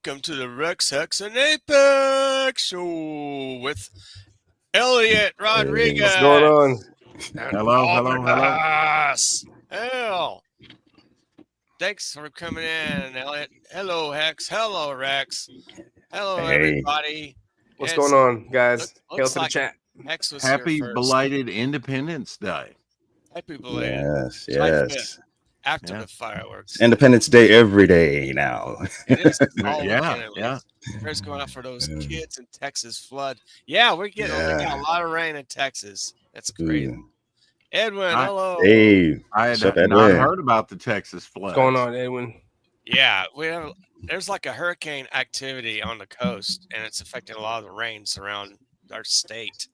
welcome to the Rex, Hex, and Apex show with Elliot, Rodriquez, What's going on? and Hello. OMINUS. Hell, thanks for coming in, Elliot. Hello, Hex. Hello, Rex. Hello, Hey. everybody. What's going on, guys? Hail Looks to the like chat. Hex was Happy here first. belated Independence Day. Happy belated. Yes, July yes. 5th, after Yeah. the fireworks. Independence Day every day now. It is all Yeah, weekend at yeah. least. Prayers going out for those kids in Texas flood. Yeah, we got a lot of rain in Texas. That's crazy. Ooh. Edwin, Hi. hello. Hey, I what's up, had not Edwin? heard about the Texas floods. What's going on, Edwin? Yeah, there's like a hurricane activity on the coast, and it's affecting a lot of the rains around our state.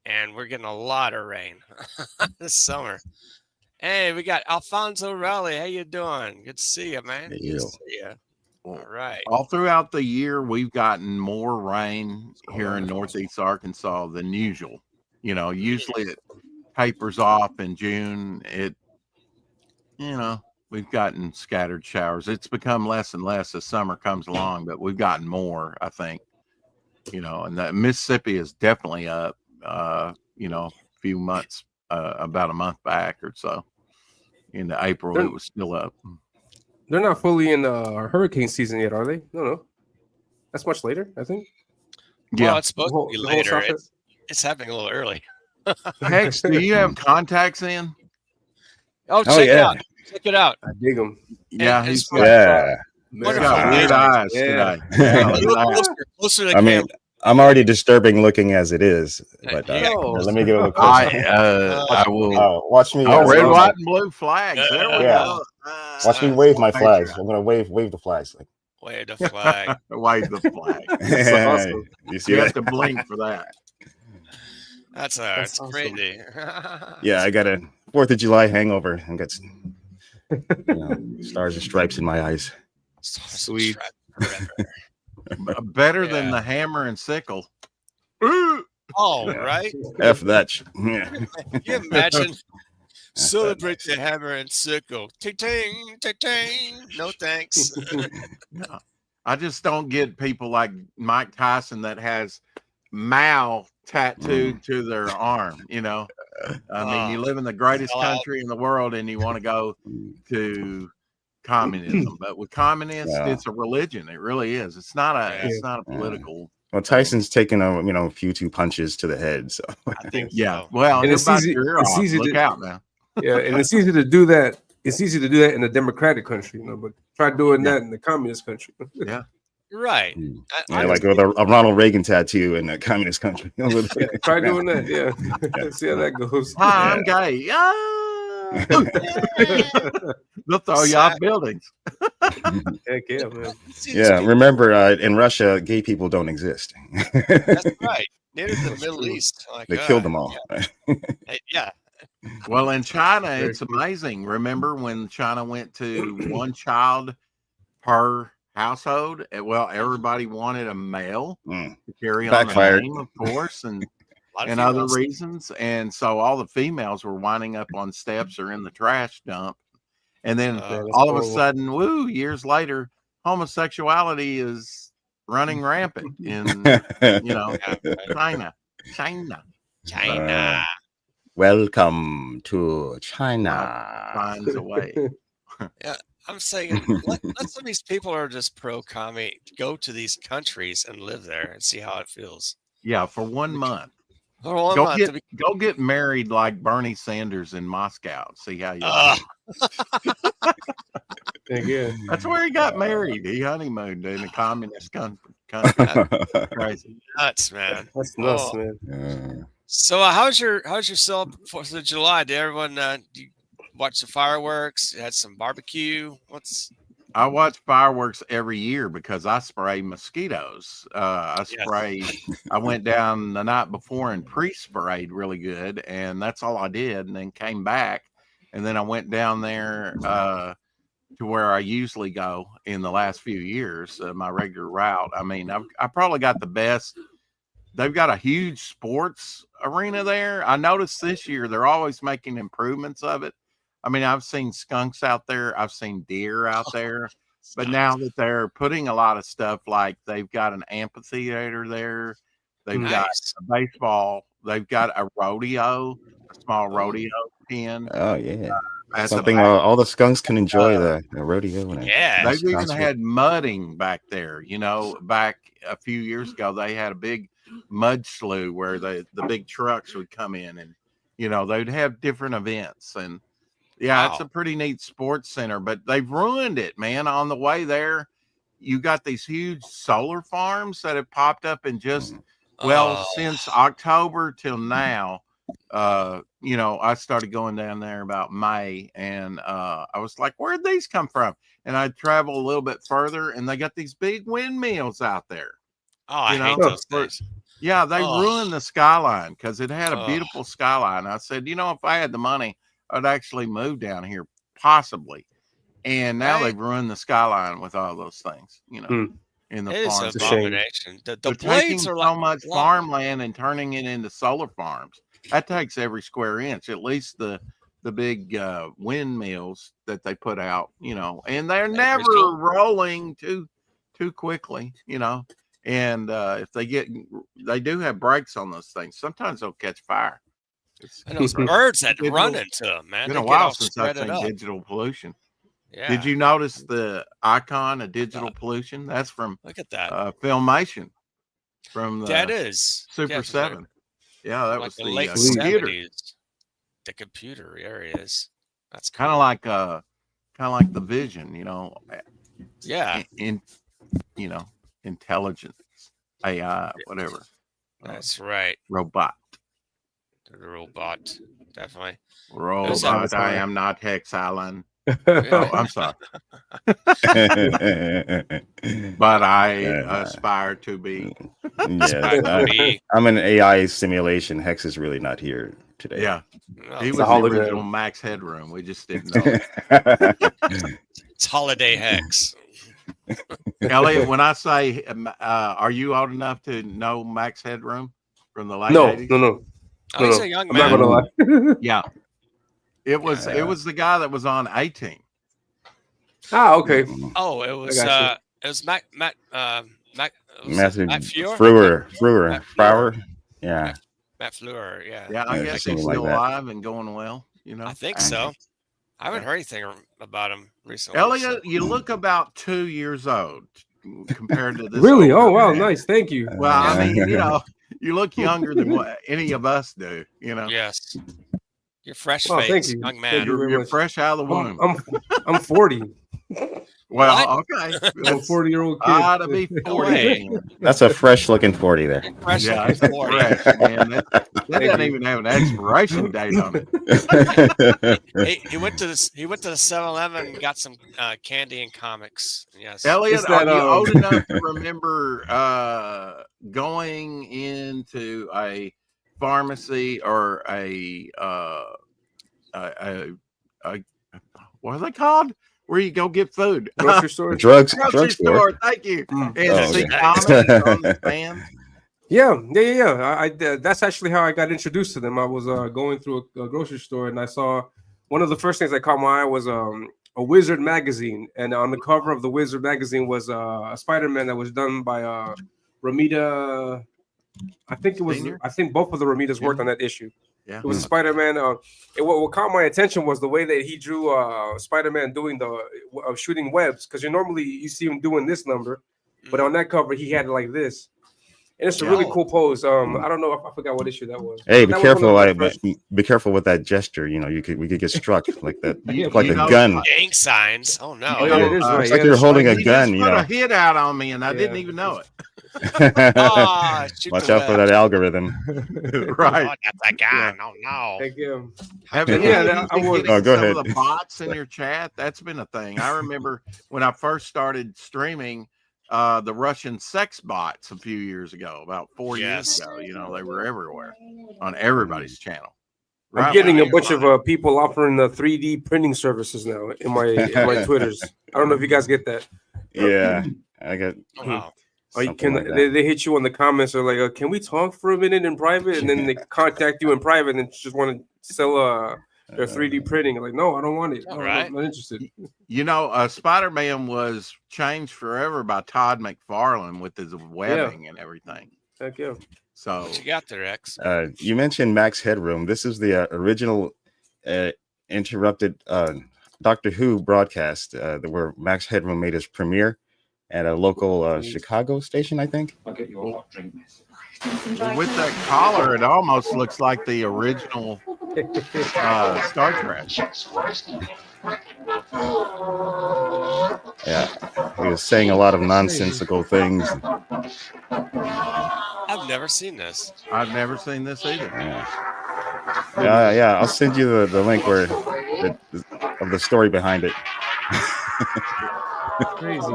And we're getting a lot of rain this summer. Hey, we got Alfonso Raleigh. How you doing? Good to see you, man. Hey, Good to see you. All right. All throughout the year, we've gotten more rain here in Northeast Arkansas than usual. You know, usually it tapers off in June. We've gotten scattered showers. It's become less and less as summer comes along, but we've gotten more, I think. And the Mississippi is definitely up, a few months, about a month back or so. In April, it was still up. They're not fully in hurricane season yet, are they? No. That's much later, I think. Well, it's supposed The to be whole later. South- It's happening a little early. Hex, do you have contacts in? Oh, check it yeah. out. Check it out. I dig them. Yeah, he's got, Yeah. he's got weird eyes today. A little closer to the I mean, camera. I'm already disturbing looking as it is, but Yeah. let me get a little closer. I will. Watch me. Oh, red, wave white, and blue flags. There we Yeah. go. Watch me wave my flags. I'm gonna wave the flags. Like, Wave the flag. Wave the flag. awesome. You see You have that? to blink for that. That's awesome. crazy. Yeah, I got a 4th of July hangover and got stars and stripes in my eyes. Sweet. Better than the hammer and sickle. Oh, Yeah. right? F that. Yeah. Can you imagine? Celebrate the hammer and sickle. Ting-ting, ting-ting. No thanks. No. I just don't get people like Mike Tyson that has Mao tattooed to their arm. I mean, you live in the greatest country in the world and you want to go to communism, but with communists, it's a religion. It really is. It's not a political. Well, Tyson's taken a few punches to the head, so I think Yeah. so. Well, And it's easy. It's easy Look to out now. Yeah, and it's easy to do that. It's easy to do that in a democratic country, but try doing that in the communist country. Yeah. Right. yeah, like with a Ronald Reagan tattoo in a communist country. Try doing that. Yeah. See how that goes. Hi, I'm gay. They'll throw you off buildings. Heck yeah, man. Yeah, remember in Russia, gay people don't exist. That's right. Neither the Middle East. Like, They killed them all. Yeah. Well, in China, it's amazing. Remember when China went to one child per household? Well, everybody wanted a male to carry on the name, of course, and other reasons. And so all the females were winding up on steps or in the trash dump. And then all of a sudden, years later, homosexuality is running rampant in, China. Welcome to China. Finds a way. Yeah, I'm saying let some of these people are just pro-commie go to these countries and live there and see how it feels. Yeah, for 1 month. For 1 month. Go get married like Bernie Sanders in Moscow. See how you Again. That's where he got married. He honeymooned in a communist country. Crazy. Nuts, man. That's nuts, man. So how's your 4th of July? Did everyone you watch the fireworks? You had some barbecue? I watch fireworks every year because I spray mosquitoes. I went down the night before and pre-sprayed really good, and that's all I did, and then came back, and then I went down there to where I usually go in the last few years, my regular route. I mean, I probably got the best. They've got a huge sports arena there. I noticed this year they're always making improvements of it. I mean, I've seen skunks out there. I've seen deer out there. But now that they're putting a lot of stuff, like they've got an amphitheater there, they've got Nice. a baseball, they've got a rodeo, a small rodeo pen. Oh yeah, At the something back. all the skunks can enjoy the rodeo. And Yeah. They've even concert. had mudding back there. You know, back a few years ago, they had a big mud slough where the big trucks would come in, and you know they'd have different events. And yeah, it's Wow. a pretty neat sports center, but they've ruined it, man. On the way there, you got these huge solar farms that have popped up in just Oh, since October till now. You know, I started going down there about May, and I was like, where'd these come from? And I travel a little bit further, and they got these big windmills out there. I You hate know, those things. yeah, they Oh. ruined the skyline because it had a Oh. beautiful skyline. I said, you know, if I had the money, I'd actually move down here, possibly. And now Right. they've ruined the skyline with all those things, you know, in the It is an farms. a shame. abomination. The They're blades taking are so like much long. farmland and turning it into solar farms. That takes every square inch, at least the big windmills that they put out, you know, and they're never Original. rolling too quickly, you know. And if they do have brakes on those things. Sometimes they'll catch fire. It's And those birds that digital- run into them, man. been They a get while all since I've shredded seen up. digital pollution. Yeah. Did you notice the icon of digital pollution? That's from Look at that. Filmation from the That is Super yeah, 7. Yeah, that like was the the late computer. 70s. The computer areas. That's cool. Kind of like the Vision, you know. Yeah, You know, intelligence, AI, whatever. that's right. Robot. The robot, definitely. Robot. I am not Hex Island. Oh, Yeah. I'm sorry. But I aspire to be. Yeah, I'm an AI simulation. Hex is really not here today. Yeah. No, He It's was a the hologram. original Max Headroom. We just didn't know. it's Holiday Hex. Elliot, when I say, are you old enough to know Max Headroom from the late No, 80s? no. Oh, he's No, a young I'm not man. gonna lie. Yeah. It was the guy that was on 18. Ah, okay. Oh, it was got it was Matt Matthew Fleur? Frewer. Yeah. Matt Fleur, yeah. Yeah, I Yeah, guess something he's like still that. alive and going well, you know. I think so. I haven't heard anything about him recently. Elliot, you look about 2 years old compared to this. Really? Oh, older wow. man. Nice. Thank you. Well, I mean, you know, you look younger than what any of us do, you know. Yes. You're fresh Oh, thank faced, you. young Thank man. you. very You're much. fresh out of the womb. I'm 40. Well, okay. I'm a 40-year-old kid. Ought to be 40. way. man. That's a fresh looking 40 there. Fresh Yeah, looking it's 40. fresh, man. That doesn't you. even have an expiration date on it. He went to the 7-Eleven and got some candy and comics. Yes. Elliot, It's that, are you old enough to remember going into a pharmacy or a what are they called? Where you go get food? Grocery store? Drugstore. Drugstore. Thank you. Mm. And see okay. comics on the stand. Yeah. I that's actually how I got introduced to them. I was going through a grocery store and I saw one of the first things that caught my eye was a Wizard magazine, and on the cover of the Wizard magazine was a Spider-Man that was done by Ramita. I think it was. Senior? I think both of the Ramitas worked on that issue. Yeah. It was a Spider-Man. What caught my attention was the way that he drew Spider-Man doing shooting webs, because normally you see him doing this number, but on that cover he had it like this. And it's a really cool pose. I don't know if I forgot what issue that was. Hey, be That was careful! one of my first- Be careful with that gesture. You know, we could get struck like that. You- Like you a know- gun. Gang signs. Oh no. Oh, yeah, it is right. It's like Yeah, you're that's holding right. a gun. Just You put know. a hit out on me, and I didn't Yeah. even know it. Shoot Watch the out for web. that algorithm. Right. Oh, that's a gun. Oh no. Thank you. Have Yeah, any of that- you I been would- getting Oh, go some ahead. of the bots in your chat? That's been a thing. I remember when I first started streaming the Russian sex bots a few years ago, about 4 years Yes. ago. You know, they were everywhere on everybody's channel. I'm Right getting a behind bunch your of people offering 3D printing services now in my Twitters. I don't know if you guys get that. Yeah, I got. Oh, wow. Or you something can like that. they hit you in the comments or like, can we talk for a minute in private? And then they contact you in private and just want to sell They're 3D printing. I'm like, no, I don't want it. No, right. I'm not interested. You know, Spider-Man was changed forever by Todd McFarlane with his webbing and everything. Heck yeah. So What you got there, X? You mentioned Max Headroom. This is the original interrupted Doctor Who broadcast where Max Headroom made his premiere at a local Chicago station, I think. I'll get you a hot drink, miss. with that collar, it almost looks like the original Star Trek. Yeah, he was saying a lot of nonsensical things. I've never seen this. I've never seen this either. Yeah. I'll send you the link where of the story behind it. Crazy.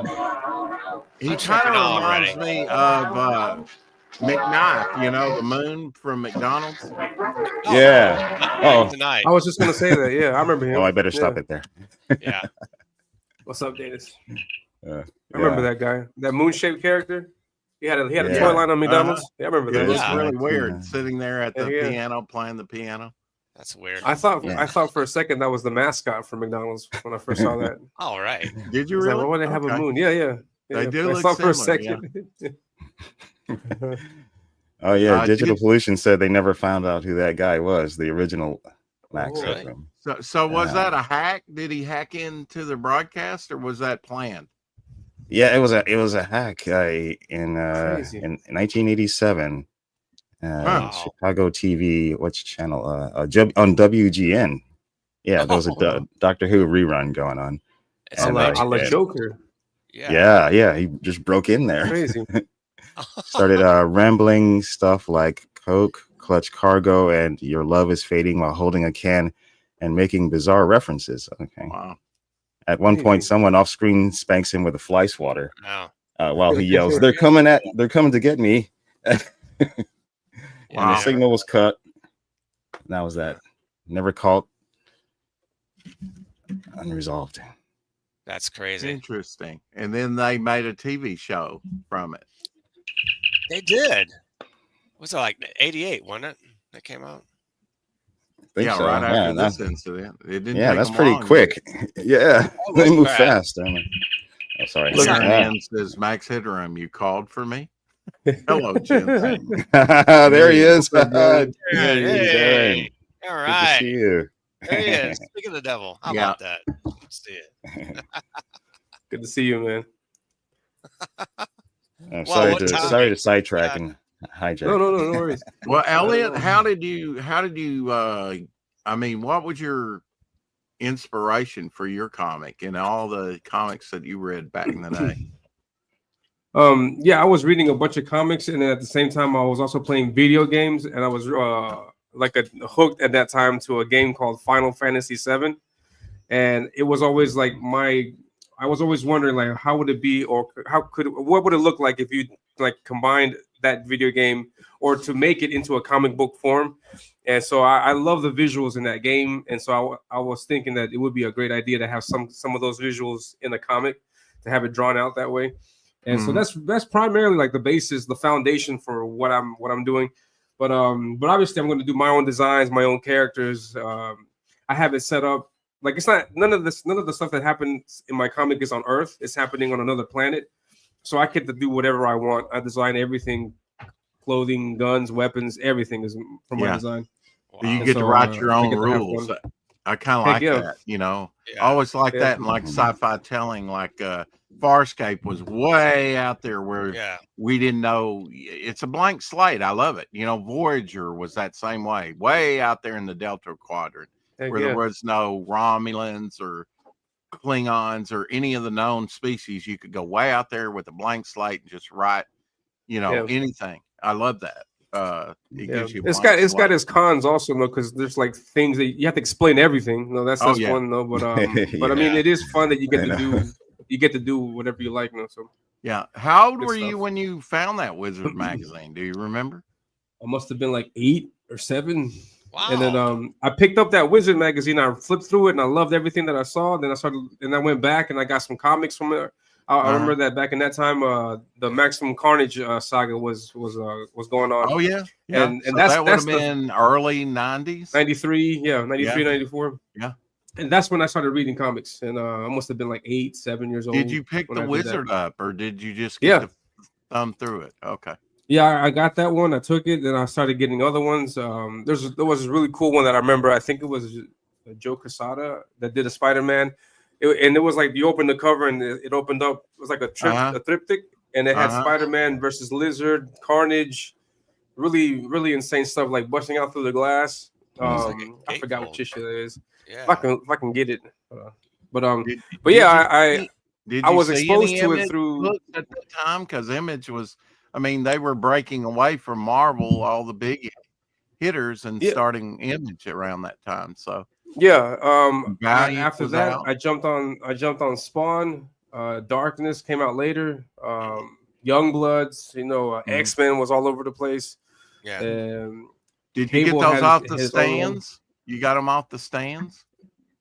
He I'm kind tripping of reminds already. me of McKnight, you know, the moon from McDonald's. Yeah. Oh, Tonight. I was just gonna say that. Yeah, I remember him. I better stop Yeah. it there. Yeah. What's up, Dennis? Yeah. I remember that guy, that moon-shaped character. He had a Yeah. toy line on McDonald's. Yeah, I remember It that. was Yeah. really weird Yeah. sitting there at the Yeah. piano playing the piano. That's weird. I thought for a second that was the mascot for McDonald's when I first saw that. All right. Did you I was like, really? why would they have a Okay. moon? Yeah. They do I look saw for a similar, second. Oh yeah, Digital did- Pollution said they never found out who that guy was, the original Max Really? Headroom. So was Yeah. that a hack? Did he hack into the broadcast, or was that planned? Yeah, it was a hack in Crazy. 1987. Wow. Chicago TV, which channel? On WGN. Yeah, there was a Doctor Who rerun going on. It's And, I amazing. like yeah. Joker. Yeah, he just broke in there. Crazy. Started rambling stuff like Coke, clutch cargo, and your love is fading while holding a can, and making bizarre references. Okay. Wow. At one point, Crazy. someone off screen spanks him with a fly swatter Wow. while he yells, "They're coming to get me!" And Wow. the signal was cut. And that was that. Never caught. Unresolved. That's crazy. Interesting. And then they made a TV show from it. They did. Was it like 88, wasn't it? That came out? Think Yeah, so. right Yeah, after that- this incident. It didn't yeah, take that's them pretty long, quick. Yeah, Oh, they that's move bad. fast. Oh, sorry. Look at Aaron Ann says, Max Headroom, you called for me? Hello, Jensen. There he is. What's up, Aaron? There he is, Aaron. Hey. All Good to right. see you. There he is. Speaking of the devil. How Yeah. about that? Let's see it. Good to see you, man. I'm Well, sorry what to time? sorry to sidetrack and hijack. No worries. Well, Elliot, how did you I mean, what was your inspiration for your comic and all the comics that you read back in the day? Yeah, I was reading a bunch of comics, and then at the same time, I was also playing video games, and I was hooked at that time to a game called Final Fantasy VII, and it was always like I was always wondering like how would it be, or what would it look like if you like combined that video game or to make it into a comic book form. And so I love the visuals in that game, and so I was thinking that it would be a great idea to have some of those visuals in the comic, to have it drawn out that way. And so that's primarily like the basis, the foundation for what I'm doing. But obviously I'm going to do my own designs, my own characters. I have it set up like it's not none of the stuff that happens in my comic is on Earth. It's happening on another planet. So I get to do whatever I want. I design everything, clothing, guns, weapons, everything is from my design. You Wow. get So, to write your I own get to have rules. fun. I kind of Heck like yeah. that, you know. Yeah. I always like Yeah. that, and like sci-fi telling, like Farscape was way out there where Yeah. we didn't know. It's a blank slate. I love it. You know, Voyager was that same way out there in the Delta Quadrant, Heck where yeah. there was no Romulans or Klingons or any of the known species. You could go way out there with a blank slate and just write, you know, Yeah. anything. I love that. It gives you a It's blank got slate. its cons also, though, because there's like things that you have to explain everything. No, that's Oh, that's yeah. one though. But I mean, Yeah. it is fun that you get I to know. do whatever you like. No, so Yeah. How old Good were you stuff. when you found that Wizard magazine? Do you remember? I must have been like 8 or 7. Wow. And then I picked up that Wizard magazine. I flipped through it and I loved everything that I saw. Then I went back and I got some comics from I remember that back in that time, the Maximum Carnage saga was going on. Oh yeah, and so that's that would have the been early 90s. 93, 93, 94. Yeah. And that's when I started reading comics, and I must have been like 8, 7 years old. Did you pick when the I did Wizard that. up, or did you just get to thumb through it? Okay. Yeah, I got that one. I took it, and I started getting other ones. There was a really cool one that I remember. I think it was Joe Quesada that did a Spider-Man, and it was like you opened the cover and it opened up. It was like a triptych, and it had Spider-Man versus Lizard, Carnage, really really insane stuff like busting out through the glass. I forgot what issue that is. Yeah. If I can get it, but I was exposed to it through at that time because Image was. I mean, they were breaking away from Marvel, all the big hitters, and starting Image around that time. So after that, I jumped on Spawn. Darkness came out later. Youngbloods, X-Men was all over the place. Yeah. Did you get those off the stands? You got them off the stands?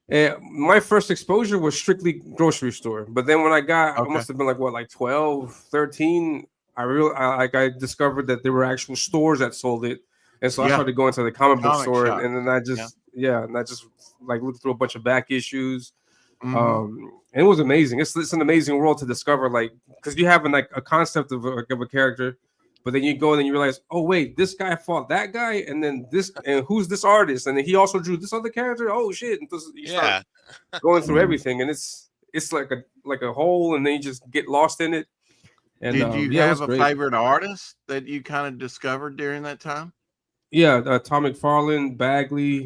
My first exposure was strictly grocery store, but then when I must have been like 12, 13. I discovered that there were actual stores that sold it, and so I started going to the comic book store, and then I just like looked through a bunch of back issues. And it was amazing. It's an amazing world to discover, like, because you have a concept of a character, but then you go and then you realize, oh wait, this guy fought that guy, and then this, and who's this artist, and then he also drew this other character. Oh shit! And you start going through everything, and it's like a whole, and then you just get lost in it. And, did you have a favorite artist that you kind of discovered during that time? Yeah, Tom McFarlane,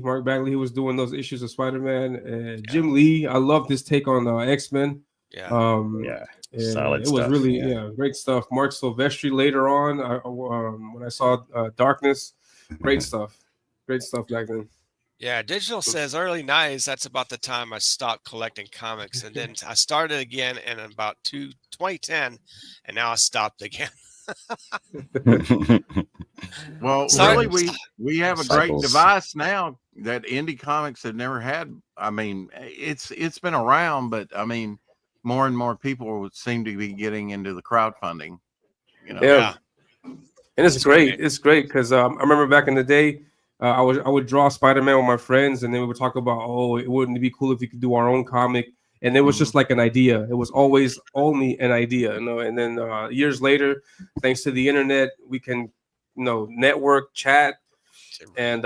Mark Bagley, he was doing those issues of Spider-Man, and Jim Lee. I loved his take on X-Men. Solid it was really great stuff. Mark Silvestri later on, when I saw Darkness, great stuff back then. Yeah, Digital says early 90s, that's about the time I stopped collecting comics. And then I started again in about 2010, and now I stopped again. Well, really, we have a great device now that indie comics have never had. I mean, it's been around, but I mean, more and more people seem to be getting into the crowdfunding. And it's great. It's great because I remember back in the day, I would draw Spider-Man with my friends, and then we would talk about, it wouldn't be cool if we could do our own comic, and it was just like an idea. It was always only an idea, And then years later, thanks to the internet, we can, network, chat, and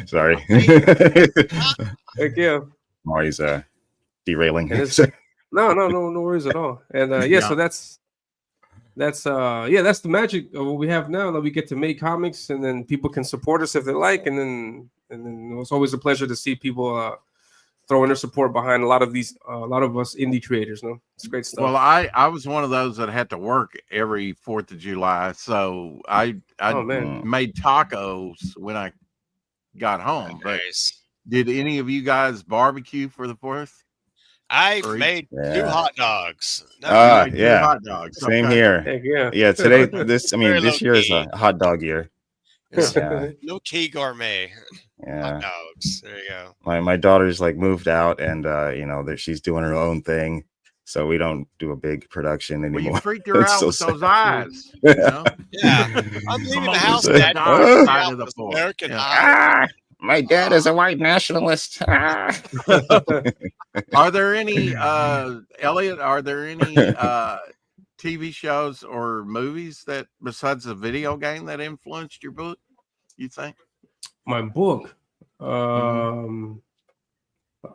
Sorry. Heck yeah. I'm always derailing. No worries at all. And so that's the magic of what we have now, that we get to make comics, and then people can support us if they like, and then it's always a pleasure to see people throwing their support behind a lot of us indie creators. It's great stuff. Well, I was one of those that had to work every 4th of July, so I made tacos when I got home. But did any of you guys barbecue for the 4th? I made 2 hot dogs. Hot dogs. Same here. Yeah. Today, this year is a hot dog year. Low key gourmet. Hot dogs. There you go. My daughter's like moved out, and she's doing her own thing, so we don't do a big production anymore. Well, you freaked her out with those eyes. Yeah, I'm leaving the house. Dad. American My dad is a white nationalist. Are there any, Elliot, are there any TV shows or movies that, besides the video game, that influenced your book, you think? My book?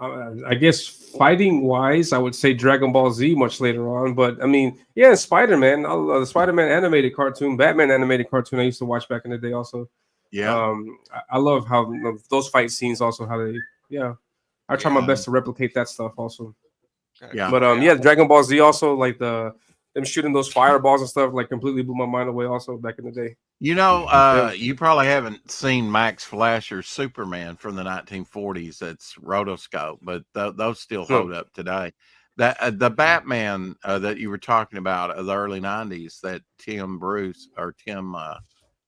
I guess fighting-wise, I would say Dragon Ball Z much later on. But, I mean, Spider-Man. The Spider-Man animated cartoon, Batman animated cartoon I used to watch back in the day also. Yeah, I love how those fight scenes also, how they I try my best to replicate that stuff also. But Dragon Ball Z also, like them shooting those fireballs and stuff, like completely blew my mind away also back in the day. You probably haven't seen Max Fleischer's Superman from the 1940s. That's rotoscope, but those still hold up today. That the Batman that you were talking about of the early 90s, that Tim,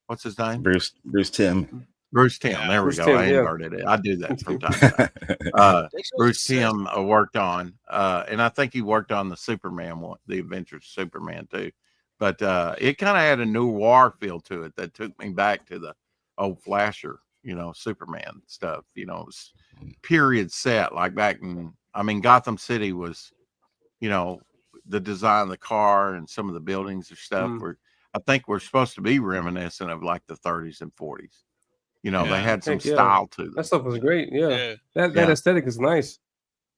what's his name? Bruce Tim. Bruce Tim. Yeah. There we Bruce go. Timm, I yeah. inverted it. I do that from time to time. Bruce Timm worked on, and I think he worked on the Superman one, the Adventures of Superman too. But it kind of had a noir feel to it that took me back to the old Flasher, Superman stuff. It was period set like back in. I mean, Gotham City was, the design of the car and some of the buildings and stuff were. I think we're supposed to be reminiscent of like the 30s and 40s. They had some Heck yeah. style to them. That stuff was great. Yeah. Yeah. That aesthetic is nice.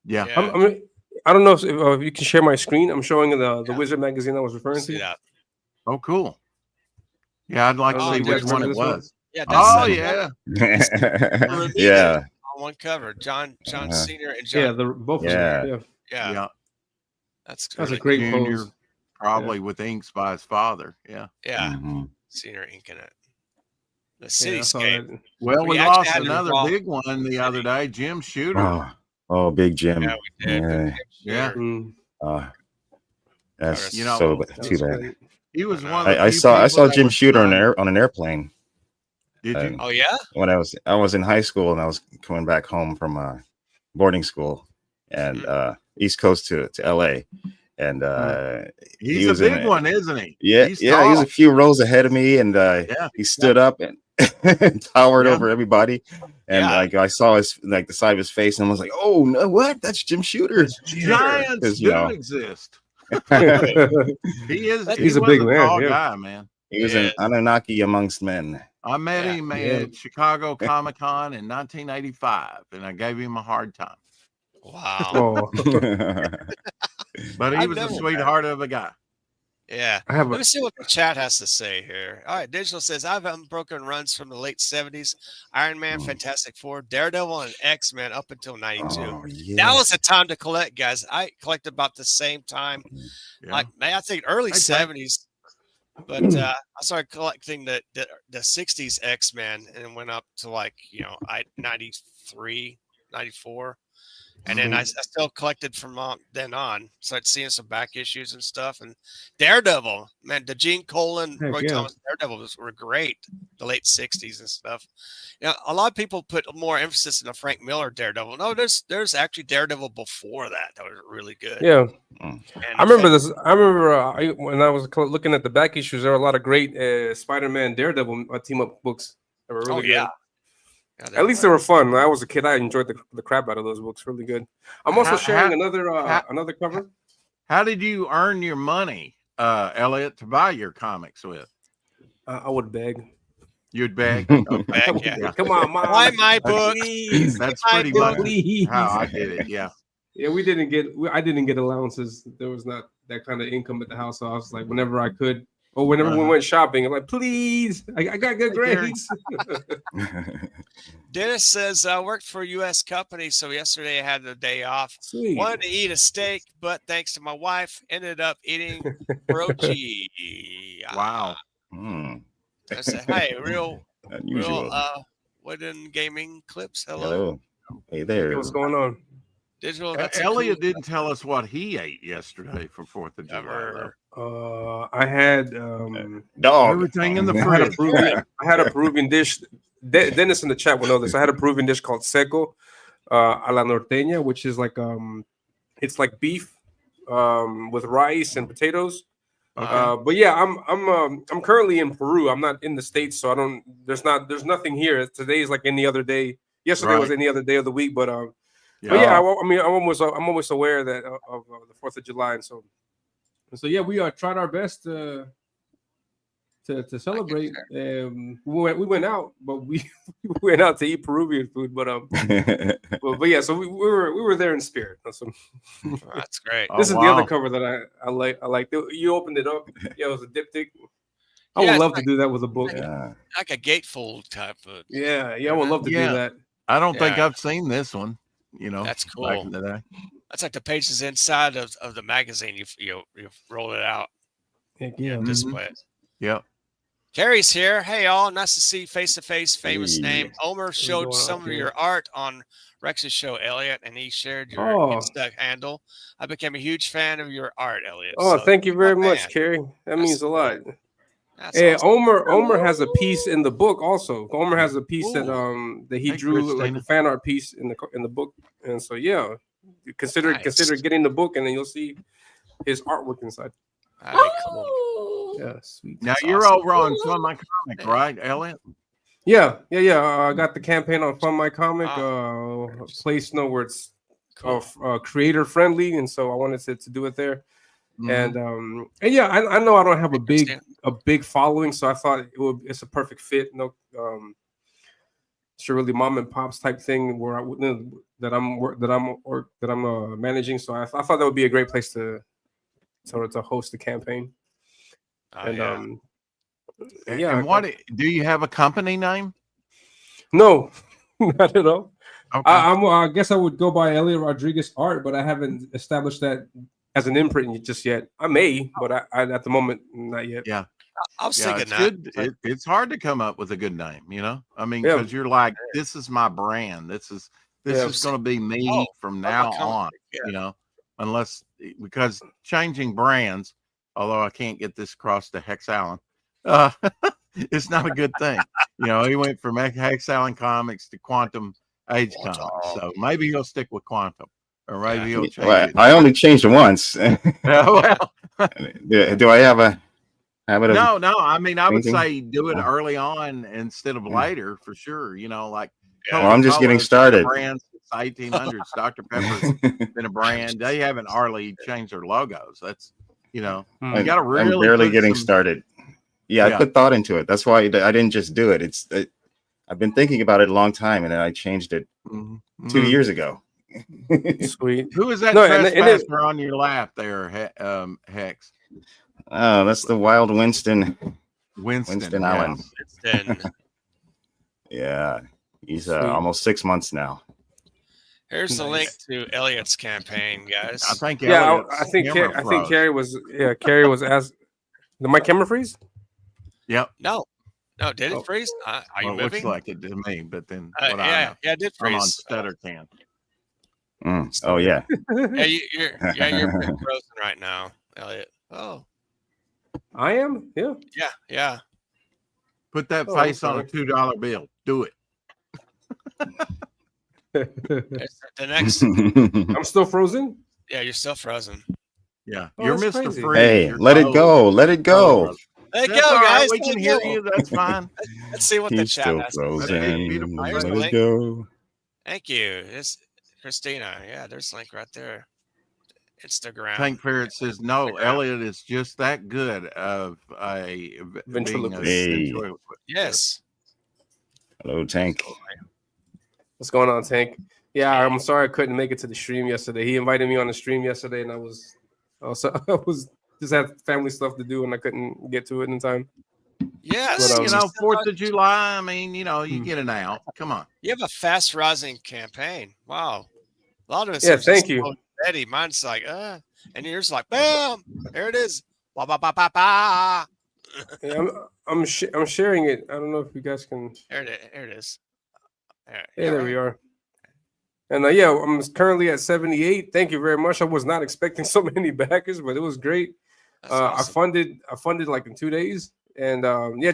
Yeah. Yeah. I mean, I don't know if you can share my screen. I'm showing the Wizard magazine I was referring See to. that. Oh, cool. Yeah, I'd like to Oh, see you which guys one remember it this one? was. Yeah. That's Oh, like yeah. Yeah. on one cover. John Senior and Yeah, John. the both of Yeah. them. Yeah. Yeah. That's That's really a great cool. Junior, pose. probably with inks by his father. Yeah. Yeah. Mhm. Senior inking it. The Yeah, I saw cityscape. that. Well, We we actually lost had to another involve- big one the other day, Jim Shooter. Oh, Big Jim. Yeah, we did. Yeah. Yeah. Mm, That's You know, so that too was bad. great. He was one of the I few saw people that Jim was Shooter trying- on an airplane Did you? Oh yeah. when I was in high school and I was coming back home from boarding school and East Coast to LA, and He's he was a big one, isn't he? Yeah, He's he was a tall. few rows ahead of me, and Yeah. he stood up and towered Yeah. over everybody, and Yeah. like I saw his the side of his face, and I was like, "Oh no, what? That's Jim Shooter." Giants 'Cause, do exist. He is. He's he a was big man, tall yeah. guy, man. He was an Anunnaki amongst men. I met Yeah. him Yeah. at Chicago Comic-Con in 1985, and I gave him a hard time. Wow. Oh, But he I've was a never met sweetheart of a guy. Yeah. I have Let a me see what the chat has to say here. All right. Digital says, I've unbroken runs from the late 70s. Iron Man, Fantastic Four, Daredevil, and X-Men up until 92. Oh, yeah. That was the time to collect, guys. I collected about the same time. Yeah. Like, I think early Hey, Frank. 70s. But I started collecting the 60s X-Men and went up to 93, 94. And then I still collected from then on. Started seeing some back issues and stuff. And Daredevil, man, the Gene Colan, Heck Roy yeah. Thomas Daredevil were great. The late 60s and stuff. A lot of people put more emphasis on the Frank Miller Daredevil. No, there's actually Daredevil before that. That was really good. yeah. And I remember this. I remember when I was looking at the back issues, there were a lot of great Spider-Man Daredevil team up books that were really good. Yeah, At least they were fun. When I was a kid, I enjoyed the crap out of those books. Really good. I'm also sharing another cover. How did you earn your money, Elliot, to buy your comics with? I would beg. You'd beg. Back, yeah. Come on, Mom. Buy my book. Please. That's My pretty book, much please. how I did it. Yeah. Yeah, I didn't get allowances. There was not that kind of income at the house. So I was like, whenever I could, or whenever we went shopping, I'm like, please, I got good grades. Dennis says, I worked for a U.S. company, so yesterday I had the day off. Sweet. Wanted to eat a steak, but thanks to my wife, ended up eating brochi. Wow. I said, hey, real Unusual. wooden gaming clips. Hello. Hello. Hey there. What's going on? Digital. That's Elliot didn't tell us what he ate yesterday for 4th of July. I had Dog. Everything in the I had a fridge. Peruvian dish. Dennis in the chat will know this. I had a Peruvian dish called seco a la norteña, which is like it's like beef with rice and potatoes. But yeah, I'm currently in Peru. I'm not in the States, so I don't. There's nothing here. Today is like any other day. Yesterday was any other day of the week, but But yeah, I mean, I'm almost aware that of the 4th of July, and so yeah, we tried our best to celebrate. We went out, but we went out to eat Peruvian food. But but yeah, so we were there in spirit. That's great. This is the other cover that I like. You opened it up. Yeah, it was a diptych. I would love to do that with a book. Like a gatefold type of. Yeah, I would love to do that. I don't think I've seen this one. That's cool. Back in the day. That's like the pages inside of the magazine. You roll it out. Yeah, display it. Yep. Terry's here. Hey, all. Nice to see face to face. Famous name. Omer showed going some on of here? your art on Rex's show, Elliot, and he shared your Insta handle. I became a huge fan of your art, Elliot. Oh, so, thank you very man. much, Carrie. That means a lot. That's awesome. Omer has a piece in the book also. Omer has a piece that he Hey, drew like Christina. a fan art piece in the book, and so yeah, consider getting the book, and then you'll see his artwork inside. That'd be cool. Yeah, sweet. Now That's you're awesome. over on Fun My Comic, right, Elliot? Yeah. I got the campaign on Fun My Comic. Place where it's Cool. creator friendly, and so I wanted to do it there. Mhm. And yeah, I know I don't have a Interesting. big following, so I thought it's a perfect fit. No, it's a really mom and pops type thing where that I'm managing. So I thought that would be a great place to host the campaign. Oh, yeah. And what do you have a company name? No, not at all. Okay. I guess I would go by Elliot Rodriquez Art, but I haven't established that as an imprint just yet. I may, but I at the moment not yet. Yeah. I was thinking It's that. good. It's hard to come up with a good name, you know. I mean, Yeah. because you're like, this is my brand. This is going to be me from now on. Yeah. You know, because changing brands, although I can't get this across to Hex Allen, it's not a good thing. You know, he went from Hex Allen Comics to Quantum Age Comics, so maybe he'll stick with Quantum, or maybe he'll change Well, it. I only changed it once. Well, do I have a habit of? No. I mean, I would thinking? say do it early on instead of later, for sure. You know, like Well, I'm just getting Coca-Cola's started. been a brand since the 1800s. Dr. Pepper's been a brand. They haven't hardly changed their logos. That's, you know, you got to really. I'm barely getting started. Yeah, I put thought into it. That's why I didn't just do it. I've been thinking about it a long time, and then I changed it 2 years ago. Sweet. Who is that No, trespasser on your lap there, Hex? Oh, that's the Wild Winston Winston Allen. Winston. Yeah, he's almost 6 months now. Here's the link to Elliot's campaign, guys. I think. Yeah, Elliot's I think camera froze. Carrie was. Yeah, Carrie was asked. Did my camera freeze? Yep. No, did it freeze? Are you Well, it looks moving? like it to me, but then Yeah, it did I'm on freeze. stutter can. Oh yeah. You're pretty frozen right now, Elliot. Oh, I am. Yeah. yeah. Put that Oh, face on a okay. $2 bill. Do it. It's the next. I'm still frozen. Yeah, you're still frozen. Yeah, Oh, you're that's Mr. crazy. Freeze. Hey, You're let it toast. go. Let it go. Let it That's go, all right. guys. We Let can it hear go. you. That's fine. Let's see what the He's chat still has. frozen. Beautiful. Here's the Let link. it go. Thank you. It's Christina. Yeah, there's a link right there. Instagram. Tank Ferret says no. Elliot is just that good of a Ventriloquist. Hey. Yes. Hello, Tank. What's going on, Tank? Yeah, I'm sorry I couldn't make it to the stream yesterday. He invited me on the stream yesterday, and I was just had family stuff to do, and I couldn't get to it in time. Yes. But, You know, 4th of July. I mean, you know, you get an out. Come on. You have a fast rising campaign. Wow. A lot of us. Yeah, thank you. Steady. Mine's like, and yours like, bam, there it is. Ba ba ba ba ba. Yeah, I'm sharing it. I don't know if you guys can. There it is. There we are. And yeah, I'm currently at 78. Thank you very much. I was not expecting so many backers, but it was great. Awesome. I funded like in 2 days, and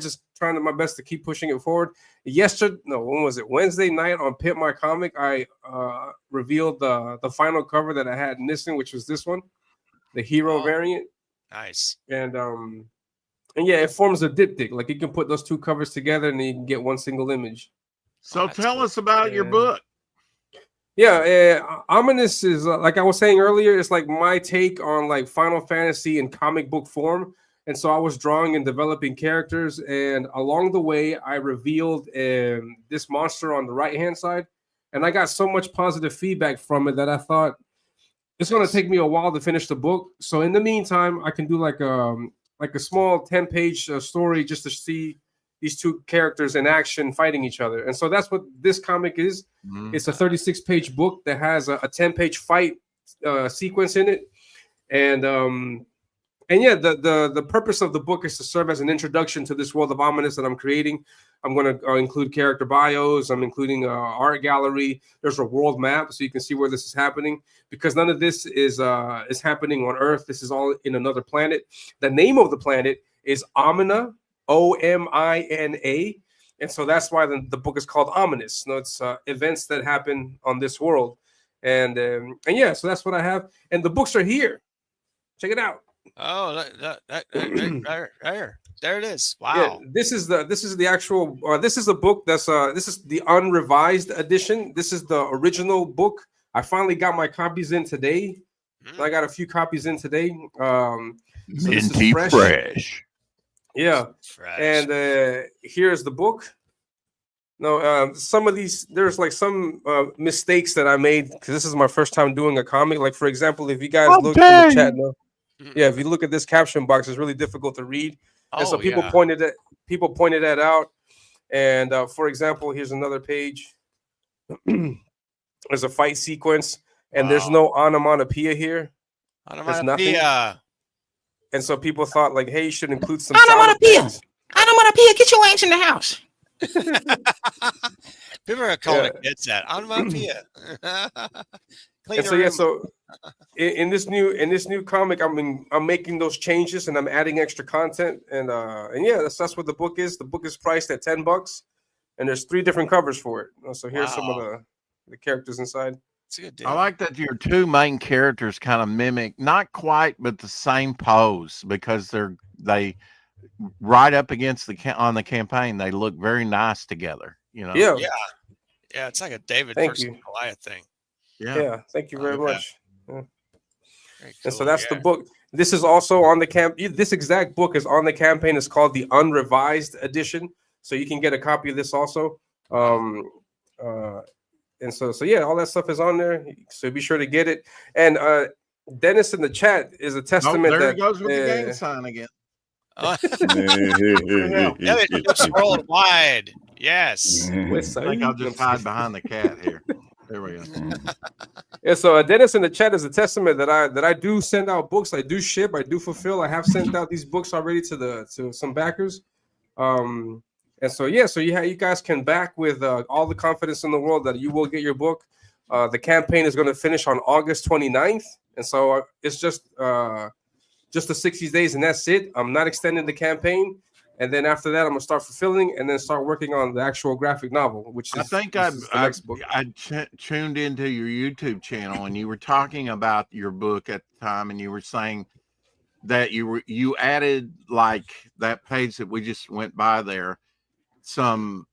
just trying my best to keep pushing it forward. When was it? Wednesday night on Pit My Comic, I revealed the final cover that I had missing, which was this one, the hero variant. Nice. And yeah, it forms a diptych. Like you can put those two covers together, and then you can get one single image. So tell us about your book. Yeah, Ominous is like I was saying earlier, it's like my take on like Final Fantasy in comic book form. And so I was drawing and developing characters, and along the way, I revealed this monster on the right-hand side, and I got so much positive feedback from it that I thought it's going to take me a while to finish the book. So in the meantime, I can do like a small 10-page story just to see these two characters in action fighting each other. And so that's what this comic is. It's a 36-page book that has a 10-page fight sequence in it. And yeah, the purpose of the book is to serve as an introduction to this world of Ominous that I'm creating. I'm going to include character bios. I'm including art gallery. There's a world map so you can see where this is happening, because none of this is happening on Earth. This is all in another planet. The name of the planet is Omina, OMINA. And so that's why the book is called Ominous. No, it's events that happen on this world. And yeah, so that's what I have. And the books are here. Check it out. Oh, there it is. Wow. Yeah, this is the actual this is a book that's this is the unrevised edition. This is the original book. I finally got my copies in today. I got a few copies in today. So Minty fresh. Yeah. Fresh. And here's the book. No, some of these, there's like some mistakes that I made because this is my first time doing a comic. Like, for example, if you guys look in the chat, yeah, if you look at this caption box, it's really difficult to read. And so people pointed that out. And for example, here's another page. There's a fight sequence, and there's no onomatopoeia here. There's nothing. And so people thought, like, hey, you should include some onomatopoeia. Onomatopoeia, get your ass in the house. People are calling it kids that onomatopoeia. And so so in this new comic, I'm making those changes and I'm adding extra content, and yeah, that's what the book is. The book is priced at $10, and there's 3 different covers for it. So here's some of the characters inside. It's a good deal. I like that your 2 main characters kind of mimic, not quite, but the same pose, because they right up against on the campaign. They look very nice together. You know. Yeah. Yeah. It's like a David Thank versus you. Goliath thing. Yeah. Thank you very much. Yeah. Very cool. And so that's the book. This is also on the This exact book is on the campaign. It's called the Unrevised Edition. So you can get a copy of this also. And so yeah, all that stuff is on there. So be sure to get it. And Dennis in the chat is a testament. There he goes with the gang sign again. It's worldwide. Yes. I think I'll just hide behind the cat here. There we go. Yeah, so Dennis in the chat is a testament that I do send out books. I do ship. I do fulfill. I have sent out these books already to some backers. And so yeah, so you guys can back with all the confidence in the world that you will get your book. The campaign is going to finish on August 29th, and so it's just the 60 days, and that's it. I'm not extending the campaign, and then after that, I'm gonna start fulfilling, and then start working on the actual graphic novel, which is the next book. I tuned into your YouTube channel, and you were talking about your book at the time, and you were saying that you added, like that page that we just went by there, some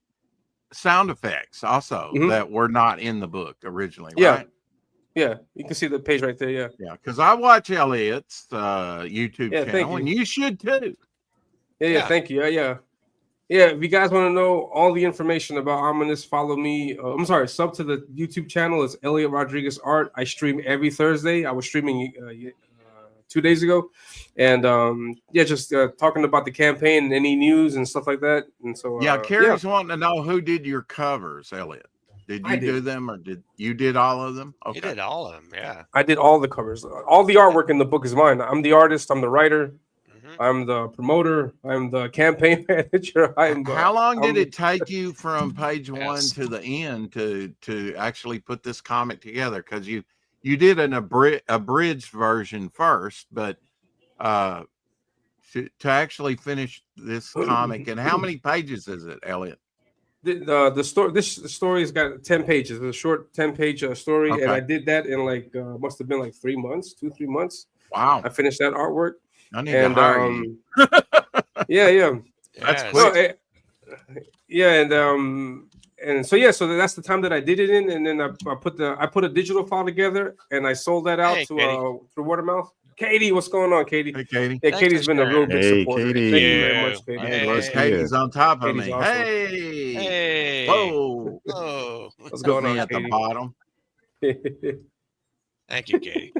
sound effects also that were not in the book originally, right? Yeah, you can see the page right there. Yeah, because I watch Elliot's YouTube channel, and you should too. Yeah, thank you. Yeah. If you guys want to know all the information about Ominous, follow me. Sub to the YouTube channel. It's Elliot Rodriquez Art. I stream every Thursday. I was streaming 2 days ago, and just talking about the campaign and any news and stuff like that. And so Carrie's wanting to know who did your covers, Elliot. Did you do them, or did you did all of them? Okay. You did all of them, yeah. I did all the covers. All the artwork in the book is mine. I'm the artist. I'm the writer. I'm the promoter. I'm the campaign manager. How long did it take you from page 1 to the end to actually put this comic together? Because you did an abridged version first, but to actually finish this comic, and how many pages is it, Elliot? The story. This story's got 10 pages. It's a short 10-page story, and I did that in must have been 3 months, 2-3 months. Wow! I finished that artwork. I need to hire you. Yeah. That's quick. And so that's the time that I did it in, and then I put a digital file together, and I sold that out through word of mouth. Katie, what's going on, Katie? Hey, Katie. Yeah, Katie's been a real big supporter. Katie. Thank you very much, Katie. Hey, Katie's on top of me. Awesome. Hey. Whoa. What's going on, at Katie? the bottom? Thank you, Katie.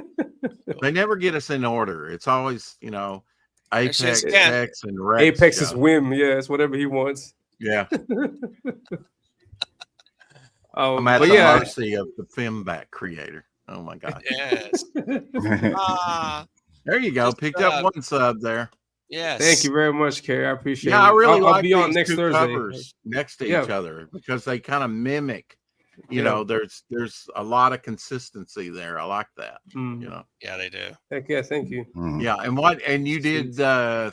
They never get us in order. It's always, Apex, HEX, and Rex. Apex is whim. Yeah, it's whatever he wants. Yeah. I'm at the mercy of the Femback creator. Oh my God. Yes. There you go. Picked up one sub there. Yes. Thank you very much, Carrie. I appreciate it. I really like I'll be on these next two Thursday. covers next to each other because they kind of mimic you know, there's a lot of consistency there. I like that. You know. Yeah, they do. Heck yeah, thank you. Yeah, and you did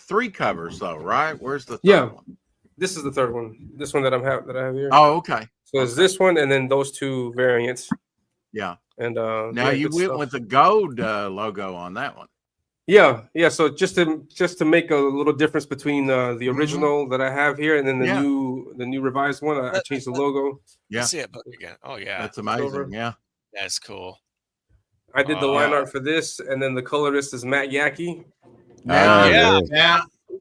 3 covers though, right? Where's the third one? This is the third one. This one that I have here. Oh, okay. So it's this one and then those 2 variants. Yeah. And now you went with the gold logo on that one. Yeah. So just to make a little difference between the original that I have here and then the new revised one, I changed the logo. Yeah. See it again. Oh yeah, that's amazing. Yeah, that's cool. I did the line art for this, and then the colorist is Matt Yackey. Yeah.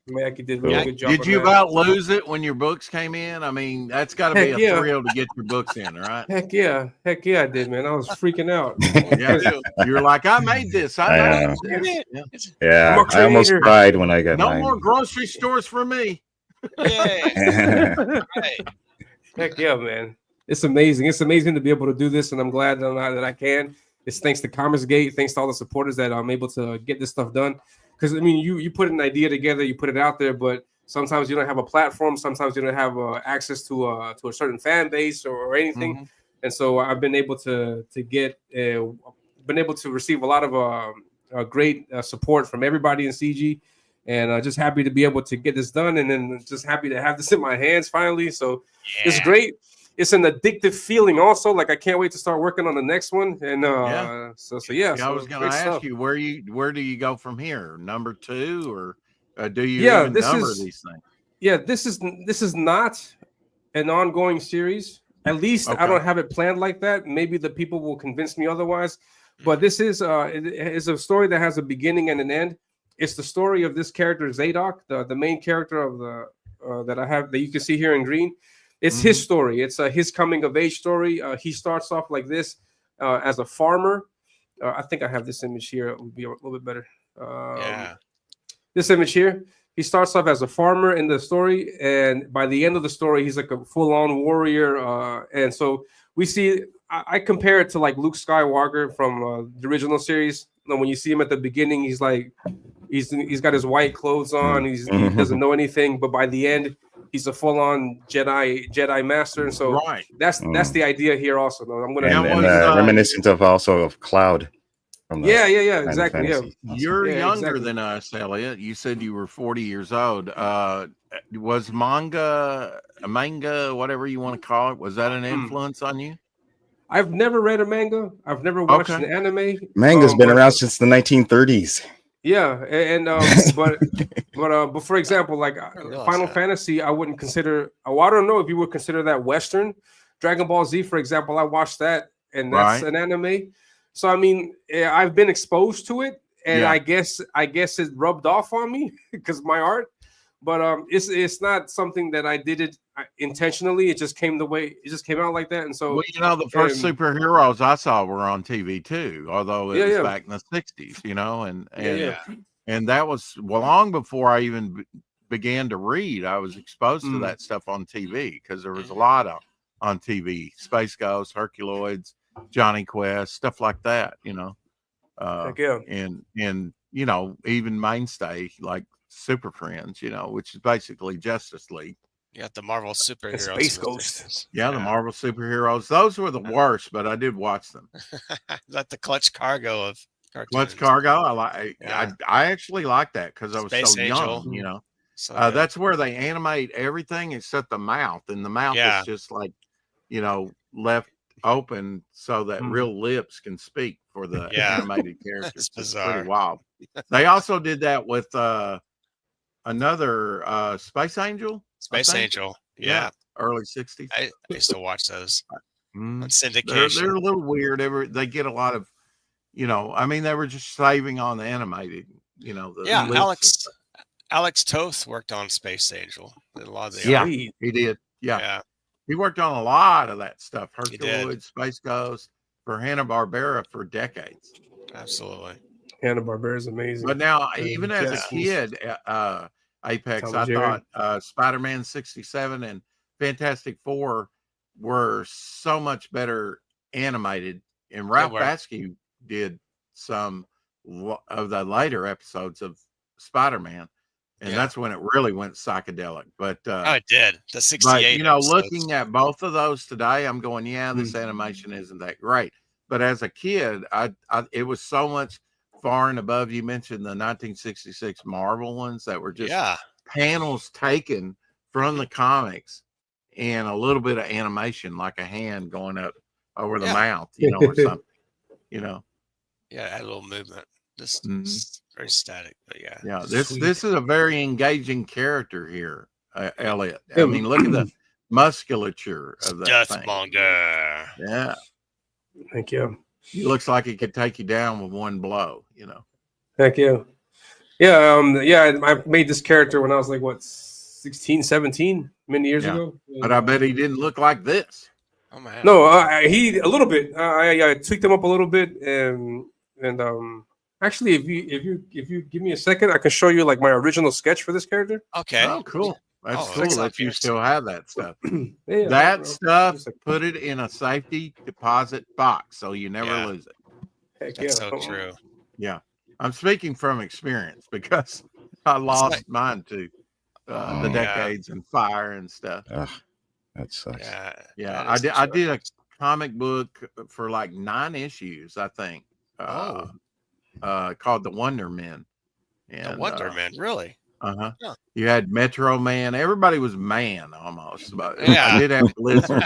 Matt Yackey did a really good job. Did you about lose it when your books came in? I mean, that's got to be a thrill to get your books in, right? Heck yeah, I did, man. I was freaking out. You're like, I made this. I almost cried when I got no mine. more grocery stores for me. Yeah. Heck yeah, man. It's amazing. It's amazing to be able to do this, and I'm glad that I can. It's thanks to Comicsgate, thanks to all the supporters that I'm able to get this stuff done. Because I mean, you put an idea together, you put it out there, but sometimes you don't have a platform. Sometimes you don't have access to a certain fan base or anything. And so I've been able to receive a lot of great support from everybody in CG, and just happy to be able to get this done, and then just happy to have this in my hands finally. So it's great. It's an addictive feeling also. Like I can't wait to start working on the next one. And so I was going to ask you where do you go from here? Number 2 or do you even number these things? Yeah, this is not an ongoing series. At least I don't have it planned like that. Maybe the people will convince me otherwise. But this is it is a story that has a beginning and an end. It's the story of this character Zadok, the main character of the that I have that you can see here in green. It's his story. It's his coming of age story. He starts off like this as a farmer. I think I have this image here. It would be a little bit better. This image here. He starts off as a farmer in the story, and by the end of the story, he's like a full-on warrior. And so we see. I compare it to like Luke Skywalker from the original series. You know, when you see him at the beginning, he's like he's got his white clothes on. He doesn't know anything, but by the end, he's a full-on Jedi master. And so that's the idea here. Also, though, I'm gonna reminiscent of Cloud. Exactly. Yeah. You're younger than us, Elliot. You said you were 40 years old. Was manga, whatever you want to call it, was that an influence on you? I've never read a manga. I've never watched an anime. Manga's been around since the 1930s. Yeah, and but for example, like Final Fantasy, I wouldn't consider. Well, I don't know if you would consider that Western. Dragon Ball Z, for example, I watched that, and that's an anime. So I mean, I've been exposed to it, and I guess it rubbed off on me because my art. But it's not something that I did it intentionally. It just came the way it just came out like that. And so, well, you know, the first superheroes I saw were on TV too, although it was back in the 60s, you know, and that was long before I even began to read. I was exposed to that stuff on TV because there was a lot on TV, Space Ghost, Herculoids, Johnny Quest, stuff like that, you know. And you know, even mainstay like Super Friends, you know, which is basically Justice League. You got the Marvel superheroes. Space Ghost. Yeah, the Marvel superheroes. Those were the worst, but I did watch them. Like the Clutch Cargo of cartoons. Clutch Cargo. I actually like that because I was so young, you know. So that's where they animate everything except the mouth, and the mouth is just like, you know, left open so that real lips can speak for the animated characters. It's pretty wild. They also did that with another Space Angel. Space Angel. Yeah. Early 60s. I used to watch those on syndication. They're a little weird. They get a lot of, you know, I mean, they were just saving on the animated, you know. Alex Toth worked on Space Angel. Did a lot of the art. He did. Yeah. He worked on a lot of that stuff. Herculoids, Space Ghost, for Hanna-Barbera for decades. Absolutely. Hanna-Barbera is amazing. But now, even as a kid, Apex, I thought Spider-Man 67 and Fantastic Four were so much better animated. And Ralph Bakshi did some of the later episodes of Spider-Man. and that's when it really went psychedelic. But Oh, it did. The but 68 you know, episodes. looking at both of those today, I'm going, yeah, this animation isn't that great. But as a kid, I it was so much far and above. You mentioned the 1966 Marvel ones that were just panels taken from the comics and a little bit of animation, like a hand going up over the mouth, you know, or something, you know. Yeah, add a little movement. Just very static, but yeah. Yeah, this is a very engaging character here, Elliot. I mean, look at the musculature of that thing. Dustmonger. Yeah. Thank you. He looks like he could take you down with one blow, you know. Thank you. Yeah, I made this character when I was like, what, 16, 17, many years ago. But I bet he didn't look like this. Oh man. No, he a little bit. I tweaked him up a little bit, and actually, if you give me a second, I can show you like my original sketch for this character. Okay. Oh, cool. That's cool that's that you still have that stuff. Yeah, that stuff, put it in a safety deposit box so you never lose it. Heck That's so true. Yeah. I'm speaking from experience because I lost mine to the decades and fire and stuff. That sucks. Yeah. I did a comic book for like 9 issues, I think. Called The Wonder Men. And, The Wonder Men, really? Yeah. You had Metro Man. Everybody was man almost. But I did have Blizzard.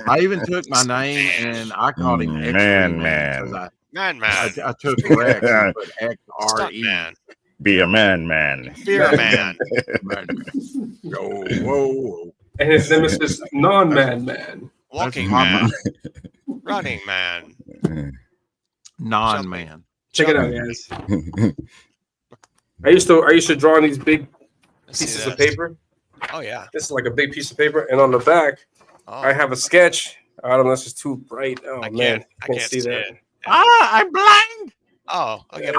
I even took my name and I called him Man. Man. I took Rex and put XRE. Man. Be a man. Fear man. Whoa. And his nemesis, non-man. Walking man. Running man. Non-man. Check it out, guys. I used to draw on these big pieces of paper. Oh yeah. This is like a big piece of paper, and on the back, I have a sketch. I don't know, this is too bright. Oh man, I can't see that. I'm blind. Oh, okay.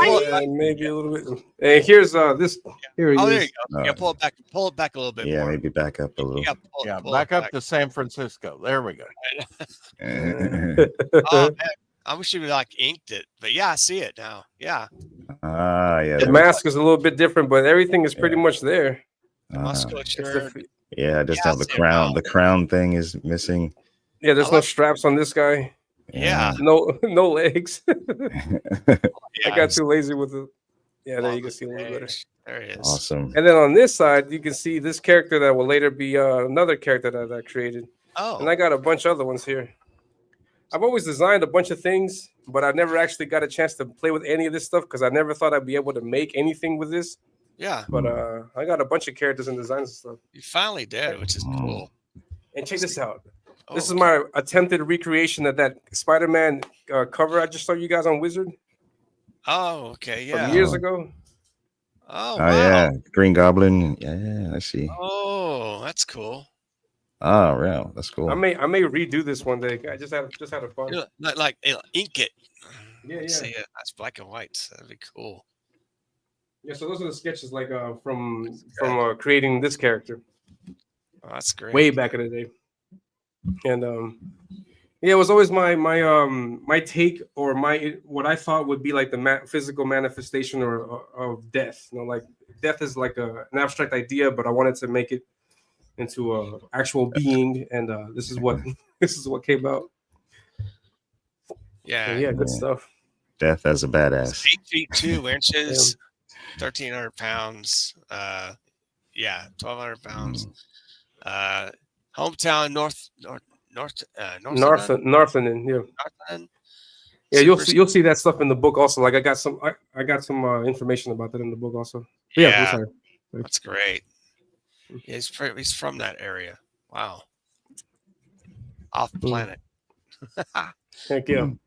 Maybe a little bit. And here's this. Here he is. There you go. Yeah, pull it back a little bit. Yeah, more. maybe back up a little. Pull back up to San Francisco. There we go. Oh man, I wish you would like inked it, but yeah, I see it now. Yeah. Yeah. The mask is a little bit different, but everything is pretty much there. Musculature. Yeah, just have the crown. The crown thing is missing. Yeah, there's no straps on this guy. Yeah. No legs. I got too lazy with it. Yeah, there you can see a little better. There it is. Awesome. And then on this side, you can see this character that will later be another character that I created. Oh. And I got a bunch of other ones here. I've always designed a bunch of things, but I never actually got a chance to play with any of this stuff because I never thought I'd be able to make anything with this. Yeah. But I got a bunch of characters and designs and stuff. You finally did, which is cool. And check this out. This is my attempted recreation of that Spider-Man cover I just showed you guys on Wizard. Oh, okay. Yeah. From years ago. Oh, wow. Yeah. Green Goblin. Yeah, I see. Oh, that's cool. Oh, wow. That's cool. I may redo this one day. I just had a fun. You know, like ink it. Yeah. See it. That's black and white. So that'd be cool. Yeah, so those are the sketches like from creating this character. Oh, that's great. Way back in the day. And it was always my take or what I thought would be like the physical manifestation of death. You know, like death is like an abstract idea, but I wanted to make it into a actual being, and this is what came out. Yeah, good stuff. Death as a badass. 8 feet 2 inches, 1,300 pounds. 1,200 pounds. Hometown Northern. Yeah, you'll see that stuff in the book also. Like I got some information about that in the book also. Yeah, that's great. Yeah, he's from that area. Wow. Off planet. Thank you.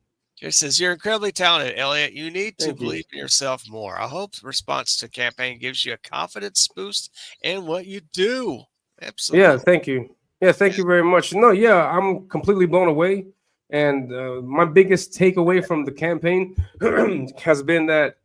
It says you're incredibly talented, Elliot. You need to believe in yourself more. I hope the response to the campaign gives you a confidence boost in what you do. Absolutely. Yeah, thank you. Yeah, thank you very much. No, I'm completely blown away. And my biggest takeaway from the campaign has been that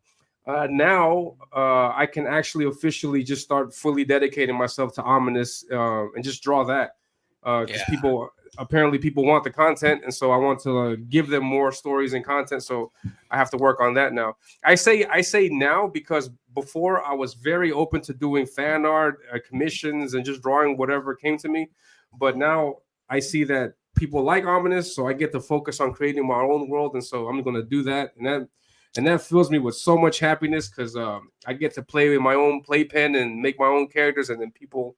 now I can actually officially just start fully dedicating myself to Ominous and just draw that. Because people, apparently people want the content, and so I want to give them more stories and content. So I have to work on that now. I say now because before I was very open to doing fan art, commissions, and just drawing whatever came to me. But now I see that people like Ominous, so I get to focus on creating my own world, and so I'm going to do that, and that fills me with so much happiness because I get to play with my own playpen and make my own characters, and then people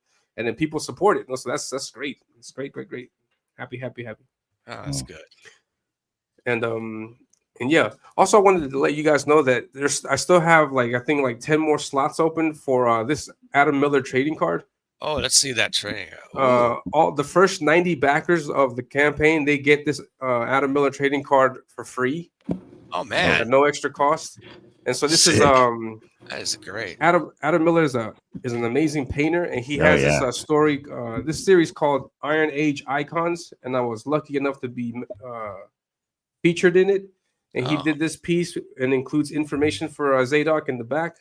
support it. So that's great. It's great. Happy. Oh, that's good. And yeah. Also, I wanted to let you guys know that I still have I think 10 more slots open for this Adam Miller trading card. Oh, let's see that trading. All the first 90 backers of the campaign, they get this Adam Miller trading card for free. Oh man, at no extra cost. And so this is that is great. Adam Miller is an amazing painter, and he has this story, this series called Iron Age Icons, and I was lucky enough to be featured in it. And he did this piece and includes information for Zadok in the back.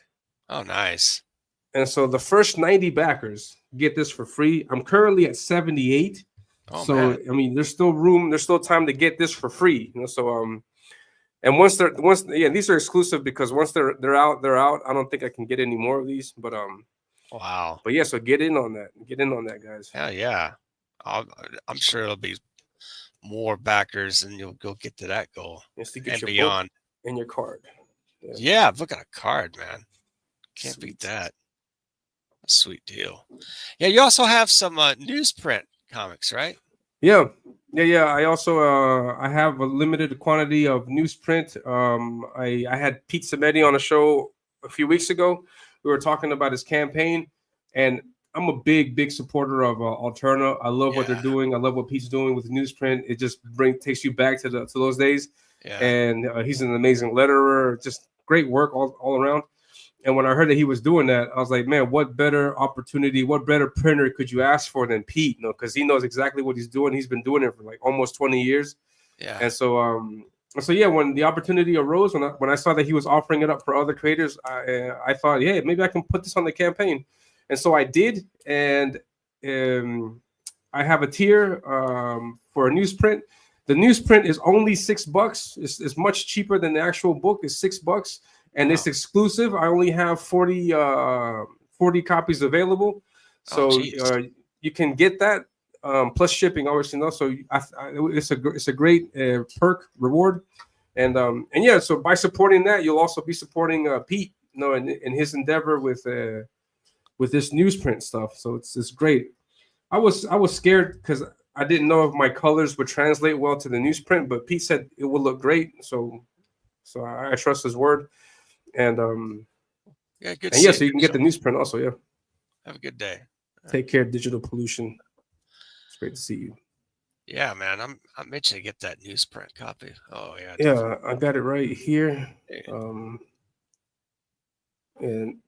Oh, nice. And so the first 90 backers get this for free. I'm currently at 78. Oh, so man. I mean, there's still room, there's still time to get this for free. So and once these are exclusive because once they're out. I don't think I can get any more of these. But wow. But yeah, so get in on that. Get in on that, guys. Hell yeah. I'm sure it'll be more backers and you'll go get to that goal To get and your beyond. And your card. Yeah, look at a card, man. Can't beat that. A sweet deal. Yeah, you also have some newsprint comics, right? Yeah. I also I have a limited quantity of newsprint. I had Pete Samedi on a show a few weeks ago. We were talking about his campaign, and I'm a big supporter of Alterna. I love what they're doing. I love what Pete's doing with newsprint. It just takes you back to those days. Yeah. And he's an amazing letterer. Just great work all around. And when I heard that he was doing that, I was like, man, what better opportunity, what better printer could you ask for than Pete? Because he knows exactly what he's doing. He's been doing it for almost 20 years. Yeah. And so yeah, when the opportunity arose, when I saw that he was offering it up for other creators, I thought, yeah, maybe I can put this on the campaign. And so I did. And I have a tier for a newsprint. The newsprint is only $6. It's much cheaper than the actual book. It's $6. And it's exclusive. I only have 40 copies available, so you can get that plus shipping, obviously. So it's a great perk reward, and yeah. So by supporting that, you'll also be supporting Pete, in his endeavor with this newsprint stuff. So it's great. I was scared because I didn't know if my colors would translate well to the newsprint, but Pete said it would look great. So I trust his word. And good. And so you can get the newsprint also. Yeah. Have a good day. Take care, Digital Pollution. It's great to see you. Yeah, man. I'm itching to get that newsprint copy. Oh yeah. Yeah, definitely. I got it right here. And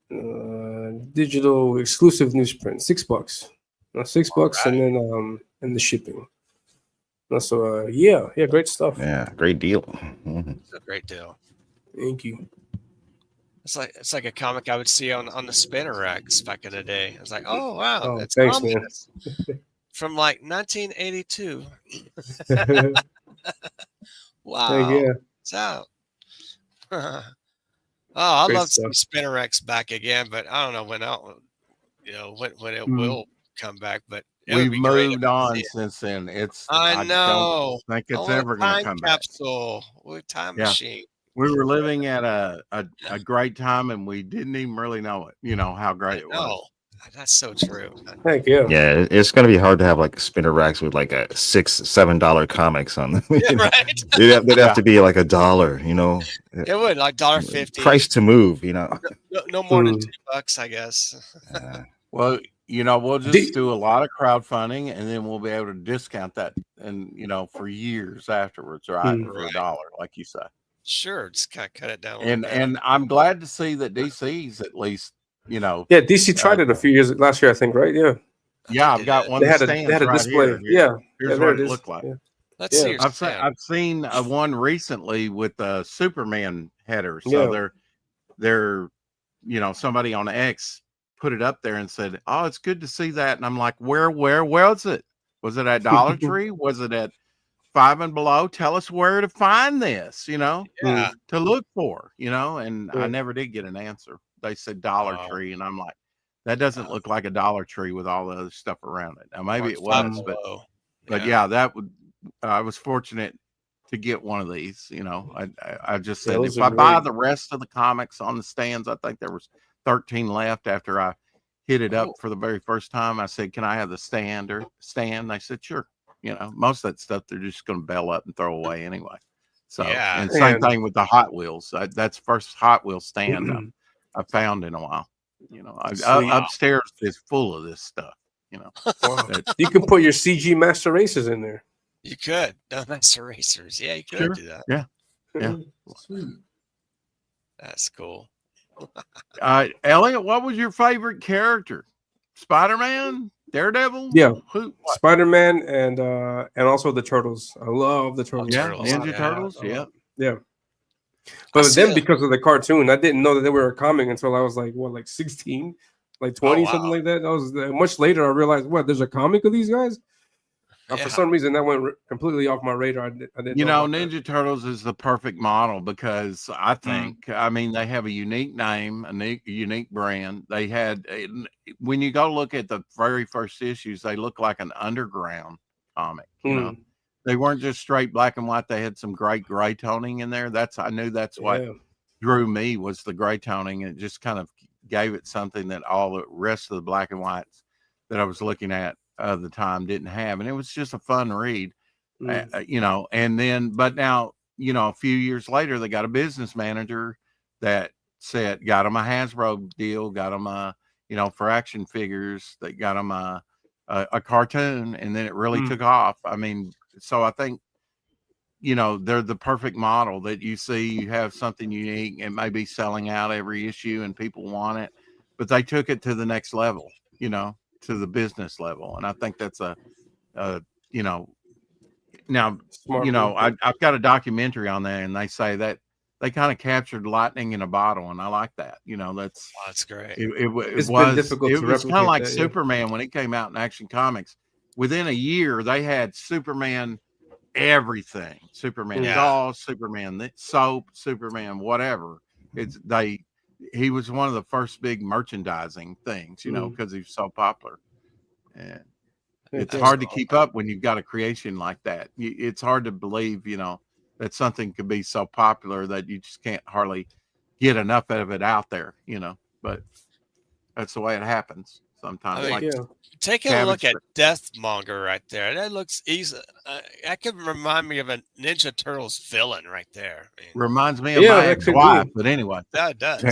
digital exclusive newsprint, $6. $6, right. And then and the shipping. So yeah, great stuff. Yeah, great deal. It's a great deal. Thank you. It's like a comic I would see on the spinner racks back in the day. I was like, oh wow, that's thanks, man. From 1982. Wow, it's out. I love some spinner racks back again, but I don't know when when it will come back. But we've moved on since then. I know. Don't think it's ever going to come back. Capsule with time machine. We were living at a great time, and we didn't even really know it. How great it was. That's so true. Thank you. Yeah, it's gonna be hard to have spinner racks with a $6-7 comics on them. Right? They'd have to be $1. It would $1.50. Price to move. No more than $2, I guess. Well, we'll just do a lot of crowdfunding, and then we'll be able to discount that, and for years afterwards, right? For $1, like you say. Sure, just kind of cut it down. And I'm glad to see that DC's at least, Yeah, DC tried it a few years last year, I think, right? Yeah. Yeah, I've got one. They had a display. Here. Yeah. Here's what it looked like. Yeah. Let's see. I've seen one recently with a Superman header. So they're somebody on X put it up there and said, "Oh, it's good to see that." And I'm like, "Where was it?" Was it at Dollar Tree? Was it at Five and Below? Tell us where to find this, Yeah. to look for, and I Yeah. never did get an answer. They said Dollar Tree, and I'm like, that doesn't look like a Dollar Tree with all the other stuff around it. Now maybe it was, but yeah, I was fortunate to get one of these. I just said if I buy the rest of the comics on the stands, I think there was 13 left after I hit it up for the very first time. I said, can I have the stand? They said, sure. Most of that stuff they're just going to bail up and throw away anyway. So, and same thing with the Hot Wheels. That's the first Hot Wheels stand I found in a while. Upstairs is full of this stuff. Wow. You can put your CG Master Racers in there. You could. No, Master Racers. Yeah, you could do that. Yeah. Sweet. That's cool. Elliot, what was your favorite character? Spider-Man? Daredevil? Yeah. Who? Spider-Man and also the Turtles. I love the Turtles. Yeah, Ninja Turtles. Yeah. But then because of the cartoon, I didn't know that they were a comic until I was like 16, like 20, something like that. That was much later. I realized, there's a comic of these guys. For some reason, that went completely off my radar. I didn't know Ninja Turtles is the perfect model because I think, they have a unique name, a unique brand. They had, when you go look at the very first issues, they look like an underground comic. They weren't just straight black and white. They had some great gray toning in there. I knew that's what drew me was the gray toning. And it just kind of gave it something that all the rest of the black and whites that I was looking at the time didn't have. And it was just a fun read, and then, but now, a few years later, they got a business manager that got them a Hasbro deal, got them for action figures, they got them a cartoon, and then it really took off. So I think, they're the perfect model that you see. You have something unique and maybe selling out every issue and people want it, but they took it to the next level, to the business level. And I think that's now, I've got a documentary on that, and they say that they kind of captured lightning in a bottle. And I like that, that's great. It was kind of like Superman when it came out in Action Comics. Within a year, they had Superman everything, Superman dolls, Superman soap, Superman whatever. He was one of the first big merchandising things, because he was so popular. And it's hard to keep up when you've got a creation like that. It's hard to believe, that something could be so popular that you just can't hardly get enough of it out there, but that's the way it happens sometimes. Taking a look at Deathmonger right there. That looks easy. That could remind me of a Ninja Turtles villain right there. Reminds me of my ex-wife, but anyway. That does.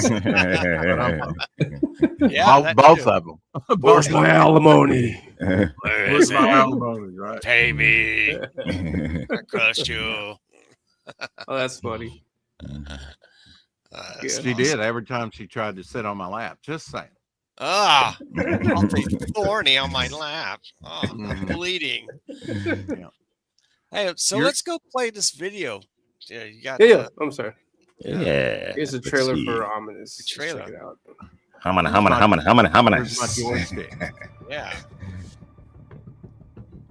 Both of them. Where's my alimony? Where's my alimony? Right. Pay me. I crushed you. Oh, that's funny. She did every time she tried to sit on my lap. Just saying. I'll be thorny on my lap. I'm bleeding. Hey, so let's go play this video. Yeah, you got. I'm sorry. Yeah. Here's a trailer for Ominous. Trailer. Check it out. Where's my joystick? Yeah.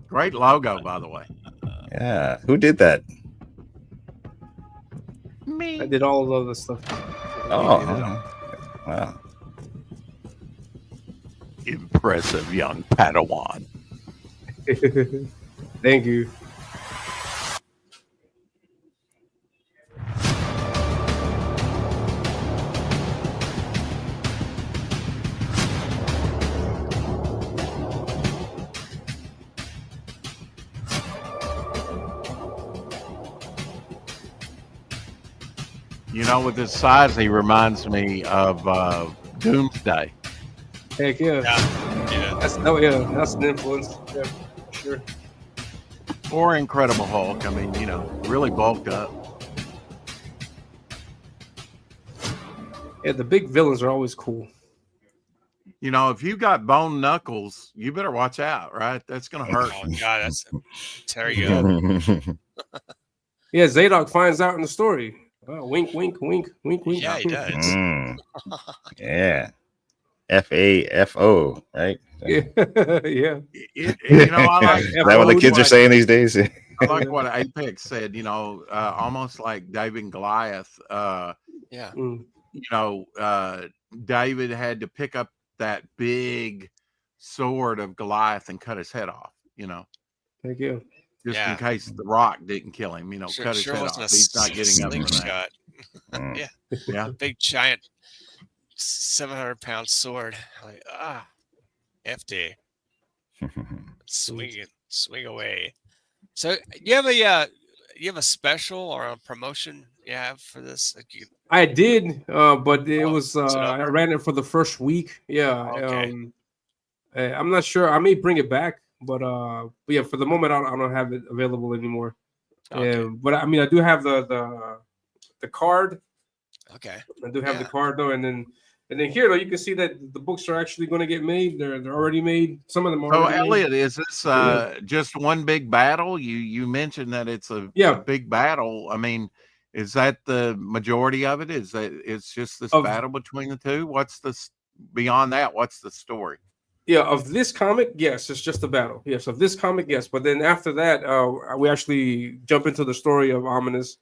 Great logo, by the way. Yeah. Who did that? Me. I did all of the stuff. Oh. Wow. Impressive young Padawan. Thank you. With his size, he reminds me of Doomsday. Heck yeah. That's an influence. Yeah, sure. Or Incredible Hulk. Really bulked up. Yeah, the big villains are always cool. If you got bone knuckles, you better watch out, right? That's gonna hurt. Oh God, that's tear you up. Yeah, Zadok finds out in the story. Oh, wink, wink, wink, wink, wink. Yeah, he does. Yeah. FAFO, right? Yeah, yeah. I like Is that what the kids are saying these days? I like what Apex said. Almost like David and Goliath. Yeah. David had to pick up that big sword of Goliath and cut his head off. Thank you. Just Yeah. in case the rock didn't kill him. Cut his head off. wasn't He's not getting up from that. slingshot. Mm. Yeah. Big giant 700-pound sword. Like FD. Swing away. So you have a special or a promotion you have for this? Like I did, but it was is it I over? ran it for the first week. Yeah. Okay. I'm not sure. I may bring it back, but yeah, for the moment, I don't have it available anymore. Okay. But I mean, I do have the card. Okay. I do have the Yeah. card though, and then here though, you can see that the books are actually going to get made. They're already made. Some of them are So already Elliot, made. is this just one big battle? You mentioned that it's a big battle. I mean, is that the majority of it? Is that it's just this battle between the two? What's beyond that? What's the story? Yeah, of this comic, yes, it's just a battle. Yes, of this comic, yes. But then after that, we actually jump into the story of Ominous,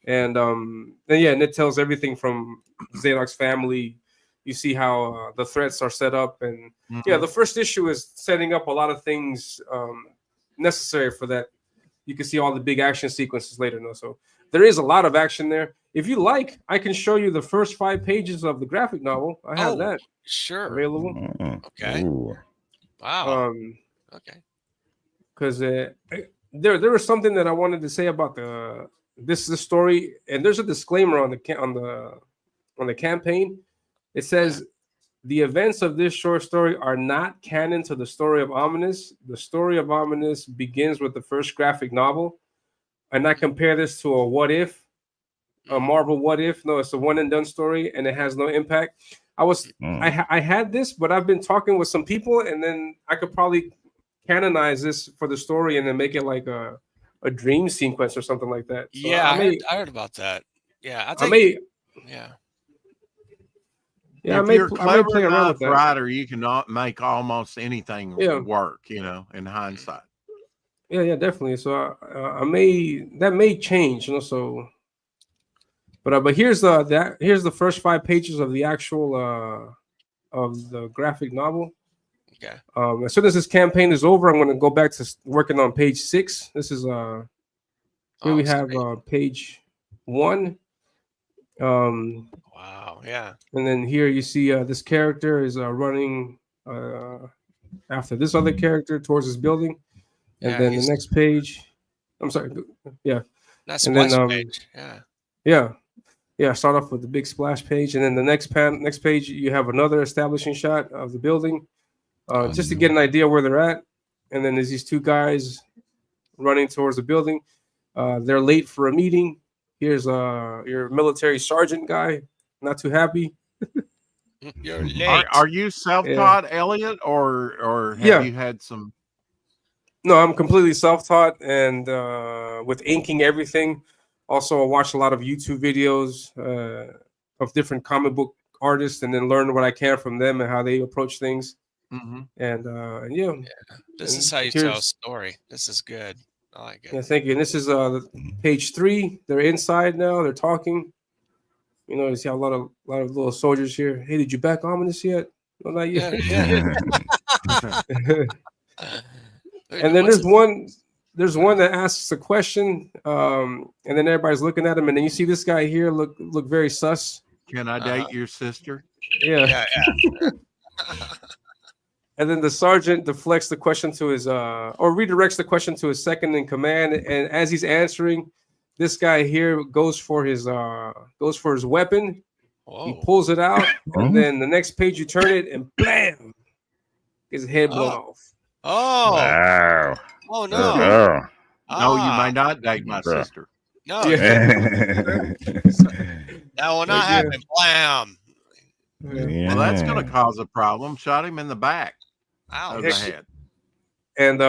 and and it tells everything from Zadok's family. You see how the threats are set up, and the first issue is setting up a lot of things necessary for that. You can see all the big action sequences later. So there is a lot of action there. If you like, I can show you the first 5 pages of the graphic novel. I have that available. Okay. Ooh. Wow. Okay. Because there was something that I wanted to say about this story, and there's a disclaimer on the campaign. It says the events of this short story are not canon to the story of Ominous. The story of Ominous begins with the first graphic novel, and I compare this to a what if, a Marvel what if. No, it's a one and done story, and it has no impact. I had this, but I've been talking with some people, and then I could probably canonize this for the story and then make it like a dream sequence or something like that. So Yeah, I heard about that. Yeah, I think. If you're a clever enough writer, you can make almost anything work. In hindsight. Yeah, definitely. So that may change. So. But here's the first 5 pages of the actual of the graphic novel. Okay. As soon as this campaign is over, I'm going to go back to working on page 6. This is here we have page 1. Wow. Yeah. And then here you see this character is running after this other character towards this building, and then the next page. I'm sorry. Yeah. That's splash page. Yeah. Yeah, start off with the big splash page, and then the next page you have another establishing shot of the building, just to get an idea where they're at. And then there's these 2 guys running towards the building. They're late for a meeting. Here's your military sergeant guy, not too happy. You're late. Are you self-taught, Elliot, or have you had some? No, I'm completely self-taught and with inking everything. Also, I watch a lot of YouTube videos of different comic book artists, and then learn what I can from them and how they approach things. Mm-hmm. And this is how you tell a story. This is good. I like it. Yeah, thank you. And this is page 3. They're inside now. They're talking. You see a lot of little soldiers here. Hey, did you back Ominous yet? No, not yet. Yeah. And then there's one that asks a question, and then everybody's looking at him, and then you see this guy here look very sus. Can I date your sister? Yeah. And then the sergeant deflects the question to his or redirects the question to his second in command, and as he's answering, this guy here goes for his weapon. Whoa. He pulls it out, and then the next page you turn it, and blam, his head blown off. Oh. Wow. Oh no. No, you might not date my sister. No. Yeah. That will not happen. Blam. Yeah. Well, that's going to cause a problem. Shot him in the back. Of the head. And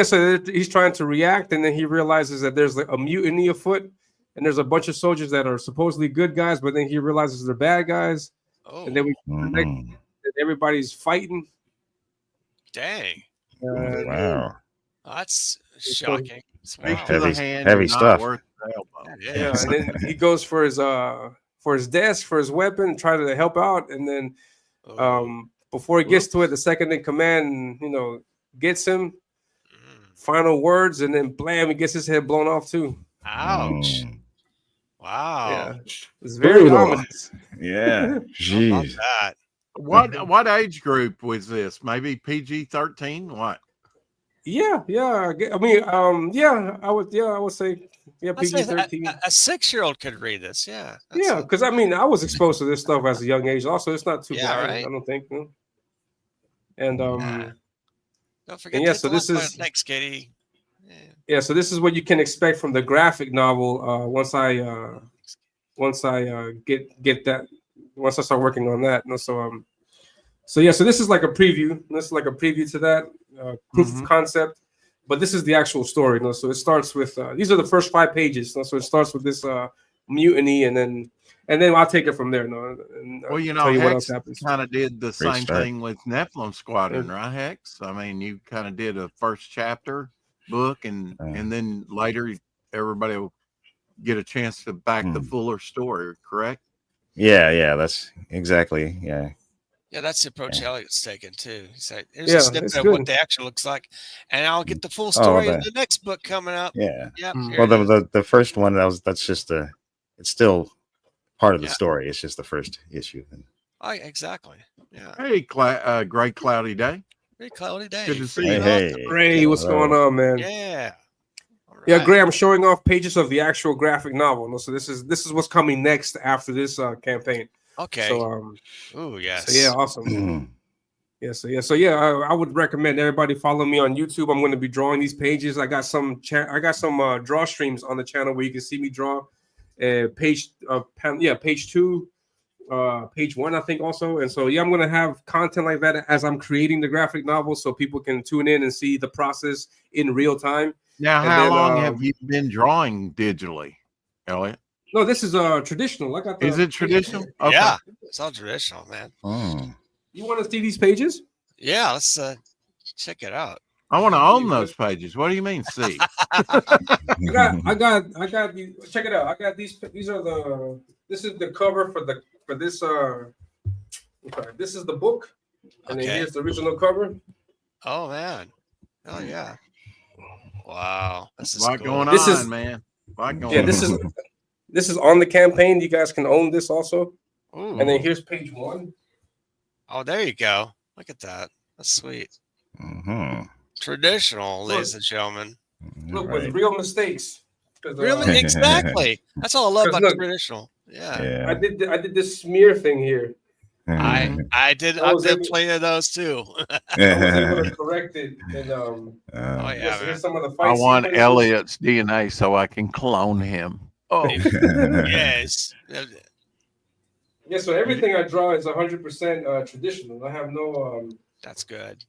so he's trying to react, and then he realizes that there's a mutiny afoot, and there's a bunch of soldiers that are supposedly good guys, but then he realizes they're bad guys. Oh. And then and everybody's fighting. Dang. Wow. Oh, that's shocking. Speak Wow. to the Heavy- hand. heavy You're not stuff. worth the elbow. That Yeah, is. and then he goes for his desk, for his weapon, try to help out, and then Oh. before he gets to it, the second in command, gets him. Final words, and then blam, he gets his head blown off too. Ouch. Mm. Wow. Yeah, it's very Brutal. ominous. Yeah. How about Jeez. that? What age group was this? Maybe PG-13? What? Yeah. I mean, yeah, I would say, yeah, I'd say PG-13. a 6-year-old could read this. Yeah. Yeah, because I mean, I was exposed to this stuff as a young age. Also, it's not too Yeah, bad. right? I don't think. And Yeah. Don't forget and to yeah, hit so the like this button. is Thanks, Katie. Yeah. yeah, so this is what you can expect from the graphic novel. Once I get that, once I start working on that. So yeah, so this is like a preview. This is like a preview to that proof of concept. But this is the actual story. So it starts with these are the first 5 pages. So it starts with this mutiny, and then I'll take it from there. And, Well, tell you what else Hex happens. kind of did the Great same start. thing with Nephilim Squadron, right, Hex? I mean, you kind of did a first chapter book, and then later everybody will get a chance to back the fuller story, correct? Yeah, that's exactly. Yeah. Yeah, that's the approach Elliot's taken too. He's like, here's Yeah, a snippet it's of good. what the action looks like, and I'll get the full story in the next book coming up. Yeah. Yep. Well, the first one that's just it's still part of the Yeah. story. It's just the first issue. Exactly. Yeah. Hey, great cloudy day. Very cloudy day. Good to see Hey, you. hey. Ray, what's going on, man? Yeah. All Yeah, right. Gray, I'm showing off pages of the actual graphic novel. So this is what's coming next after this campaign. Okay. So Ooh, yes. so yeah, awesome. So yeah, I would recommend everybody follow me on YouTube. I'm going to be drawing these pages. I got some draw streams on the channel where you can see me draw page 2, page 1, I think also. And so yeah, I'm going to have content like that as I'm creating the graphic novel, so people can tune in and see the process in real time. Now, And how then, long have you been drawing digitally, Elliot? No, this is traditional. I got the, Is it traditional? Okay. Yeah. It's all traditional, man. Oh. You want to see these pages? Yeah. Let's check it out. I want to own those pages. What do you mean, see? I got these. Check it out. I got these. These are this is the cover for this. Okay, this is the book, and then here's the original cover. Oh man. Oh yeah. Wow. This is A lot cool. going This on, is- man. A lot going Yeah, on. this is on the campaign. You guys can own this also. Ooh. And then here's page 1. Oh, there you go. Look at that. That's sweet. Mm-hmm. Traditional, ladies and gentlemen. Look, with real mistakes. Really? Exactly. That's all I love 'Cause about look, traditional. Yeah. Yeah. I did this smear thing here. I did plenty of those too. I was able to correct it, and Oh yeah, here's man. some of the I fight want sequences. Elliot's DNA so I can clone him. Oh, Yes. Yeah, so everything I draw is 100% traditional. I have no That's good.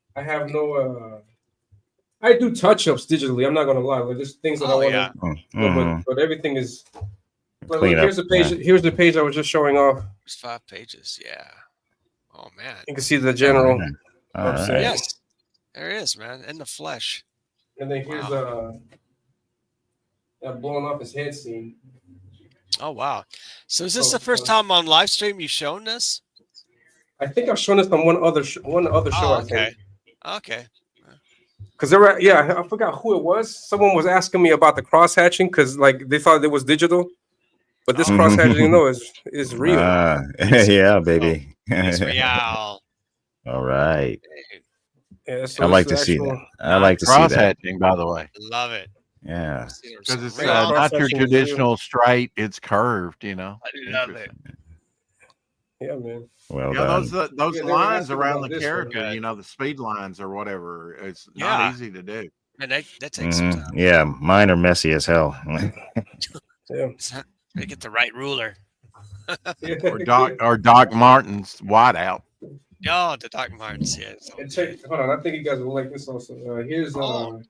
I do touch-ups digitally. I'm not gonna lie. Like there's things that I want to, Mhm. but everything is. Like, Clean look, here's up, the page. Here's the page I was just showing off. There's 5 pages. Yeah. Oh man. You can see the general. All right. Yes. There is, man. In the flesh. And then here's that blowing off his head scene. Oh wow. So is this the first time on live stream you've shown this? I think I've shown this on one other show. Oh, I think. okay. Okay. Because I forgot who it was. Someone was asking me about the cross hatching because like they thought it was digital, but this cross hatching, is real. Yeah, baby. It's real. All right. Yeah, so I like it's to see actual- that. I like to see cross that. hatching, by the way, Love it. Yeah. because it's Real. not your Cross-hatching is traditional straight. It's curved, you know. I do love it. Yeah, man. Well Yeah, done. those Yeah, they were lines asking around about the this character, one. you know, the speed lines or whatever. It's Yeah. not easy to do. And that takes some time. Yeah, mine are messy as hell. Yeah. To get the right ruler. Or Doc Martin's whiteout. Oh, the Doc Martens, yeah. And check, hold on, I think you guys will like this also. Here's the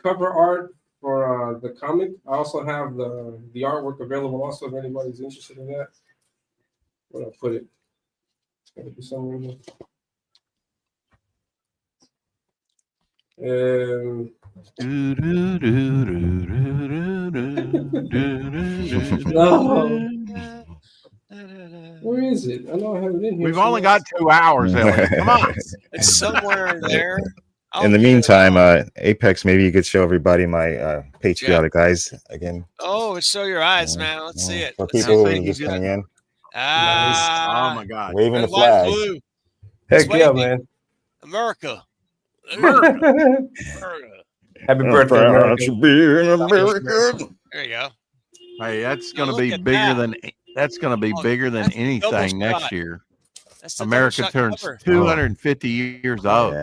cover art for the comic. I also have the artwork available also if anybody's interested in that. Where I put it? It's gotta be somewhere in there. Where is it? I know I have it in here. We've only got 2 hours, Elliot. Come on. It's somewhere there. In the meantime, Apex, maybe you could show everybody my patriotic eyes again. Oh, show your eyes, man. Let's see it. For Let's people see who are just coming in, Ah, Oh my God. waving the red, white, flag. blue. Heck It's yeah, waving. man. America. Happy birthday, America. There you go. Hey, that's Now going to look be at bigger that. than That's a double anything next shot. year. That's the America double shot turns cover. 250 years old.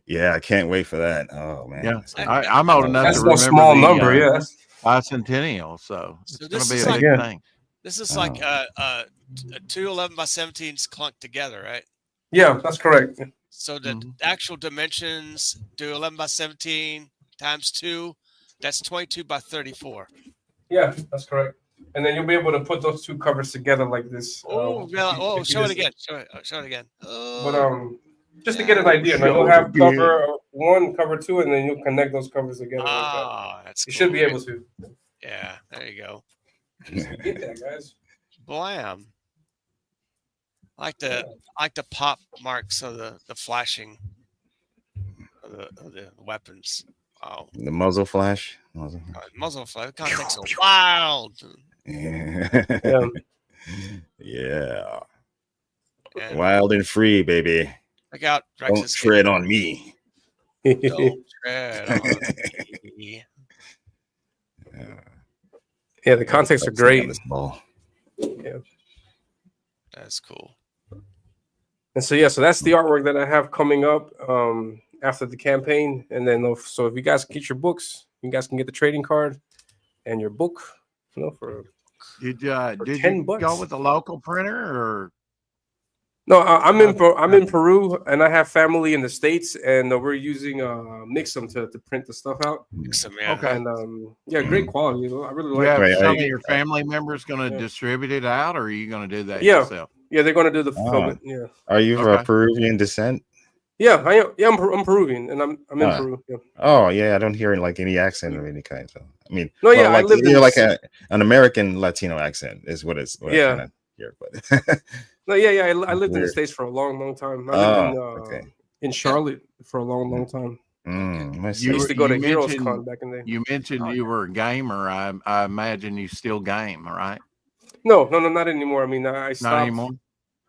Yeah, I can't wait for that. Oh man. Yeah, I'm old enough That's to no remember small the number, yeah. bicentennial, so it's going this to be is a like- big thing. This is like two 11 by 17s clunked together, right? Yeah, that's correct. So the actual dimensions do 11 by 17 times 2. That's 22 by 34. Yeah, that's correct. And then you'll be able to put those two covers together like this. Oh, show it again. Show it again. But just to get an idea, now you'll have cover 1, cover 2, and then you'll connect those covers together like that. That's You cool. should be able to. Yeah, there you go. Get that, guys. Blam. I like the pop marks of the flashing of the weapons. Wow. The muzzle flash. Muzzle flash. Context so wild. Yeah. Yeah. And Wild and free, baby. check out Don't Rex's tread on me. Don't tread on me. Yeah, the contexts are great. This ball. Yeah. That's cool. And so so that's the artwork that I have coming up after the campaign. And then so if you guys get your books, you guys can get the trading card and your book, for Did $10 you go with a local printer or? No, I'm in Peru, and I have family in the States, and we're using Mixum to print the stuff out. Mixum, yeah. Okay. And great quality. I really like Yeah, it. some of your family members going to distribute it out, or are you going to do that Yeah. yourself? Yeah, they're going to do the fulfillment. Yeah. Are you Okay. of Peruvian descent? Yeah, I am. Yeah, I'm Peruvian, and I'm in Peru. Yeah. Oh yeah, I don't hear like any accent of any kind. So I mean, No, yeah, like, I lived in like an American Latino accent is what it's. What I kinda hear, but No, yeah. I lived in the States for a long time. I lived in Charlotte for a long time. I used to go to Heroes Con back in the day. You mentioned you were a gamer. I imagine you still game, right? No, not anymore. I mean, I stopped Not anymore.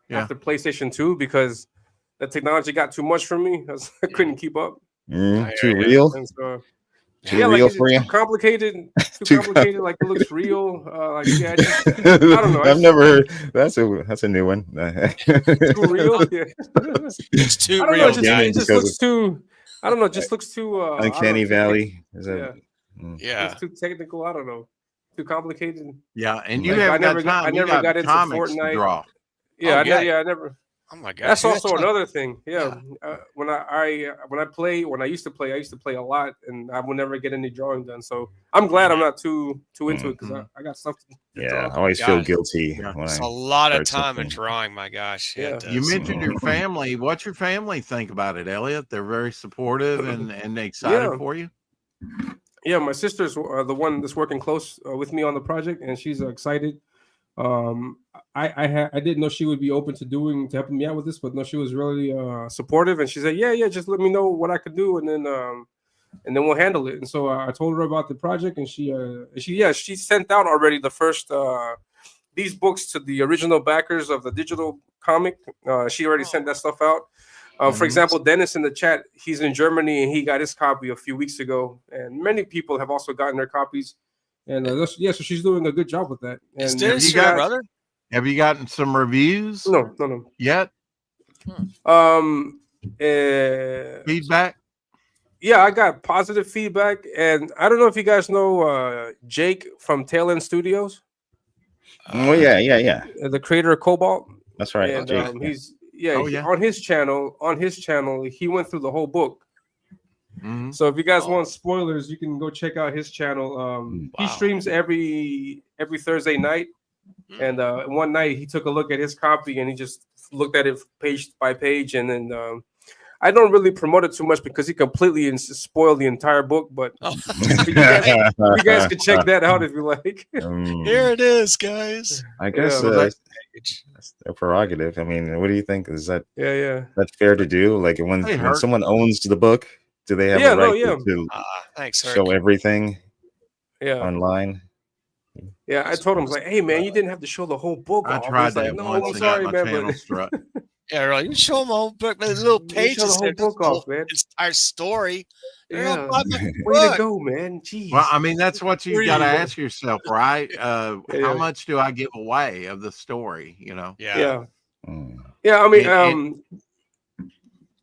Yeah. after PlayStation 2 because the technology got too much for me. I couldn't keep up. Too real. And so, Too real for you. Too complicated. Too complicated. Like it looks real. I don't know. I've never heard. That's a new one. Too real. Yeah. It's too I don't real. know, it just looks too. I don't know. It just looks too. Uncanny Valley. Is Yeah. Yeah. It's too technical. I don't know. Too complicated. Yeah, and you Like, haven't I never got time. I You never got got into comics Fortnite. to draw. Yeah, Oh, I never. Oh my god. That's also another thing. Yeah. When I used to play a lot, and I would never get any drawing done. So I'm glad I'm not too into it because I got stuff to Yeah, draw. I always feel guilty. Yeah. When It's I a lot of start time in something. drawing, my gosh. Yeah. It You does. mentioned your family. What's your family think about it, Elliot? They're very supportive and excited Yeah. for you. Yeah, my sister's the one that's working close with me on the project, and she's excited. I didn't know she would be open to helping me out with this, but no, she was really supportive, and she said, yeah, just let me know what I could do, and then we'll handle it. And so I told her about the project, and she sent out already the first these books to the original backers of the digital comic. She already sent that stuff out. For example, Dennis in the chat, he's in Germany, and he got his copy a few weeks ago, and many people have also gotten their copies. And so she's doing a good job with that. And Is Dennis your brother? Have you gotten some reviews? No. Yet? Feedback? Yeah, I got positive feedback, and I don't know if you guys know Jake from Tail End Studios. Oh yeah. The creator of Cobalt. That's right. And Jake. he's yeah. on his channel. He went through the whole book. Mhm. So if you guys want spoilers, you can go check out his channel. He streams every Thursday night, and one night he took a look at his copy and he just looked at it page by page, and then I don't really promote it too much because he completely spoiled the entire book. But Oh, you guys can check that out if you like. here it is, guys. I guess Yeah. that's their prerogative. I mean, what do you think? Is that Yeah. that's fair to do? Like when Hey, Herc. someone owns the book, do they have Yeah, a right no, yeah. to Thanks, Herc. show everything Yeah. online? Yeah, I told him, I was like, hey, man, you didn't have to show the whole book I off. tried He's like, that no, once I'm and sorry, got my man, channel but struck. Yeah, right. You show them the whole book, but the little You show pages the whole there, book off, man. Entire story. Yeah. Way Way to go, man. Jeez. Well, I mean, that's what you got to Really? ask yourself, right? How Yeah. much do I give away of the story? You know? Yeah. Yeah, I mean,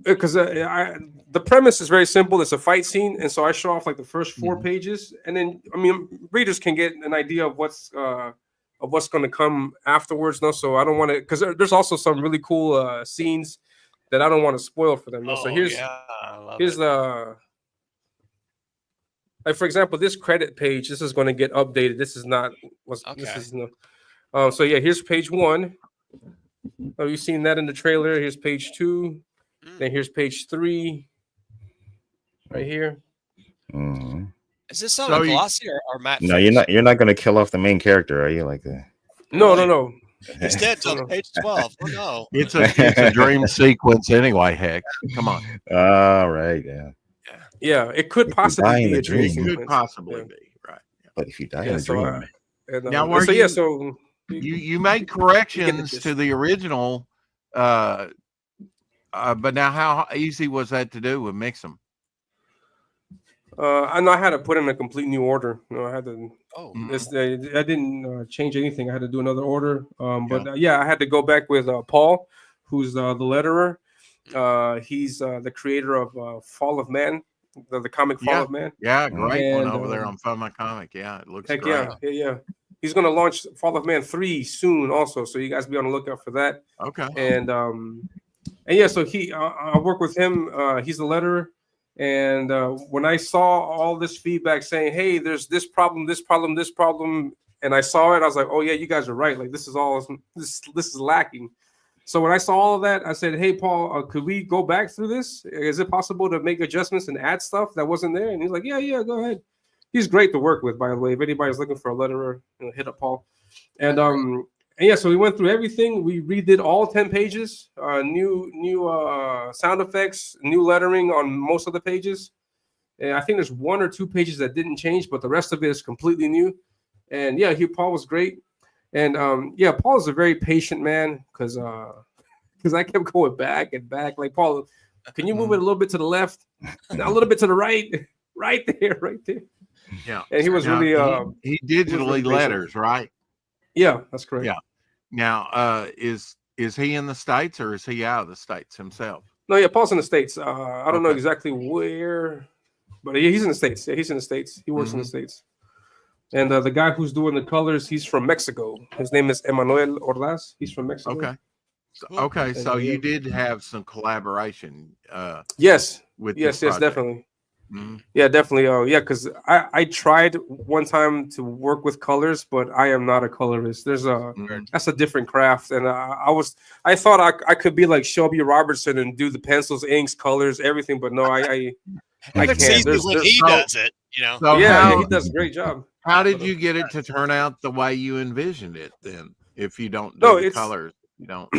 because the premise is very simple. It's a fight scene, and so I show off like the first 4 pages, and then I mean, readers can get an idea of what's going to come afterwards. No, so I don't want to, because there's also some really cool scenes that I don't want to spoil for them. No? So here's the like, for example, this credit page. This is going to get updated. This is not what's this is no. So yeah, here's page 1. Oh, you've seen that in the trailer. Here's page 2. Then here's page 3. Right here. Is this on a glossy or matte? No, you're not going to kill off the main character, are you? Like that? No. He's dead till page 12. Oh no. It's a dream sequence anyway. Heck, come on. All right, yeah. It could possibly be a dream. It could possibly be right. But if you die in a dream, now so you made corrections to the original, but now how easy was that to do with mix them? I know I had to put in a complete new order. You know, I had to. I didn't change anything. I had to do another order. But I had to go back with Paul, who's the letterer. He's the creator of Fall of Man, the comic Fall of Man. Yeah, great one over there on Fun My Comic. Yeah, it looks great. Yeah. He's gonna launch Fall of Man 3 soon, also. So you guys be on the lookout for that. Okay. And yeah, so I work with him. He's the letterer. And when I saw all this feedback saying, hey, there's this problem, and I saw it, I was like, oh yeah, you guys are right. Like this is lacking. So when I saw all of that, I said, hey, Paul, could we go back through this? Is it possible to make adjustments and add stuff that wasn't there? And he's like, yeah, go ahead. He's great to work with, by the way. If anybody's looking for a letterer, hit up Paul. And yeah, so we went through everything. We redid all 10 pages, new sound effects, new lettering on most of the pages. And I think there's 1 or 2 pages that didn't change, but the rest of it is completely new. And yeah, Paul was great. And yeah, Paul is a very patient man because I kept going back and back. Like, Paul, can you move it a little bit to the left, a little bit to the right, right there. Yeah. And he was really he digitally letters, right? Yeah, that's correct. Yeah. Now, is he in the States or is he out of the States himself? No, yeah, Paul's in the States. I don't know exactly where, but he's in the States. Yeah, he's in the States. He works in the States. And the guy who's doing the colors, he's from Mexico. His name is Emmanuel Ordaz. He's from Mexico. Okay. So you did have some collaboration. Yes. With yes, definitely. Yeah, definitely. Yeah, because I tried one time to work with colors, but I am not a colorist. That's a different craft, and I thought I could be like Shelby Robertson and do the pencils, inks, colors, everything, but no, I can't. When he does it, you know. So yeah, he does a great job. How did you get it to turn out the way you envisioned it? Then, if you don't do the colors, you don't.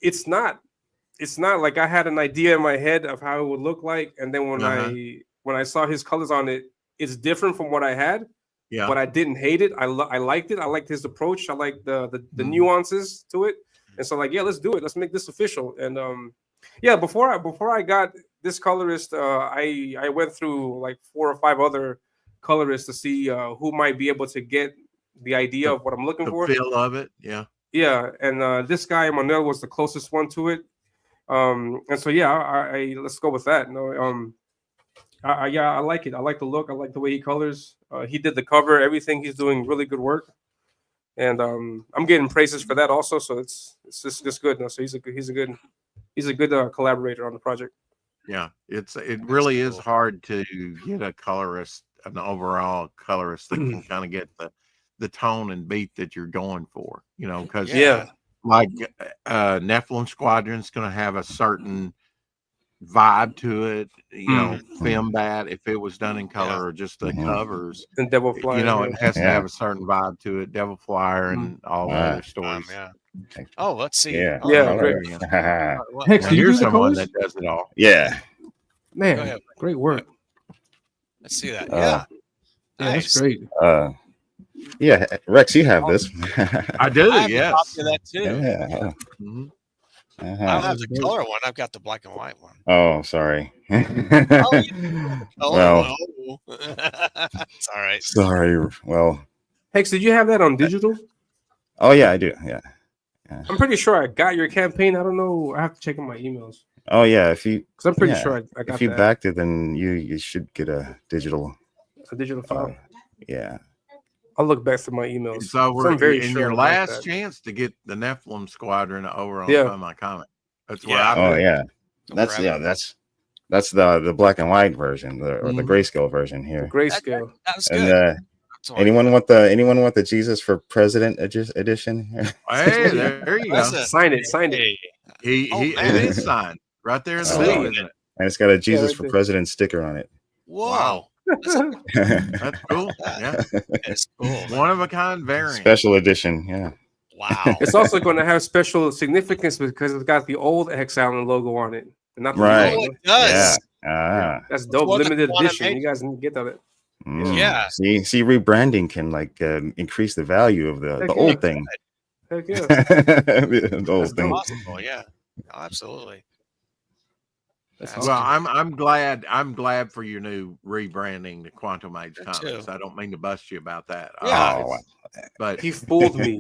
It's not like I had an idea in my head of how it would look like, and then when I saw his colors on it, it's different from what I had. Yeah. But I didn't hate it. I liked it. I liked his approach. I liked the nuances to it. And so, like, yeah, let's do it. Let's make this official. And yeah, before I got this colorist, I went through like 4 or 5 other colorists to see who might be able to get the idea of what I'm looking for. The feel of it. Yeah. Yeah. And this guy, Manuel, was the closest one to it. And so, yeah, I let's go with that. I like it. I like the look. I like the way he colors. He did the cover, everything. He's doing really good work, and I'm getting praises for that also. So it's just good. So he's a good collaborator on the project. Yeah, it really is hard to get a colorist, an overall colorist that can kind of get the tone and beat that you're going for. You know, because like Nephilim Squadron's going to have a certain vibe to it. You know, film that if it was done in color or just the covers. And Devil Flyer. You know, it has to have a certain vibe to it. Devil Flyer and all the other stories. Oh, let's see. Yeah. Oh, Yeah, Color. great. Now, here's someone that does it all. Yeah. Man, great work. Let's see that. Yeah. Yeah, Nice. that's great. Yeah, Rex, you have this. I do. I have a Yes. copy of that too. Yeah. Mhm. I don't have the color one. I've got the black and white one. Oh, sorry. Well, It's all right. sorry. Well, Hex, did you have that on digital? oh yeah, I do. Yeah. I'm pretty sure I got your campaign. I don't know. I have to check in my emails Oh yeah. If you because I'm pretty Yeah. sure I got if you that. backed it, then you should get a digital. A digital file. Yeah. I'll look back to my emails. It's over I'm very in sure your I got last that. chance to get the Nephilim Squadron over on Yeah. Find My Comic. That's where Yeah. I Oh put it. yeah. That's the black and white version, or the Mhm. grayscale version here. Grayscale. That was And good. That's all I anyone want the Jesus for President edition? Hey, there you go. President. Sign it. Sign it. Hey. He Oh, it man. is signed right there in the Oh. middle, isn't it? And it's got a Jesus right for there. President sticker on it. Whoa. That's cool. Yeah, That's cool. one of a kind variant. Special edition. Yeah. Wow. It's also going to have special significance because it's got the old Hex Island logo on it, and not the Right. new Oh, one. it does. Ah. That's dope. Well, the Limited quantum edition. eight- You guys need to get that. Yeah. See, rebranding can increase the value of the Heck old yeah. thing. Heck yeah. The old That's thing. Possible. Yeah. Oh, absolutely. That's That's Well, awesome. I'm glad for your new rebranding to Quantum Age Me Comics. too. I don't mean to bust you about that. Yeah. Oh, But He fooled me.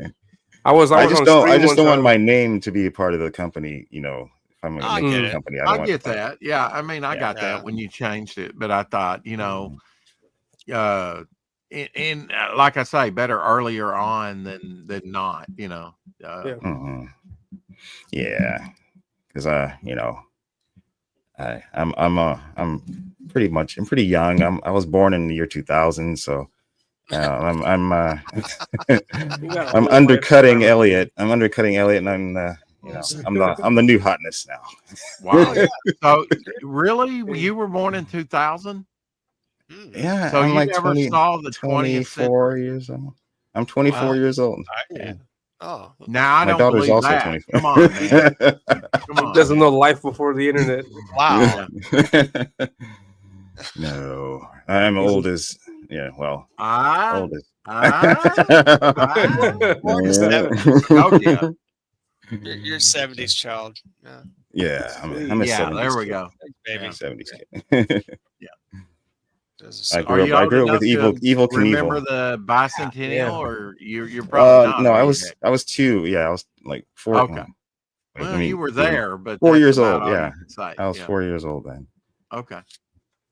I was I on just stream one don't want time. my name to be a part of the company. You know, if I'm I making get a it. company, I don't I want get that. Yeah, I mean, I got Yeah. that when you changed it, but I thought, and like I say, better earlier on than not. Yeah. Mhm. Yeah, because I'm pretty young. I was born in the year 2000, so I'm I'm undercutting Elliot. I'm undercutting Elliot, and I'm the new hotness now. Wow. So really, you were born in 2000? Yeah, So I'm you like never 20, saw the 20th 24 century? years old. I'm 24 Wow. years old. Yeah. Oh. Now I My don't daughter's believe also that. 24. Come on, man. Come on. Doesn't man. know life before the internet. Wow. No, I'm old as old Ah, as. oh yeah. You're 70s child. Yeah. Yeah, I'm a Yeah, 70s there we kid. go. Baby. 70s kid. Does I a- grew Are up you with old enough Evil to remember Knievel. the bicentennial, Yeah. or you're probably not? No, are I you, was Nick? I was 2. Yeah, I was like 4. Okay. Well, you were there, but 4 that's years about old. all you Yeah, can say. I was Yeah. 4 years old then. Okay.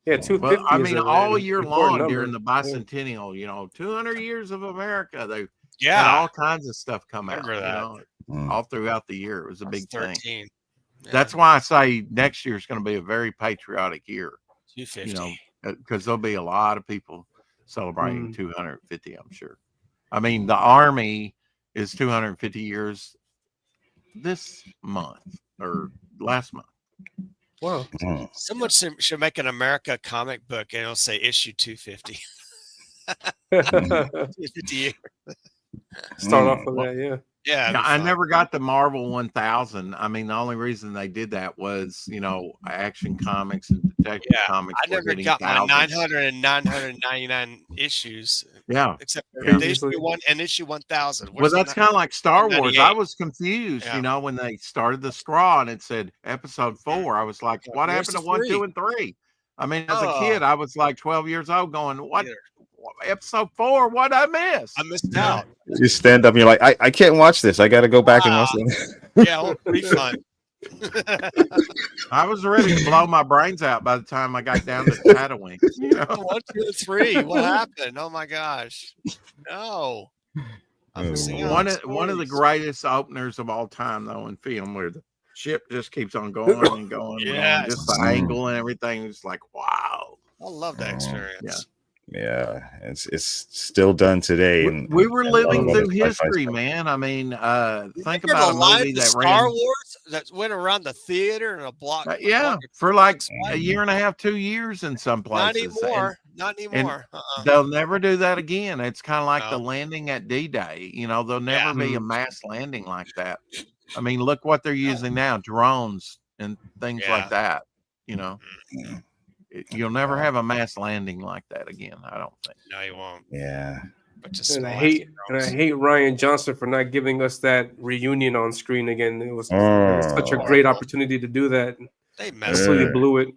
Yeah, 250. Well, I is mean, a all very year important long number. during the bicentennial, 200 years of America, they had Yeah. all kinds of stuff come out. Remember that. All throughout the year, it was a I was big thing. 13. Yeah. That's why I say next year is going to be a very patriotic year. 250. Because there'll be a lot of people celebrating 250, I'm sure. I mean, the Army is 250 years this month or last month. Wow. Someone should make an America comic book and it'll say issue 250. 250 years. Start off with that, yeah. Yeah. I never got the Marvel 1000. I mean, the only reason they did that was, Action Comics and Detective Comics. I never getting got my thousands. 900 and 999 issues. Yeah. Except for Yeah. the issue 1 and issue 1000. Well, that's kind of like Star Wars. I 98. was confused, Yeah. when they started the scroll and it said episode 4. I was like, what Where's happened to the 1, 3? 2, and 3? I mean, as a Oh. kid, I was like 12 years old going, what? Either. Episode 4? What'd I miss? I missed out. You stand up and you're like, I can't watch this. I got to go back and watch it. Yeah, well, refund. I was ready to blow my brains out by the time I got down to Tatooine. 1, 2, and 3. What happened? Oh my gosh. No. I'm missing out One on of the stories. greatest openers of all time, though, in film, where the ship just keeps on going and going. Yes. Just the angle and everything. It's like, wow. I love that experience. Yeah, it's still done today. We were living love through it. history, man. I mean, think Remember about the a line movie to that Star ran. Wars? that went around the theater and a block. Yeah, for like a year and a half, 2 years in some Not places. anymore. Not anymore. They'll never do that again. It's kind of like No. the landing at D-Day. You know, there'll never be a Mhm. mass landing like that. I mean, look what they're using now, drones and things Yeah. like that. You know, you'll never have a mass landing like that again. I don't think. No, you won't. Yeah. But just And I small hate drones. Ryan Johnson for not giving us that reunion on screen again. It was such a Oh. great opportunity to do that. They messed Completely it. blew it.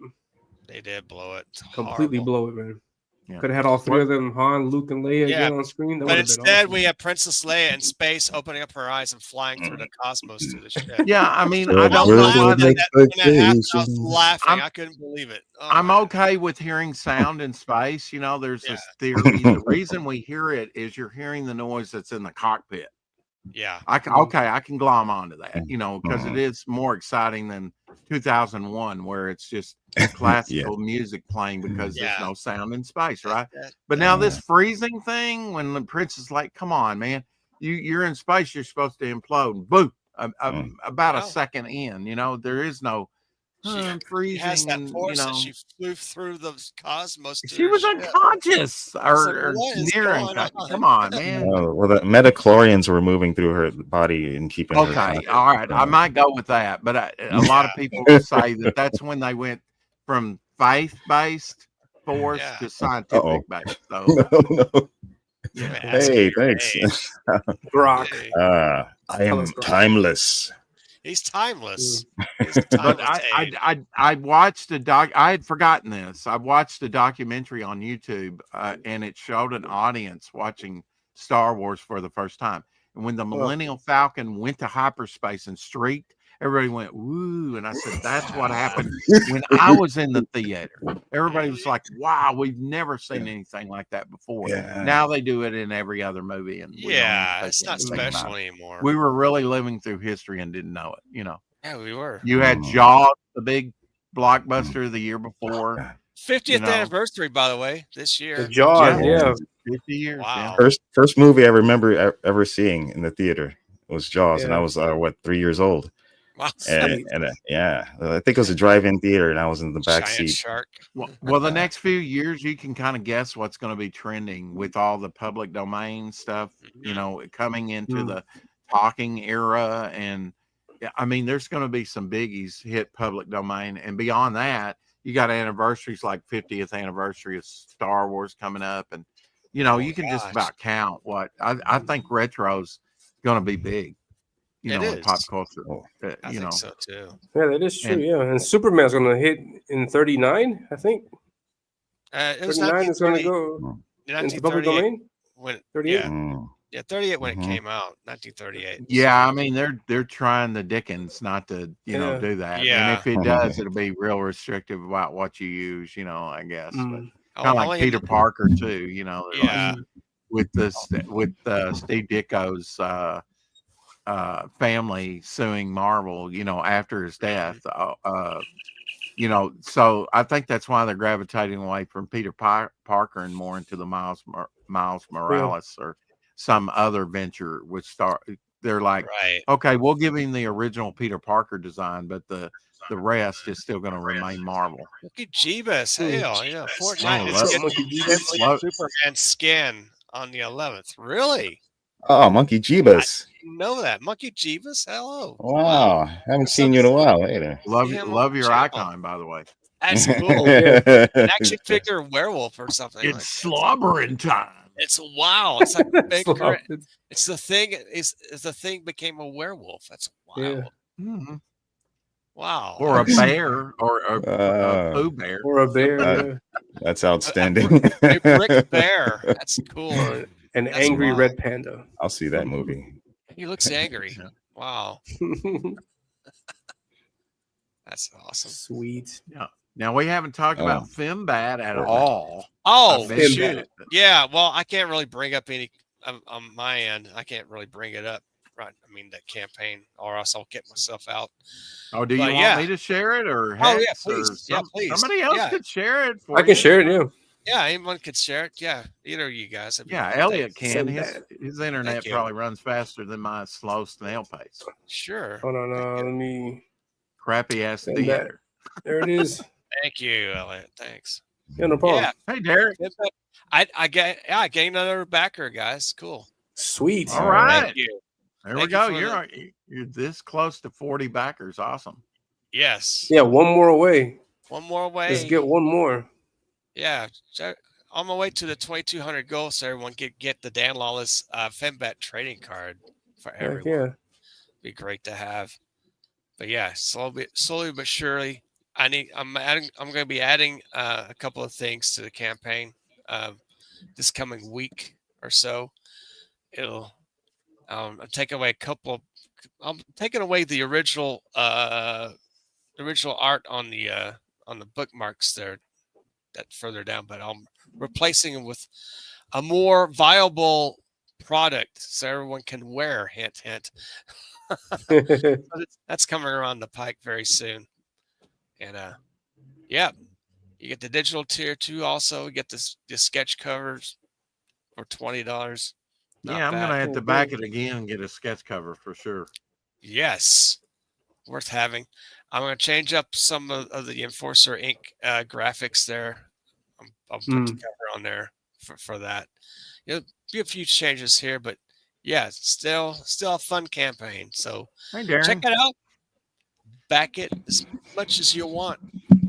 They did blow it. It's Completely horrible. blow it, man. Yeah. Could have had all three of them, Han, Luke, and Leia Yeah, again on screen. That But would have been instead, awesome. we have Princess Leia in space, opening up her eyes and flying through the cosmos to the ship. Yeah, I mean, So I I don't was know laughing why when they. that happened. I was Expectations. laughing. I couldn't believe it. Oh, I'm man. okay with hearing sound in space. You know, there's Yeah. this theory. The reason we hear it is you're hearing the noise that's in the cockpit. Yeah. I can glom onto that, you know, because it is more exciting than 2001, where it's just classical music playing because there's no sound in space, right? But now this freezing thing, when the Princess like, come on, man, you're in space, you're supposed to implode. Boom, about a second in, you know, there is no freezing. She has that and, force you know, that she flew through the cosmos. To she her was ship. unconscious or what is near going unconscious. on? Come on, man. Oh, well, the metachlorians were moving through her body and keeping her Okay, conscious. all right. I might go with that, but a lot of people will say that that's when they went from faith-based force to scientific based. So, No. Yeah. Hey, thanks. Grok. I am timeless. He's timeless. He's but timeless. I watched a doc. I had forgotten this. I watched a documentary on YouTube, and it showed an audience watching Star Wars for the first time. And when the Millennium Falcon went to hyperspace and streaked, everybody went, woo. And I said, that's what happened when I was in the theater. Everybody was like, wow, we've never seen anything like that before. Yeah. Now they do it in every other movie. And it's not special anymore. We were really living through history and didn't know it, you know. Yeah, we were. You had Jaws, the big blockbuster the year before. 50th anniversary, by the way, this year. Jaws, 50 years. Wow. Yeah. First movie I remember ever seeing in the theater was Jaws, and I was 3 years old. Wow. And I think it was a drive-in theater, and I was in the back Giant seat. shark. Well, the next few years, you can kind of guess what's going to be trending with all the public domain stuff, you know, coming into the talking era. And I mean, there's going to be some biggies hit public domain. And beyond that, you got anniversaries like 50th anniversary of Star Wars coming up. And, you know, you can just about count what I think retro's going to be big. You know, in pop culture. I think so too. Yeah, that is true. And Superman's gonna hit in 39, I think. It was 39 is gonna go into public domain. When 38. Yeah, 38 when it came out, 1938. Yeah, I mean they're trying the Dickens not to do that. Yeah. And if it does, it'll be real restrictive about what you use. You know, I guess. But kind of like Peter Parker too. You know. Yeah. Like, with Steve Ditko's family suing Marvel, you know, after his death, you know, so I think that's why they're gravitating away from Peter Parker and more into the Miles Morales or some other venture with Star. They're like, okay, we'll give him the original Peter Parker design, but the rest is still going to remain Marvel. Monkey Jeebus, hell, yeah. Fortnite is getting Superman skin on the 11th. Really? Oh, Monkey Jeebus. I didn't know that. Monkey Jeebus? Hello. Wow. Haven't seen you in a while. Hey there. Love your icon, by the way. That's cool. An action figure werewolf or something. It's slobbering time. It's wow. It's like big. It's the thing. It's the thing became a werewolf. That's wild. Mm-hmm. Wow. Or a bear, or a Pooh Bear, or a bear. That's outstanding. A brick bear. That's cool. An angry red panda. I'll see that movie. He looks angry. Wow. That's awesome. Sweet. Yeah. Now we haven't talked about Finbat at all. Oh, shoot. Yeah. Well, I can't really bring up any on my end. I can't really bring it up. Right. I mean, that campaign, or else I'll get myself out. Oh, do you want me to share it or HEX? Please. Somebody else could share it for I can share it. Yeah. Yeah, anyone could share it. Yeah, either of you guys. Yeah, Elliot can. Send His that. his internet Thank you. probably runs faster than my slow snail pace. Sure. Hold on, let me Crappy ass send that. theater. There it is. Thank you, Elliot. Thanks. Yeah, no problem. Yeah, Hey, Derek. I gained another backer, guys. Cool. Sweet. All right. Thank you. There we Thank you go. for You're this close to 40 backers. Awesome. Yes. Yeah, one more away. One more way. Let's get one more. Yeah. So on my way to the 2,200 goal, so everyone could get the Dan Lawless FinBet trading card for Heck everyone. yeah. Be great to have. But yeah, slowly but surely, I'm going to be adding a couple of things to the campaign this coming week or so. I'm taking away I'm taking away the original art on the bookmarks there, that further down, but I'm replacing them with a more viable product so everyone can wear. Hint, hint. That's coming around the pike very soon. And yeah, you get the digital tier 2 also. You get the sketch covers for $20. Yeah, I'm going to have to back it again and get a sketch cover for sure. Yes, worth having. I'm going to change up some of the Enforcer Ink graphics there. I'll put the cover on there for that. There'll be a few changes here, but yeah, still a fun campaign. So check it out. Back it as much as you want.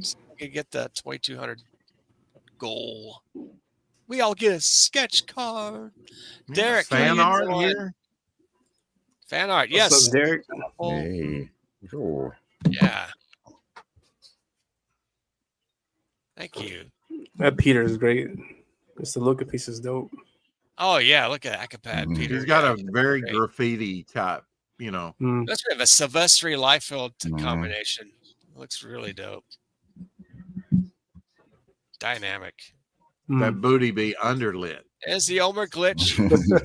So you can get the 2,200 goal. We all get a sketch card. Derek, fan art here. Fan art, What's yes. up, Derek? Hey. Oh. Yeah. Thank you. That Peter is great. Just the look at piece is dope. Oh yeah, look at Acapad, Peter. He's got a very graffiti type, That's we have a Silvestri Liefeld combination. Looks really dope. Dynamic. That booty be underlit. As the Omer glitch,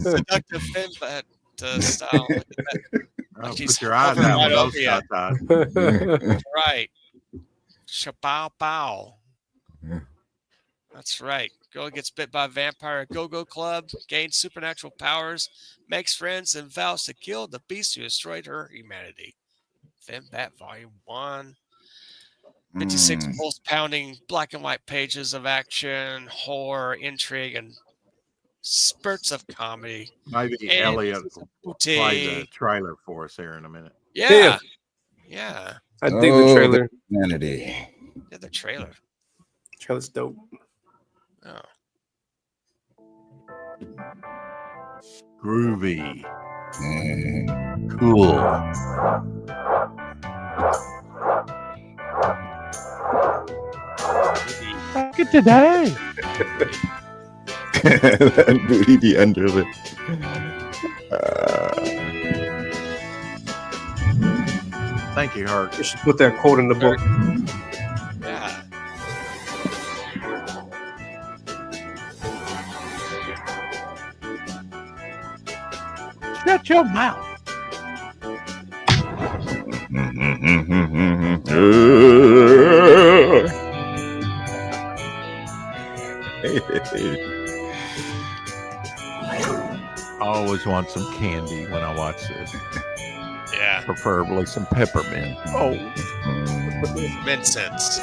seductive FinBet style. Oh, put your eyes out with those shots. Right. Shabow bow. That's right. Girl gets bit by a vampire at Go-Go Club, gains supernatural powers, makes friends, and vows to kill the beast who destroyed her humanity. FinBet Volume 1. 56 pulse-pounding black and white pages of action, horror, intrigue, and spurts of comedy. Maybe Elliot will play the trailer for us here in a minute. Yeah. I dig the trailer. Humanity. Yeah, the trailer. Trailer's dope. Oh. Groovy. Cool. Look at today. That booty be underlit. Thank you, Hart. You should put that quote in the book. Yeah. Shut your mouth. I always want some candy when I watch this. Yeah. Preferably some peppermint. Oh, Mint sense.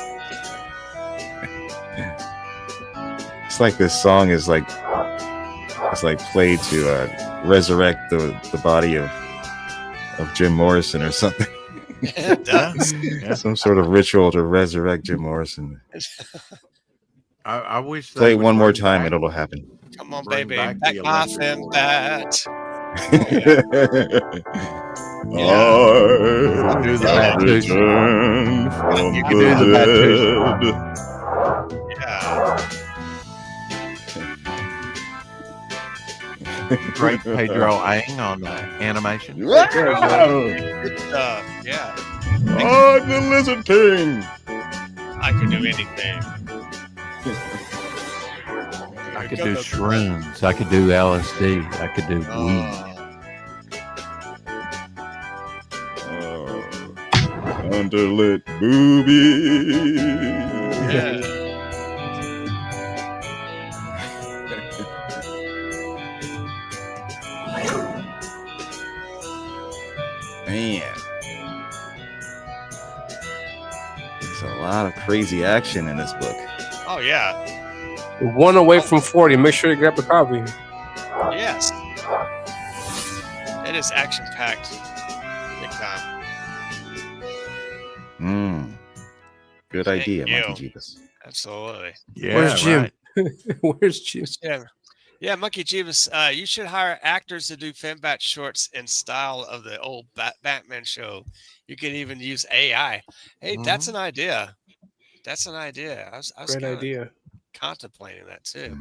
It's like this song is like played to resurrect the body of Jim Morrison or something. It does. yeah. Some sort of ritual to resurrect Jim Morrison. I wish Play it one more time and it'll happen. Come on, Bring baby. back Back the my electric board. FinBet. I'll do the I Batusi. return from You can do the the Yeah. Great Pedro Ang on the animation. dead. Good stuff. Yeah. Oh, the Lizard King. I could do anything. I could do shrooms. I could do LSD. I could do weed. Underlit booby. Yeah. crazy action in this book. Oh yeah, One away from 40. Make sure you grab a copy. yes. It is action packed, big time. Good Thank idea, you. Monkey Jeebus. Absolutely. Yeah, Where's Jim? right. Where's Jim? Yeah, Monkey Jeebus, you should hire actors to do Fembat shorts in style of the old Batman show. You can even use AI. Hey, that's an idea. That's an idea. I was Great kind of idea. contemplating that too.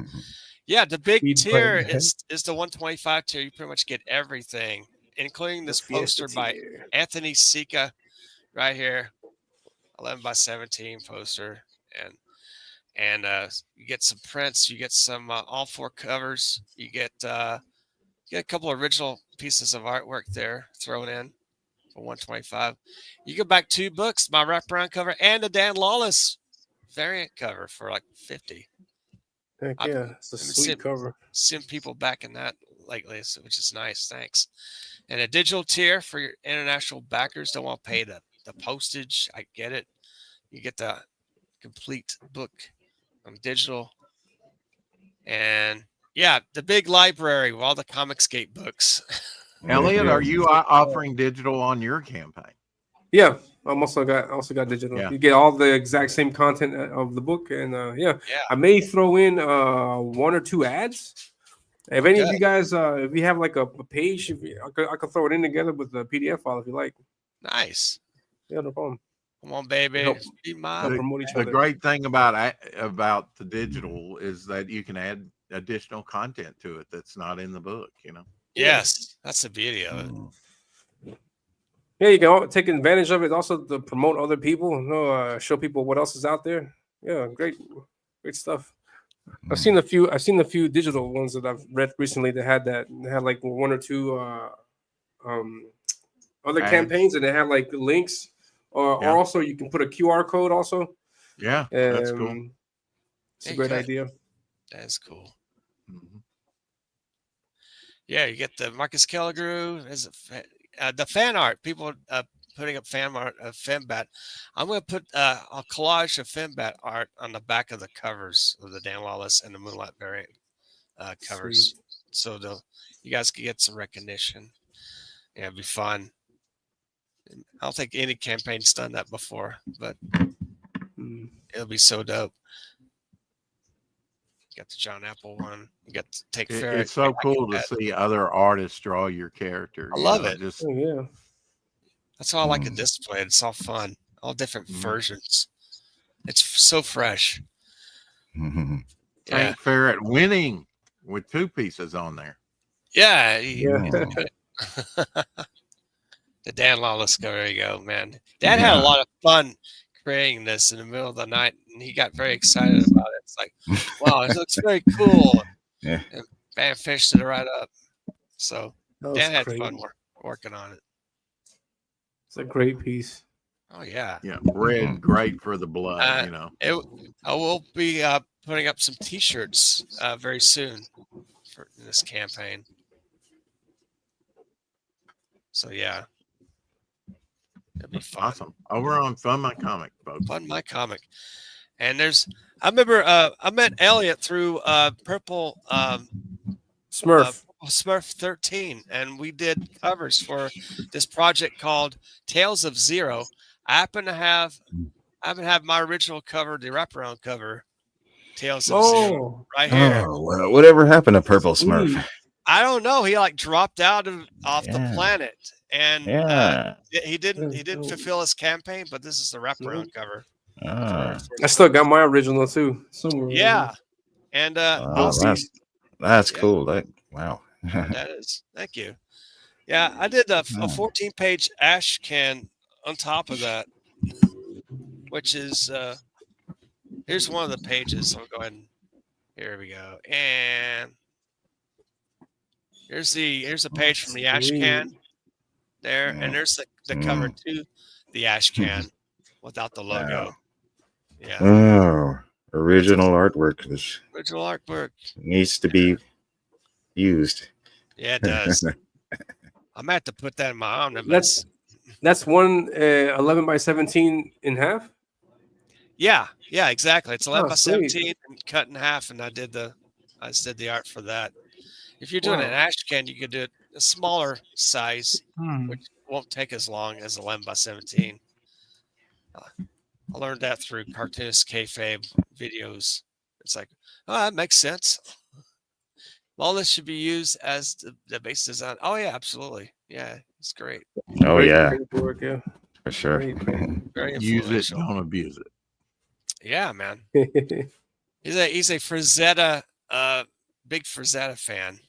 Yeah, the big Speed tier button. is the 125 tier. You pretty much get everything, including this Fiesta poster by tier. Anthony Sika right here, 11 by 17 poster, and you get some prints, you get some all 4 covers, you get a couple original pieces of artwork there thrown in for 125. You go back 2 books, my wraparound cover and a Dan Lawless variant cover for like 50. Heck yeah, it's a sweet cover. Seeing people backing that lately, which is nice. Thanks. And a digital tier for your international backers. Don't want to pay the postage. I get it. You get the complete book on digital. And yeah, the big library with all the Comicsgate books. Elliot, are you offering digital on your campaign? Yeah, I'm also got digital. Yeah. You get all the exact same content of the book, and I may throw in 1 or 2 ads. If any of you guys, if you have like a page, I could throw it in together with the PDF file if you like. Nice. Yeah, no problem. Come on, baby. Help The, promote each the other. great thing about the digital is that you can add additional content to it that's not in the book. Yes, that's the beauty of it. Yeah, you can take advantage of it also to promote other people. Show people what else is out there. Yeah, great stuff. I've seen a few digital ones that I've read recently that had like 1 or 2 other campaigns, and they have like links, or also you can put a QR code also. Yeah, that's cool. It's a great idea. That is cool. Yeah, you get the Marcus Kelligrew. The fan art. People putting up fan art of Fembat. I'm going to put a collage of Fembat art on the back of the covers of the Dan Lawless and the Moonlight variant covers. Sweet. So you guys can get some recognition. Yeah, it'd be fun. I don't think any campaign's done that before, but it'll be so dope. You got the John Apple one. You got to take Ferret. It's so cool to see other artists draw your character. I love it. That's how I like it displayed. It's all fun. All different versions. It's so fresh. Tank Ferret winning with 2 pieces on there. Yeah. The Dan Lawless cover. There you go, man. Dan had a lot of fun creating this in the middle of the night, and he got very excited about it. It's like, wow, it looks very cool. Yeah. And Van finished it right up. So Dan had great. fun working on it. It's a great piece. Oh yeah. Yeah, red, great for the blood. I will be putting up some T-shirts very soon for this campaign. So yeah, it'll be fun. Awesome. Over on Fun My Comic, folks. Fun My Comic. And I remember I met Elliot through Purple Smurf. Smurf 13, and we did covers for this project called Tales of Zero. I happen to have my original cover, the wraparound cover, Tales of Zero, right here. Oh, well, whatever happened to Purple Smurf? I don't know. He like dropped out off the planet, and he didn't fulfill his campaign. But this is the wraparound cover. I still got my original too somewhere. Yeah, and that's cool. Wow. That is. Thank you. Yeah, I did a 14-page ash can on top of that, which is here's one of the pages. I'll go ahead and here we go. And here's a page from the ash can there, and there's the cover to the ash can without the logo. Yeah. Oh, original artwork. This original artwork needs to be used. Yeah, it does. I'm gonna have to put that in my omnibus. That's one 11 by 17 in half. Yeah, exactly. It's 11 Oh, by sweet. 17 and cut in half, and I just did the art for that. If you're doing an Wow. ash can, you could do it a smaller size, Hmm. which won't take as long as 11 by 17. I learned that through cartoonist kayfabe videos. It's like, oh, that makes sense. All this should be used as the base design. Oh yeah, absolutely. Yeah, it's great. Oh Great, yeah, great work, yeah. for sure. Great. Very Use it, influential. don't abuse it. Yeah, man. He's a Frazetta, big Frazetta fan.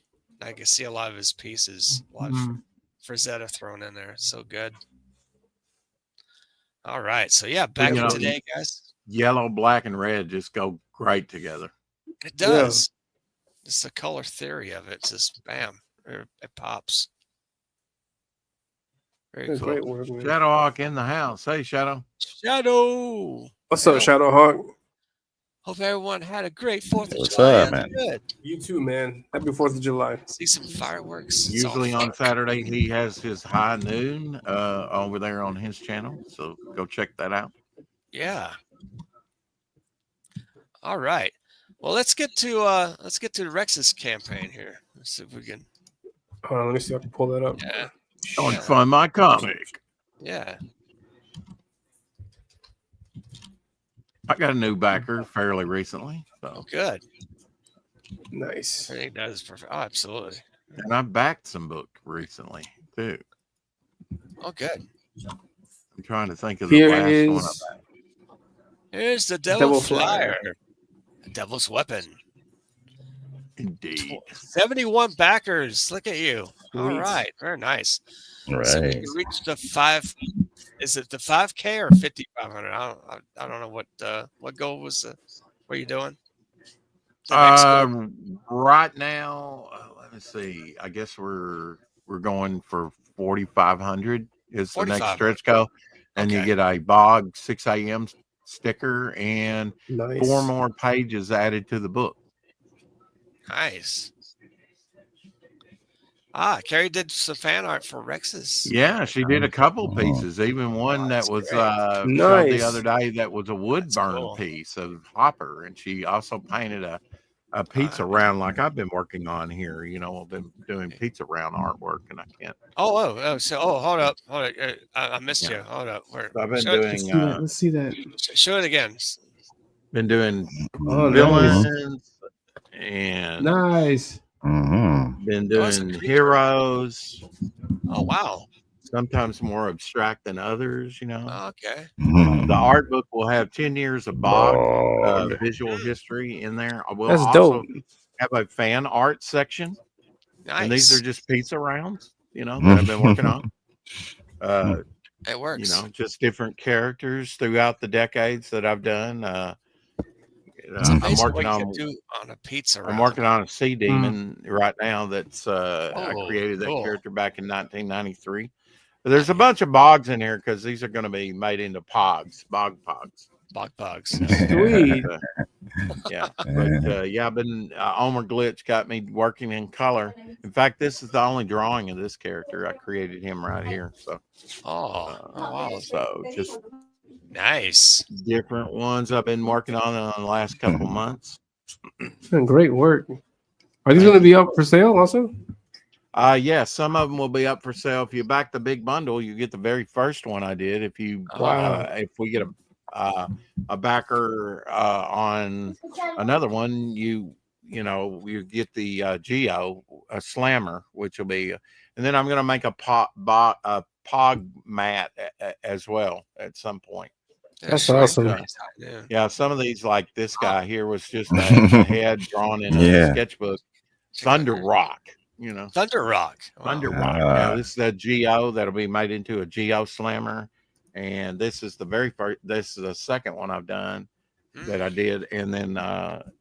I can see a lot of his pieces, a lot of Frazetta thrown in there. So good. All right, so yeah, back you in know, today, guys. Yellow, black, and red just go great together. It does. It's the color theory of it. It's just bam, it pops. Very That's cool. great work, man. Shadowhawk in the house. Hey, Shadow. Shadow. What's up, Shadowhawk? Hope everyone had a great 4th of What's July. up, That's man? good. You too, man. Happy 4th of July. See some fireworks. It's all Usually on fun. Saturday, he has his high noon over there on his channel. So go check that out. Yeah. All right. Well, let's get to Rex's campaign here. Let's see if we can. Hold on, let me see if I can pull that up. Yeah. On Fun My Comic. Yeah. I got a new backer fairly recently. Oh, So, good. Nice. I think that is perfect. Oh, absolutely. and I backed some book recently too. Oh, good. I'm trying to think of the Here last one. is Here's the Devil Devil Flyer. Flyer. The Devil's Weapon. Indeed. 71 backers. Look at you. All Sweet. right. Very nice. Right. So we reached the 5. Is it the 5K or 5,500? I don't know what goal was. What are you doing? The next goal? Right now, let me see. I guess we're going for 4,500 is the next 4,500. stretch goal, and you Okay. get a Bog 6 a.m. sticker and nice. 4 more pages added to the book. Nice. Carrie did some fan art for Rex's. Yeah, she did a couple pieces, even one that's that was great. showed Nice. the other day that was a wood That's burn cool. piece of Hopper, and she also painted a pizza round like I've been working on here. You know, I've been doing pizza round artwork, and I can't. Hold up. I missed you. Hold up. So I've been show, doing Let's see that. show it again. been doing Oh, villains and Nice. been Those are doing creatures. heroes. Oh wow. Sometimes more abstract than others. You know, Okay. the art book will have 10 years of Bog Bog. visual history in there. I will That's also dope. have a fan art section, Nice. and these are just pizza rounds. You know, that I've been working on. It works. You know, just different characters throughout the decades that I've done. It's I'm amazing what working you on can do on a pizza. I'm round. working on a Sea Demon right now. That's I Oh, created that cool. character back in 1993. But there's a bunch of bogs in here because these are going to be made into pogs, bog pogs. Bog bugs. Sweet. Yeah, but yeah, I've been Omer Glitch got me working in color. In fact, this is the only drawing of this character. I created him right here. So, Oh wow. so just Nice. different ones I've been working on in the last couple months. Great work. Are these going to be up for sale also? Yeah, some of them will be up for sale. If you back the big bundle, you get the very first one I did. If you if we get a backer on another one, you get the Geo a slammer, which will be, and then I'm going to make a pog mat as well at some point. That's awesome. Yeah, some of these, like this guy here, was just a head drawn in a sketchbook. Thunder Rock, you know. Thunder Rock. Thunder Rock. Now, this is a Geo that'll be made into a Geo Slammer. And this is the very first, this is the second one I've done that I did. And then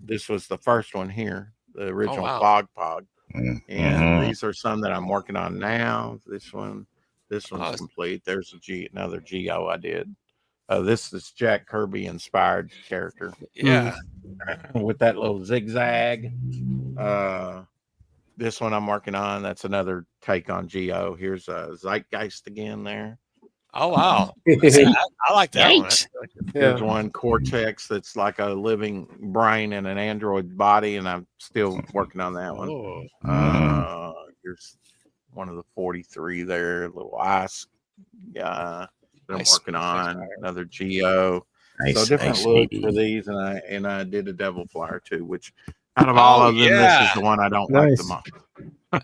this was the first one here, the original Bog Pog. And these are some that I'm working on now. This one's complete. There's another Geo I did. This is Jack Kirby inspired character. Yeah. With that little zigzag. This one I'm working on. That's another take on Geo. Here's Zeitgeist again there. Oh wow, Yeah. I like that one. Yikes. There's one Cortex that's like a living brain in an android body, and I'm still working on that one. Oh, Here's one of the 43 there, little ice guy that I'm Nice working on. Spitfire. Another Geo. So Nice, different nice, looks baby. for these, and I did a Devil Flyer too, which out of all of them, this is yeah, the one I don't like the Nice. most.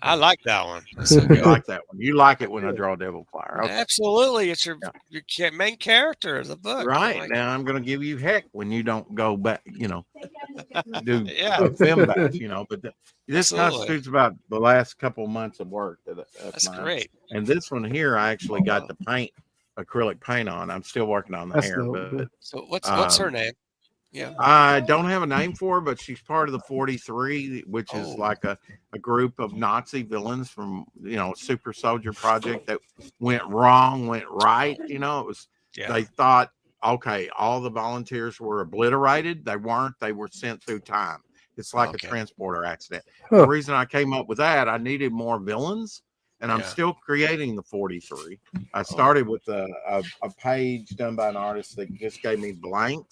I like that one. That's so You good. like that one? You like it when I draw Devil Flyer? Okay. Absolutely, it's Yeah. your main character of the book. Right. Like, Now I'm going to give you heck when you don't go back, do yeah, film backs, but this Absolutely. constitutes about the last couple months of work of that's mine. great. And this one here, I actually got the acrylic paint on. I'm still working on the That's hair, dope. but So what's her um, name? Yeah. I don't have a name for her, but she's part of the 43, which is Oh. like a group of Nazi villains from, Super Soldier Project that went wrong, went right. It was, Yeah. they thought, okay, all the volunteers were obliterated. They weren't, they were sent through time. It's like a Okay. transporter accident. Huh. The reason I came up with that, I needed more villains, and I'm Yeah. still creating the 43. I Oh. started with a page done by an artist that just gave me blank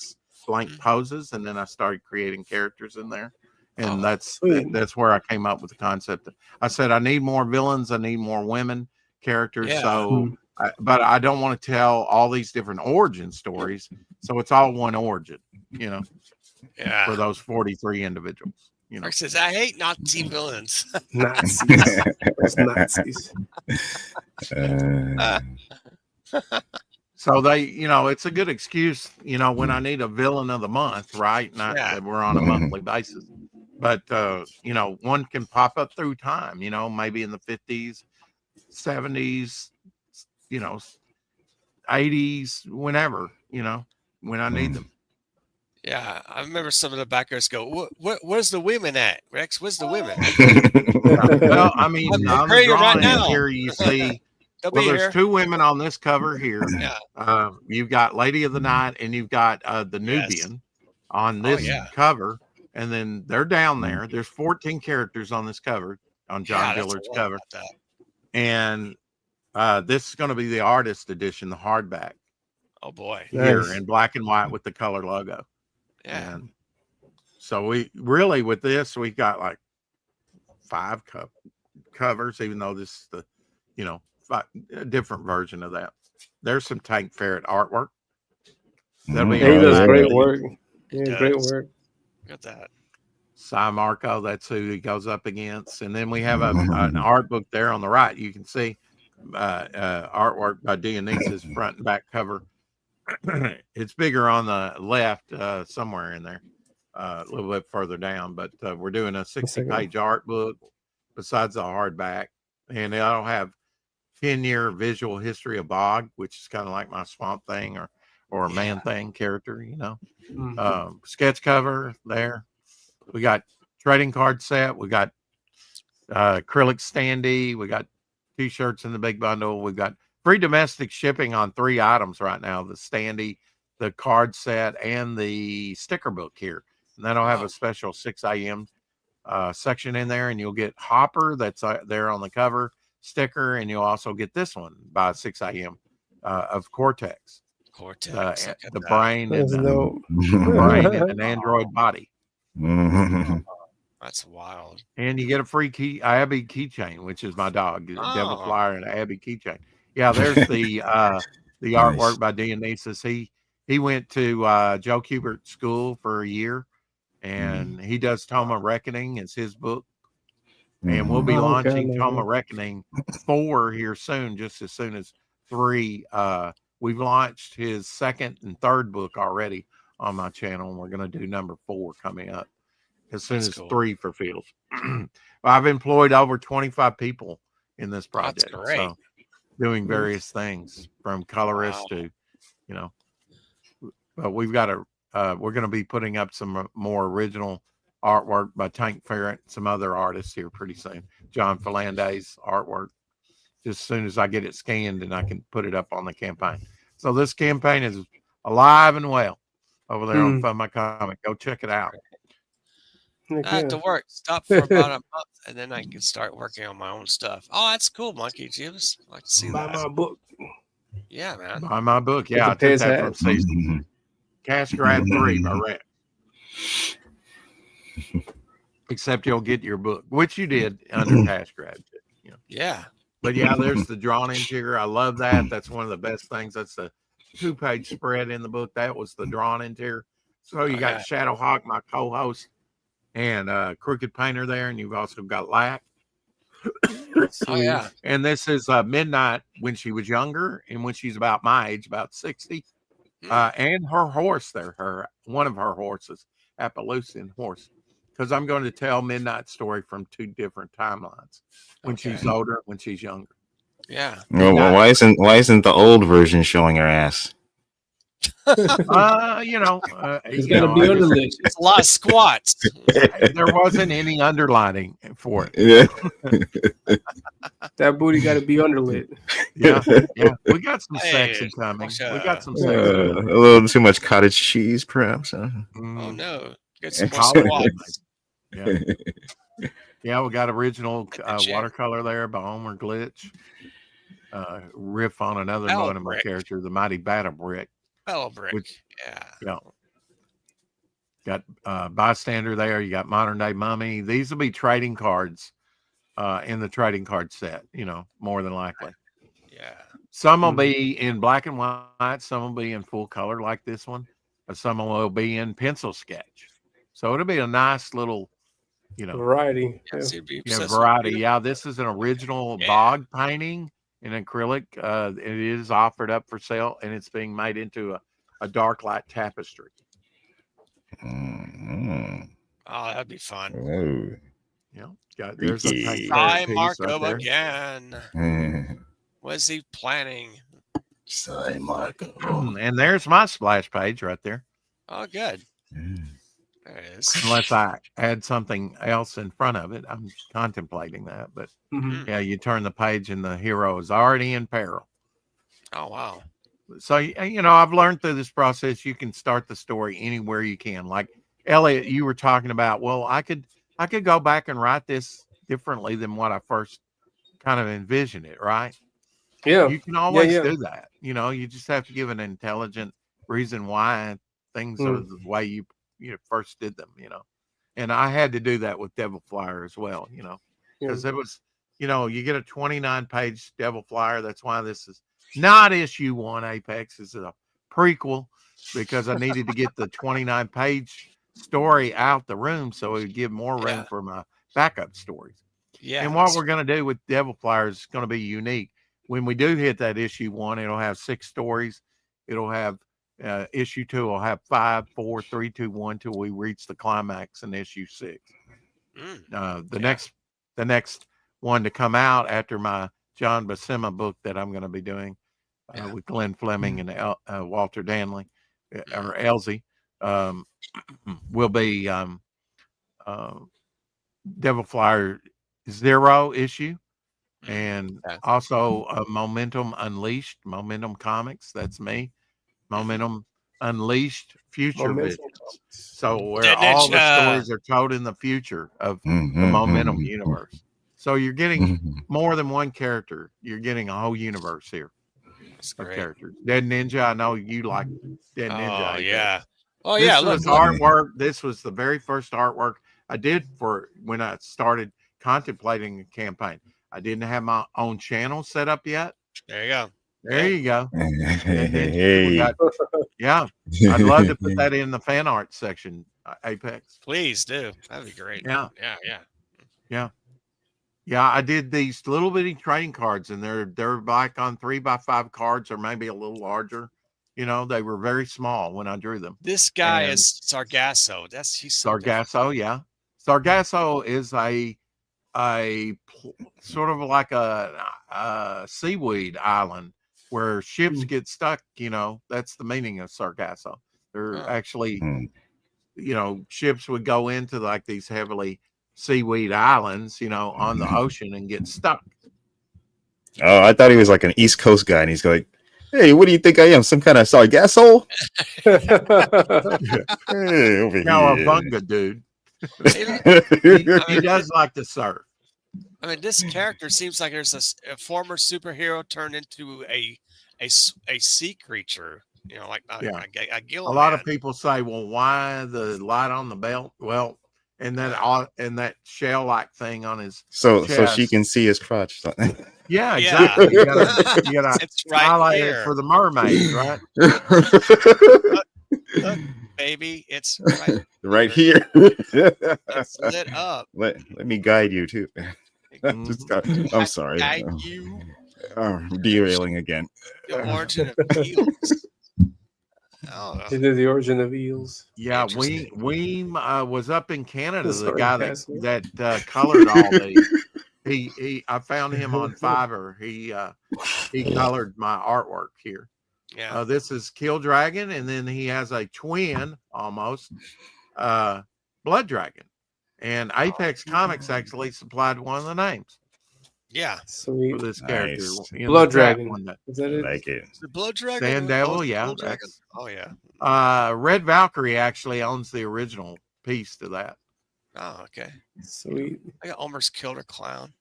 poses, and then I started creating characters in there, and Oh, that's sweet. where I came up with the concept. I said I need more villains, I need more women characters. Yeah. So but I don't want to tell all these different origin stories, so it's all one origin, for Yeah. those 43 individuals. Mark says, I hate Nazi villains. Nazis. Those Nazis. So they, it's a good excuse, when I need a villain of the month, right? Not Yeah. that we're on a monthly basis, but one can pop up through time, maybe in the 50s, 70s, 80s, whenever, when I need them. Yeah. I remember some of the backers go, where's the women at, Rex? Where's the women? Well, I mean, I'm on the praying right drawing now. here, you see, They'll well, be there's here. two women on this cover here. Yeah. You've got Lady of the Night, and you've got the Nubian on this yeah. cover, and then they're down there. There's 14 characters on this cover, on John that's Dillard's a lot cover, about that. and this is going to be the artist edition, the hardback, Oh boy. here Nice. in black and white with the color logo. Yeah. And so we really, with this, we got like 5 covers, even though this is the, a different version of that. There's some Tank Ferret artwork. That'll be Yeah, he on does my great video. work. It Yeah, great does. work. Got that. Cy Marco, that's who he goes up against. And then we have an art book there on the right. You can see artwork by Dionysus, front and back cover. It's bigger on the left, somewhere in there, a little bit further down. But we're doing a 60-page art book besides the hardback. And I'll have 10-year visual history of Bog, which is kind of like my Swamp Thing or a Man Thing character, sketch cover there. We got trading card set. We got acrylic standee. We got t-shirts in the big bundle. We've got free domestic shipping on 3 items right now: the standee, the card set, and the sticker book here. And then I'll have a special 6 a.m. Section in there, and you'll get Hopper that's there on the cover sticker, and you'll also get this one by 6 a.m. Of Cortex. Cortex. The brain and That's dope. the brain in an android body. That's wild. And you get a free Abby keychain, which is my dog, Devil Oh. Flyer and Abby keychain. Yeah, there's the artwork by Dionysus. He went to Joe Kubert School for a year, and he does Toma Reckoning. It's his book. And we'll be launching Toma Reckoning 4 here soon, just as soon as 3. We've launched his 2nd and 3rd book already on my channel, and we're going to do number 4 coming up as soon as 3 for Fields. I've employed over 25 people in this project. That's great. So doing various things from colorists to, but we've got we're going to be putting up some more original artwork by Tank Ferret, some other artists here pretty soon. John Philandes artwork, just as soon as I get it scanned and I can put it up on the campaign. So this campaign is alive and well over there on Fund My Comic. Go check it out. I have to work. Stop for about a month, and then I can start working on my own stuff. Oh, that's cool, Monkey Jibs. I'd like to see Buy that. my book. Yeah, man. Buy my book. Yeah, I took Depends that hat. from Cecil. Cash Grab 3 by Rex. Except you'll get your book, which you did under Cash Grab. You know. Yeah. But yeah, there's the drawn interior. I love that. That's one of the best things. That's the 2-page spread in the book. That was the drawn interior. So you got yeah. Shadowhawk, my co-host, and Crooked Painter there, and you've also got Lack. Oh yeah. And this is Midnight when she was younger, and when she's about my age, about 60. And her horse there, one of her horses, Appalachian horse. Because I'm going to tell Midnight's story from 2 different timelines. When she's older, when she's younger. Yeah. Well, why isn't the old version showing her ass? It's got to be underlit. It's a lot of squats. There wasn't any underlining for it. Yeah. That booty got to be underlit. Yeah. We got some sexy Hey, coming. watch We out. got some A sexy. little too much cottage cheese, perhaps. Huh? Oh no. Get some more Probably. squats. Yeah, we got original watercolor there by Homer Glitch. Riff on another Battle one of my Brick. characters, the Mighty Battle Brick. Battle Brick. Which- Yeah. Got Bystander there. You got Modern Day Mummy. These will be trading cards in the trading card set, more than likely. Yeah. Some will be in black and white. Some will be in full color like this one. Some will be in pencil sketch. So it'll be a nice little, Variety. Yeah. So you'd be Yeah, obsessed with variety. it. Yeah, this is an original Yeah. bog painting in acrylic. It is offered up for sale, and it's being made into a dark light tapestry. Mm-hmm. Oh, that'd be fun. There's a Freaky. paint Hi, piece Marco right there. again. What's he planning? Sorry, Marco. And there's my splash page right there. Oh, good. There it is. Unless I add something else in front of it, I'm contemplating that. But Mhm. yeah, you turn the page, and the hero is already in peril. Oh, wow. So, I've learned through this process, you can start the story anywhere you can. Like Elliot, you were talking about, well, I could go back and write this differently than what I first kind of envisioned it, right? Yeah. You can always yeah. do that. You just have to give an intelligent reason why things are the way you first did them, And I had to do that with Devil Flyer as well, because it was, you get a 29-page Devil Flyer. That's why this is not issue 1 Apex. This is a prequel because I needed to get the 29-page story out the room so it would give more room for my backup stories. Yeah. And what we're going to do with Devil Flyer is going to be unique. When we do hit that issue 1, it'll have 6 stories. It'll have issue 2 will have 5, 4, 3, 2, 1 till we reach the climax in issue 6. The next one to come out after my John Buscema book that I'm going to be doing with Glenn Fleming and Walter Danley or Elsie will be Devil Flyer 0 issue. And also Momentum Unleashed, Momentum Comics. That's me. Momentum Unleashed Future Visions. So where all the stories are told in the future of the Momentum universe. So you're getting more than one character. You're getting a whole universe here of characters. Dead Ninja, I know you like Dead Ninja. Oh, yeah. Oh, This yeah. was artwork. This was the very first artwork I did for when I started contemplating a campaign. I didn't have my own channel set up yet. There you go. There you go. Hey. I'd love to put that in the fan art section, Apex. Please do. That'd be great. Yeah. Yeah. I did these little bitty trading cards, and they're like on 3x5 cards, or maybe a little larger. They were very small when I drew them. This guy is Sargasso. He's so Sargasso. Yeah, Sargasso is a sort of like a seaweed island where ships get stuck. That's the meaning of Sargasso. They're actually, ships would go into like these heavily seaweed islands, on the ocean and get stuck. Oh, I thought he was like an East Coast guy, and he's like, "Hey, what do you think I am? Some kind of Sargasso?" Hey, over No, a here. bunga dude. He does like to surf. I mean, this character seems like there's a former superhero turned into a a sea creature. You know, like Yeah. a gill. A lot of people say, well, why the light on the belt? Well, and that shell-like thing on his So chest. she can see his crotch. Yeah, Yeah. exactly. You gotta It's right highlight here. it for the mermaids, right? Look, baby, it's right Right here. It's lit up. Let me guide you too. Mhm. I'm sorry. Guide you. I'm derailing again. The origin of eels. Oh, Into the origin of eels. Yeah, Interesting. Weem was up in Canada. The Sorry, guy Cassie. that colored all these. I found him on Fiverr. He colored my artwork here. yeah. This is Kill Dragon, and then he has a twin almost, Blood Dragon. And Apex Comics actually supplied one of the names Yeah. for Sweet. this character. Nice. in Blood the chat Dragon. one day. Is that I it? like it. The Blood Dragon. Sand Devil, yeah. Blood Dragon. Oh yeah. Red Valkyrie actually owns the original piece to that. Oh, okay. Sweet. I almost killed a clown.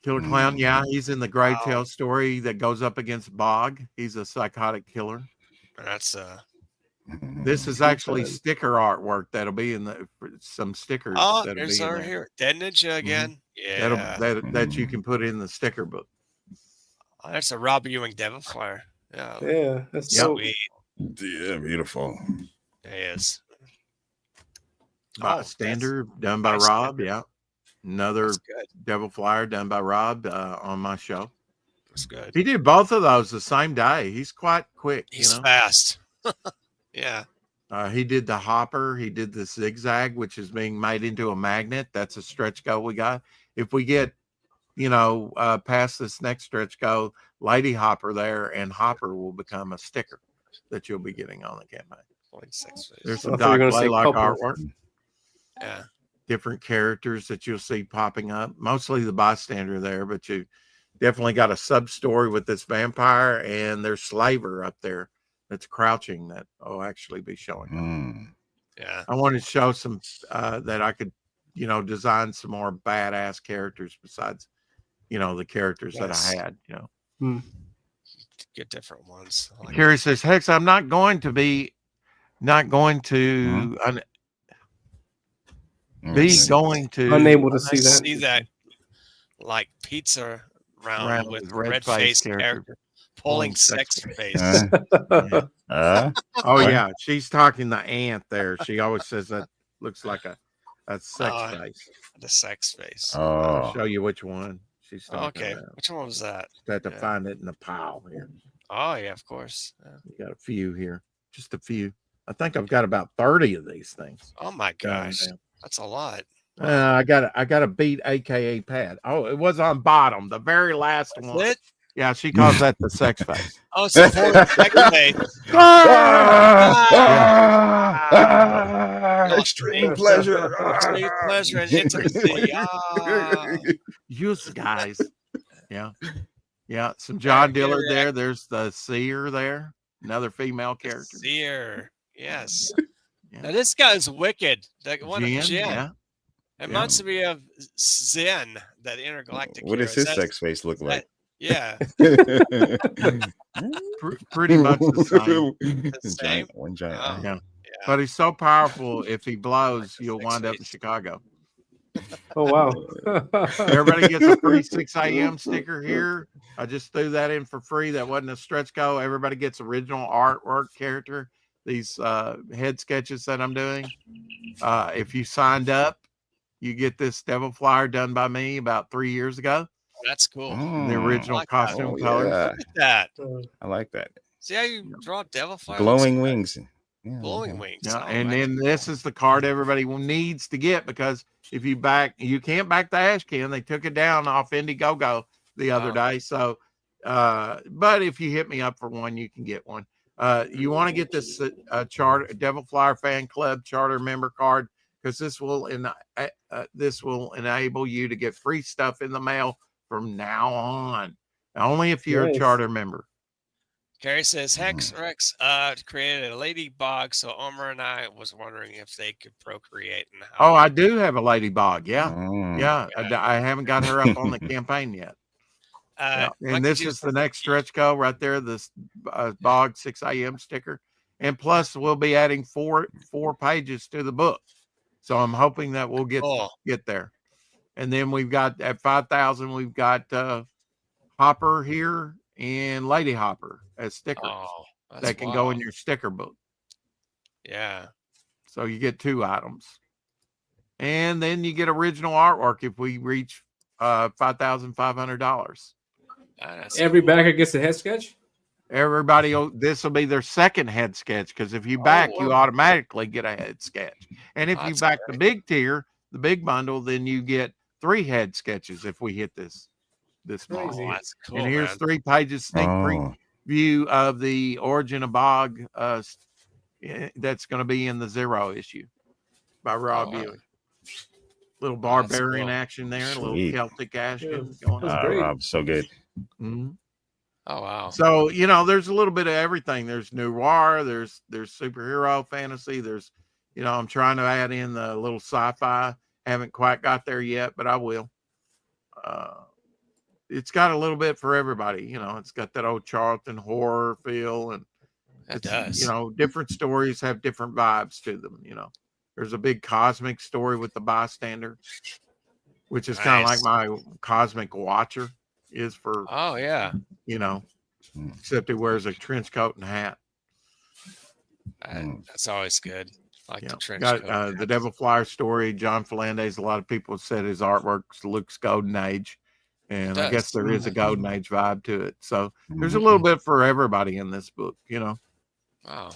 Killer Clown, yeah, he's in the Grey Wow. Tail story that goes up against Bog. He's a psychotic killer. That's This is actually sticker artwork that'll be in some stickers. Oh, that'll there's be in over there. here. Dead Ninja again. Yeah. That you can put in the sticker book. Oh, that's a Rob Ewing Devil Flyer. Yeah. Yeah, that's Yep. so Sweet. Yeah, beautiful. It is. Bystander done by Bystander. Rob. Yeah. Another That's good. Devil Flyer done by Rob on my show. That's good. He did both of those the same day. He's quite quick. He's you know? fast. Yeah. He did the hopper. He did the zigzag, which is being made into a magnet. That's a stretch goal we got. If we get, past this next stretch goal, Lady Hopper there, and Hopper will become a sticker that you'll be getting on the campaign. 46 face. There's I some thought you were Doc gonna say Blaylock couple. artwork, Yeah. different characters that you'll see popping up. Mostly the bystander there, but you definitely got a sub story with this vampire, and there's Slaver up there that's crouching that will actually be showing up. Mm. Yeah. I wanted to show some that I could, design some more badass characters besides, the characters that Yes. I had. Get different ones. I like Carrie says, Hex, I'm not going to be going to unable to see to that. see that like pizza round Round with with red red-faced faced character character pulling sex face. Oh yeah, she's talking the ant there. She always says that looks like a sex face. The sex face. I'll Oh, show you which one she's talking Okay. about. Which one was that? Got to Yeah. find it in the pile here. Oh yeah, of course. Yeah. We got a few here, just a few. I think I've got about 30 of these things. Oh my gosh. Down. That's a lot. I got a beat, aka Pat. Oh, it was on bottom, the very last one. What? Yeah, she calls that the sex face. Oh, it's a full sex face. extreme pleasure. Extreme pleasure and intimacy. Use guys. Yeah. Yeah. Some John Dillard there. There's the seer there. Another female character. Seer. Yes. Yeah. Now this guy's wicked. That one Jen, Jen. yeah. It Yeah. reminds me of Zen, that intergalactic. What hero. does his Is that- sex face look like? Yeah. Pretty much the same. same? Giant, one giant. Oh. eye. Yeah. Yeah. But he's so powerful. If he blows, you'll wind up in Chicago. Oh wow. Everybody gets a free 6 a.m. sticker here. I just threw that in for free. That wasn't a stretch goal. Everybody gets original artwork character. These head sketches that I'm doing. If you signed up, you get this Devil Flyer done by me about 3 years ago. That's cool. The Mm. original like that. costume Oh, colors. yeah. Look at that. I like that. See how you draw devil fire? Glowing wings. Yeah, Glowing okay. wings. Yeah, Oh, and man. then this is the card everybody needs to get, because if you can't back the ash can. They took it down off Indiegogo the other Oh. day. So, but if you hit me up for one, you can get one. You want to get this charter Devil Flyer Fan Club charter member card, because this will enable you to get free stuff in the mail from now on. Only if you're Nice. a charter member. Carrie says Hex Rex created a ladybug, so Omer and I was wondering if they could procreate and how. Oh, I do have a ladybug. Yeah. Mm. Yeah. I haven't got her up on the campaign yet. And Monkey this Juice- is the next stretch goal right there. This Bog 6 a.m. sticker, and plus we'll be adding four pages to the book. So I'm hoping that we'll get there. And then we've got at 5,000, we've got Hopper here and Lady Hopper as stickers that can go in your sticker book. Yeah. So you get 2 items. And then you get original artwork if we reach $5,500. Every backer gets a head sketch. Everybody, this will be their second head sketch because if you back, you automatically get a head sketch. And if you back the big tier, the big bundle, then you get 3 head sketches if we hit this month. Oh, that's cool. And here's man. 3 pages sneak preview of the Origin of Bog that's going to be in the 0 issue by Rob Ewing. Little barbarian action there, a little Celtic action going on. Rob, so good. Mm-hmm. Oh wow! So there's a little bit of everything. There's noir. There's superhero fantasy. There's I'm trying to add in the little sci-fi. Haven't quite got there yet, but I will. It's got a little bit for everybody. It's got that old Charlton horror feel, and it does. Different stories have different vibes to them. There's a big cosmic story with the bystander, which is kind of like my cosmic watcher is for. Oh yeah. Except he wears a trench coat and hat. That's always good. I like the trench coat. The Devil Flyer story, John Falandes. A lot of people said his artwork looks golden age, and I guess there is a golden age vibe to it. So there's a little bit for everybody in this book. Wow.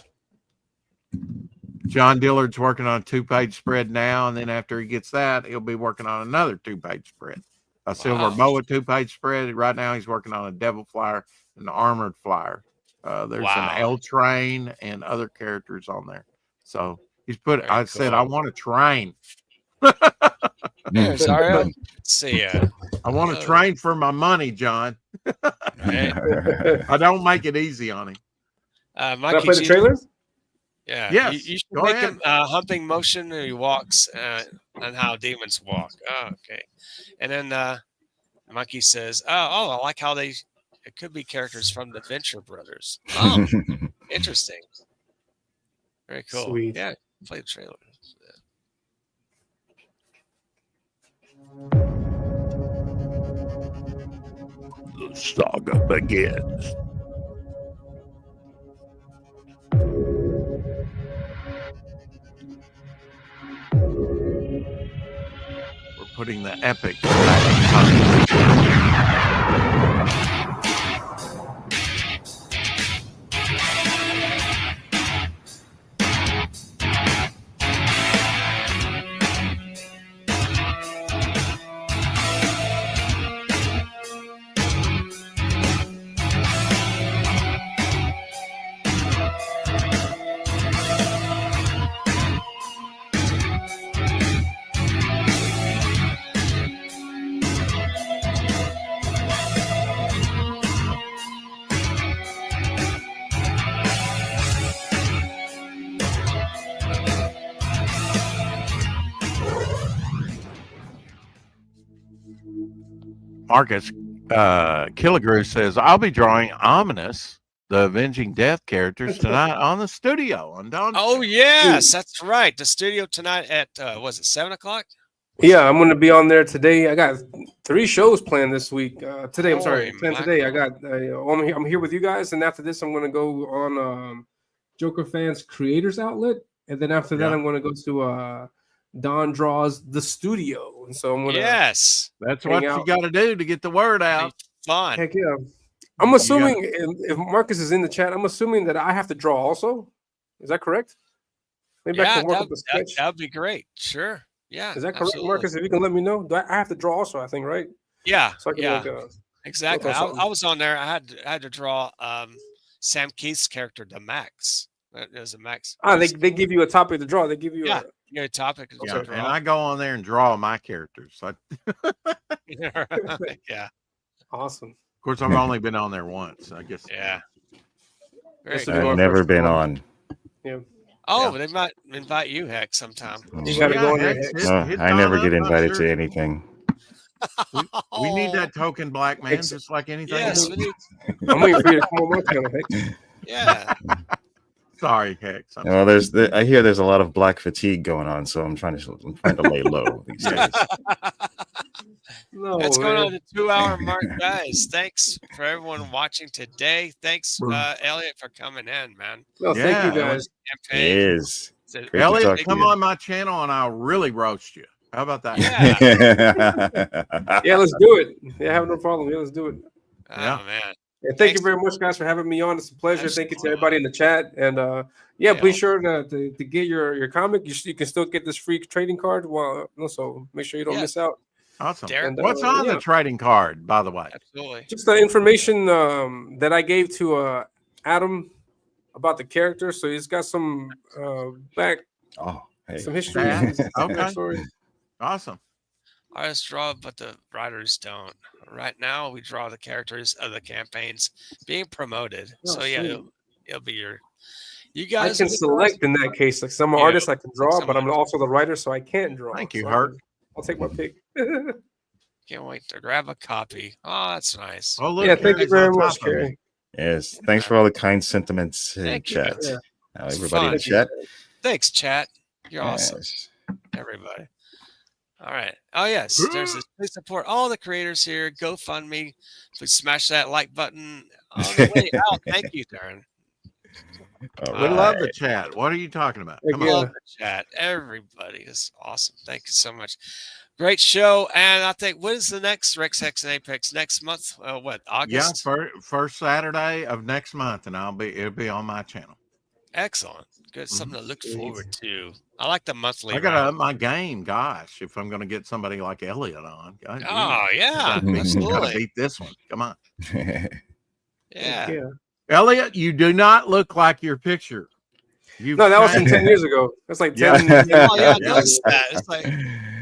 John Dillard's working on a 2-page spread now, and then after he gets that, he'll be working on another 2-page spread. A Silver Boa 2-page spread. Right now, he's working on a Devil Flyer and an Armored Flyer. There's an L Train and other characters on there. So he's put. I said I want a train. Sorry. Let's see. I want a train for my money, John. I don't make it easy on him. Can I play the trailer? Yeah. Yes. You should make him humping motion and he walks and how demons walk. Oh, okay. And then Monkey says, I like how it could be characters from the Venture Brothers. Oh, interesting. Very cool. Sweet. Yeah. Play the trailer. The saga begins. We're putting the epic back in time. Marcus Killigrew says, I'll be drawing Ominous, the Avenging Death characters tonight on the studio on Dawn. Oh, yes, that's right. The studio tonight at, was it 7 o'clock? Yeah, I'm going to be on there today. I got 3 shows planned this week. Today, I'm sorry. Today, I got, I'm here with you guys. And after this, I'm going to go on Joker Fans Creators Outlet. And then after that, I'm going to go to Don Draws the Studio. And so I'm going to. Yes. That's what you got to do to get the word out. Fun. Heck yeah. I'm assuming if Marcus is in the chat, I'm assuming that I have to draw also. Is that correct? Maybe I can work up a sketch. That would be great. Sure. Yeah. Is that correct, Marcus? If you can let me know. I have to draw also, I think, right? Yeah. So I can exactly. I was on there. I had to draw Sam Keith's character, the Max. There's a Max. They give you a topic to draw. They give you a topic. Yeah, and I go on there and draw my characters. Yeah. Awesome. Of course, I've only been on there once. I guess. Yeah. I've never been on. Yeah. Oh, they might invite you, Hex, sometime. You got to go on there. I never get invited to anything. We need that token black man, Hex. just like anything Yes, else. we need. I'm waiting for you to come on my channel, Hex. Yeah. Sorry, Hex. I'm Well, I hear there's a lot of black fatigue going on, so I'm trying to lay low these Yeah. days. No, It's going man. on the 2-hour mark, guys. Thanks for everyone watching today. Thanks, Elliot, for coming in, man. No, thank Yeah, you guys. It Campaign. is. So- Great to Elliot, talk to come you. on my channel and I'll really roast you. How about that? Yeah. Yeah, let's do it. Yeah, I have no problem. Yeah, let's do it. Oh, Yeah. man. Yeah, thank Thanks. you very much, guys, for having me on. It's a pleasure. Thank you to Absolutely. everybody in the chat. And yeah, Yeah. please sure to get your comic. You can still get this free trading card. Well, so make sure you don't Yeah. miss out. Awesome. Derek, And, What's on yeah. the trading card, by the way? Absolutely. Just the information that I gave to Adam about the character. So he's got some back, Oh, hey. some history. That- some okay. backstory. Awesome. Artists draw, but the writers don't. Right now, we draw the characters of the campaigns being promoted. Oh, So, yeah, sweet. it'll be your. You I guys can will get select in that case. Like some Yeah. artists I can draw, Some but I'm artists. also the writer, so I can't draw. Thank you, So Hurt. I'll take my pick. Can't wait to grab a copy. Oh, that's nice. Oh, look, Yeah, thank you Carrie's very on much, top of me. Carrie. Yes. Thanks for all the kind sentiments in Thank you. chat. Yeah. It's Everybody in fun. chat. Thanks, chat. You're awesome, Yes. everybody. All right. Oh, yes. There's this. Please support all the creators here. GoFundMe. Please smash that like button on the way out. Thank you, Darren. All We love right. the chat. What are you talking about? Thank Come you. on. Love the chat. Everybody is awesome. Thank you so much. Great show. And I think, what is the next Rex, Hex, and Apex next month? What, Yeah, August? first Saturday of next month, and it'll be on my channel. Excellent. Good. Something to look Sweet. forward to. I like the monthly. I gotta up round. my game, gosh, if I'm gonna get somebody like Elliot on. God, Oh, yeah. Mhm. gotta Absolutely. beat this one. Come on. Yeah. Elliot, you do not look like your picture. You've No, that was from changed. 10 years ago. That's like Yeah. 10. Oh, yeah. I Yeah. noticed that. It's like,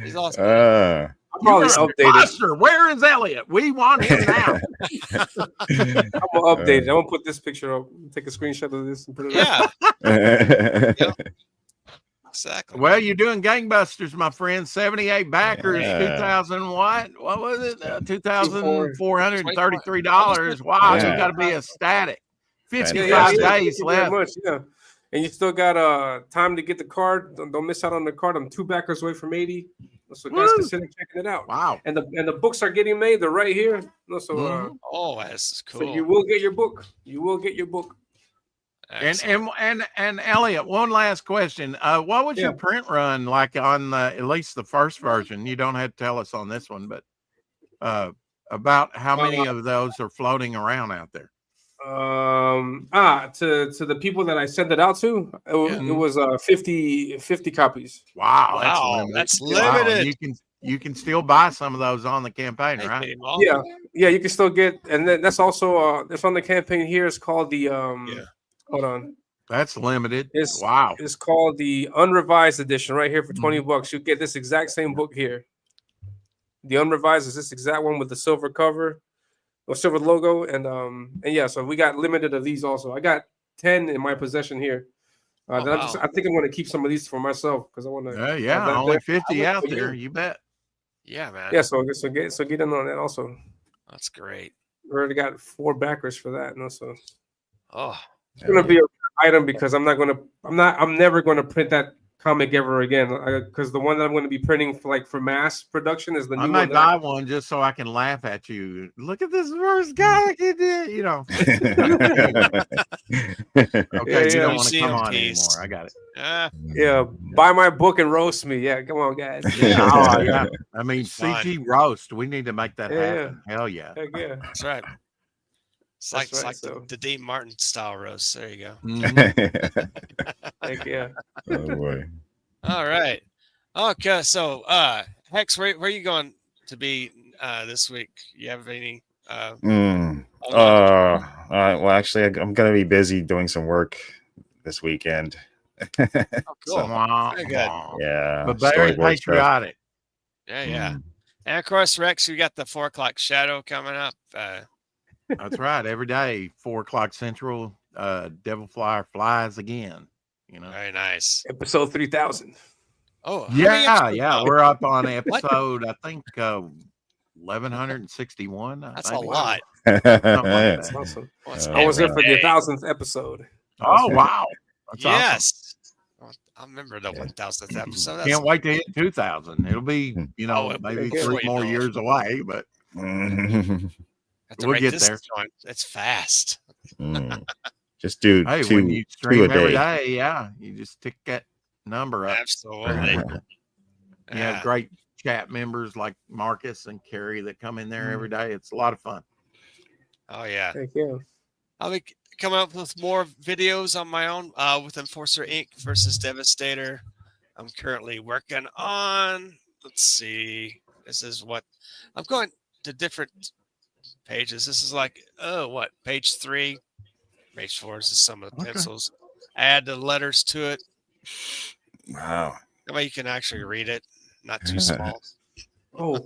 he's awesome. I'll You probably were a update it. buster. Where is Elliot? We want him now. I'm gonna update it. I'm gonna put this picture up. Take a screenshot of this and put it up. Yeah. Exactly. Well, you're doing gangbusters, my friend. 78 backers, Yeah. 2,000 what? What was it? $2,433. Wow, Yeah. you got to be ecstatic. Yeah, 55 yeah, days thank you very left. much. Yeah. And you still got time to get the card. Don't miss out on the card. I'm 2 backers away from 80. So guys, Woo. consider checking it out. Wow. And the books are getting made. They're right here. So Mhm. Oh, that's cool. so you will get your book. You will get your book. Excellent. And Elliot, one last question. What was your Yeah. print run like on at least the first version? You don't have to tell us on this one, but about how many of those are floating around out there? To the people that I sent it out to, it was 50 copies. Wow, Wow, limited. that's Wow, and limited. you can still buy some of those on the campaign, Hey, right? Katie Moss. Yeah, you can still get, and then that's also it's on the campaign here. It's called the hold on. That's limited. It's Wow. It's called the unrevised edition right here for $20. You get this exact same book here. The unrevised is this exact one with the silver cover, or silver logo, and yeah. So we got limited of these also. I got 10 in my possession here. Oh, Then wow. I think I'm going to keep some of these for myself because I want to. Yeah, that only there. 50 I out like for there. you. You bet. Yeah, man. Yeah, so get in on that also. That's great. We already got 4 backers for that, so Oh, it's gonna be an item because I'm never gonna print that comic ever again because the one that I'm going to be printing for mass production is the new I one. might buy one just so I can laugh at you. Look at this first guy he did, you know. Okay, Yeah, you don't yeah. want to come on Piece. anymore. I got it. Yeah, buy my book and roast me. Yeah, come on, guys. Yeah, oh, yeah. I mean, It's fine. CG roast. We need to make that Yeah, happen. Hell yeah. Heck yeah. that's right. It's That's like, right, it's like so- the Dean Martin style roast. There you go. Mhm. Heck yeah. Oh boy. All right. Okay. So, Hex, where are you going to be this week? You have any? Well, actually, I'm gonna be busy doing some work this weekend. Oh, cool. Wah, Very good. wah. Yeah, But very storyboard stuff. patriotic. Yeah, yeah. Mm. And of course, Rex, we got the 4 o'clock shadow coming up. That's right. Every day, 4 o'clock Central, Devil Flyer flies again. You know. Very nice. Episode 3000. Oh, how many Yeah, episodes yeah. now? We're up on episode, I think, 1161. That's a lot. That's awesome. What's I was there for the every day? 1000th episode. Oh wow, that's awesome. Yes. Well, I remember the 1000th episode. That's, Can't wait to hit 2000. It'll be, maybe before 3 you more know it. years away, but at the we'll rate get this there. is going, it's fast. Just do Hey, two, when you two stream a every day. day, yeah, you just tick that number up. Absolutely. You have great chat members like Marcus and Carrie that come in there every day. It's a lot of fun. Oh yeah. Heck yeah. I'll be coming up with more videos on my own with Enforcer Inc. versus Devastator. I'm currently working on. Let's see. This is what I'm going to different pages. This is like page 3, page 4 is just some of the pencils. Add the letters to it. Wow. That way you can actually read it, not too small. Oh,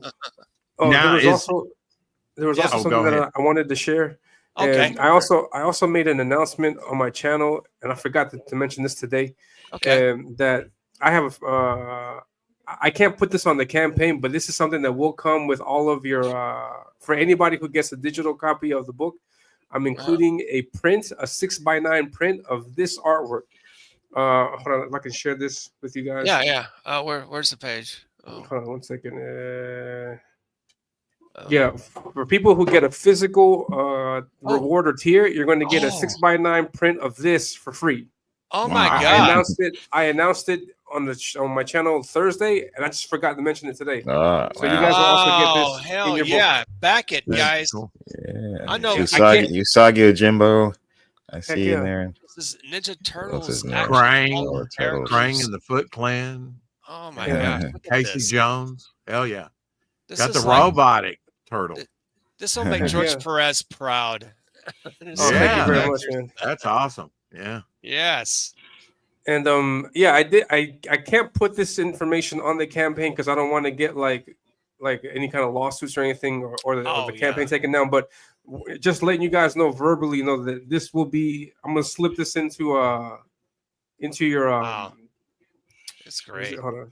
Now there was also go something that ahead. I wanted to share. Okay. And I also made an announcement on my channel, and I forgot to mention this today. Okay. That I have I can't put this on the campaign, but this is something that will come with all of your for anybody who gets a digital copy of the book. I'm including a 6x9 print of this artwork. Hold on, if I can share this with you guys. Yeah. Where's the page? Oh. Hold on 1 second. Yeah, for people who get a physical reward or tier, you're going to get a 6x9 print of this for free. Oh my I God! announced it on my channel Thursday, and I just forgot to mention it today. Oh, So you guys will also get this hell in your yeah! book. Back it, guys. Cool. yeah. I know. Usagi Jimbo. I see yeah. in there. This is Ninja his Turtles. name? actually Krang. all the Turtles. characters. Krang and the Foot Clan. Oh my Yeah. God! Look at Casey this. Jones. Hell yeah. This Got is the like- robotic turtle. This will make George Yeah. Perez proud. Oh, thank you Yeah, very much, man. That's awesome. Yeah. And Yes. I can't put this information on the campaign because I don't want to get like any kind of lawsuits or anything or the campaign taken down. But just letting you guys know verbally, that this will be. I'm gonna slip this into your. Wow. It's great. Hold on.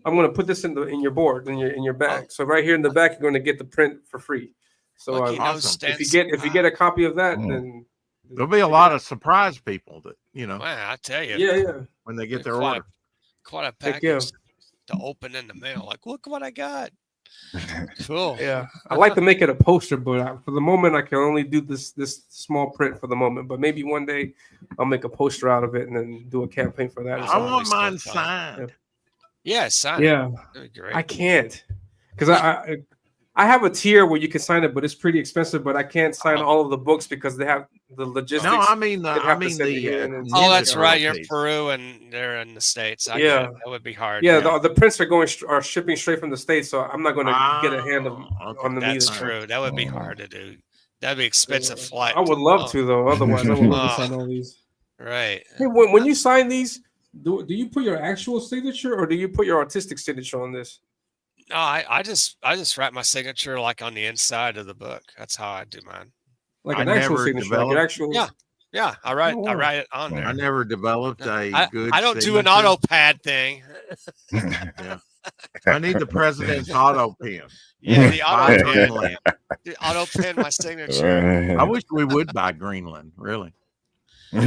I'm gonna put this in your board in your bag. Oh. So right here in the back, you're gonna get the print for free. So Lucky awesome. nose if stents. you get a copy of that, then There'll be a lot of surprise people that, Man, I tell you. yeah. when they get their Quite order. a Heck package yeah. to open in the mail. Like, look what I got. Cool. Yeah, I like to make it a poster, but for the moment, I can only do this small print for the moment. But maybe one day I'll make a poster out of it and then do a campaign for that. Or I something. want still mine fun. signed. Yeah, sign it. Yeah, That'd be great. I can't because I have a tier where you can sign it, but it's pretty expensive. But I can't sign all of the books because they have the logistics. No, I mean They'd have to send it here and then- Oh, that's Ninja right. You're in Turtles. Peru and they're in the States. I Yeah. get it. That would be hard. Yeah, the prints are shipping straight from the States, so I'm not going to get a hand okay. on them That's either. true. That would be hard to do. That'd be expensive flight. I would love to though. Otherwise, I would love to sign all these. Right. Hey, when you sign these, do you put your actual signature or do you put your artistic signature on this? No, I just write my signature like on the inside of the book. That's how I do mine. Like I an actual never signature, like an developed- actual. Yeah. Yeah, I write Oh, wow. it on there. I never developed a good I don't do an signature. auto pad thing. Yeah. I need the president's auto pen. Yeah, the Buy auto pen, Greenland. my signature. I wish we would buy Greenland, really. We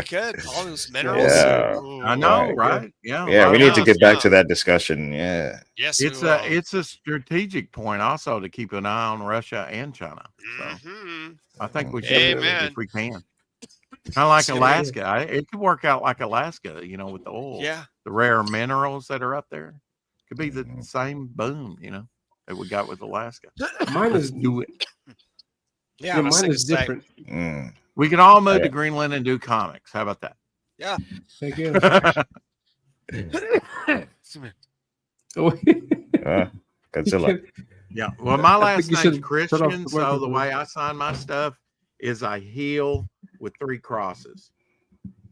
could. All those minerals. Yeah. Ooh. I know, Right, right? Yeah. Yeah, we need to get back Yeah. to that discussion. Yeah. Yes, It's a strategic point also to keep an eye on Russia and China. So Mhm. I think we should Amen. if we can. Kind of like So, Alaska. It could work out like Alaska, with the oil. Yeah. The rare minerals that are up there. Could be the same boom, that we got with Alaska. Mine is Do it. Yeah, yeah, I'm mine is saying. different. Mm. We can all move Yeah. to Greenland and do comics. How about that? Thank you. Godzilla. Yeah. Well, my I last think you name's should turn off Christian, the so the microphone. way I sign my stuff is I heal with 3 crosses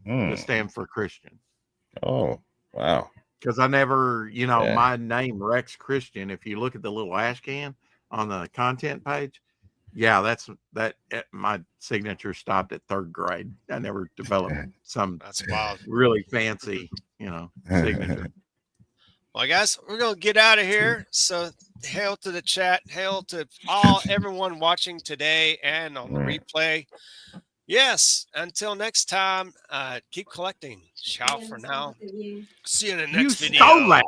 to Mm. stand for Christian. Oh, wow. Because I never, Yeah. my name Rex Christian. If you look at the little ash can on the content page, my signature stopped at 3rd grade. I never developed some That's wild. really fancy, signature. Well, guys, we're gonna get out of here. So Hail to the chat. Hail to everyone watching today and on the replay. Yes. Until next time, keep collecting. Ciao for now. See you in the next video. Stole that.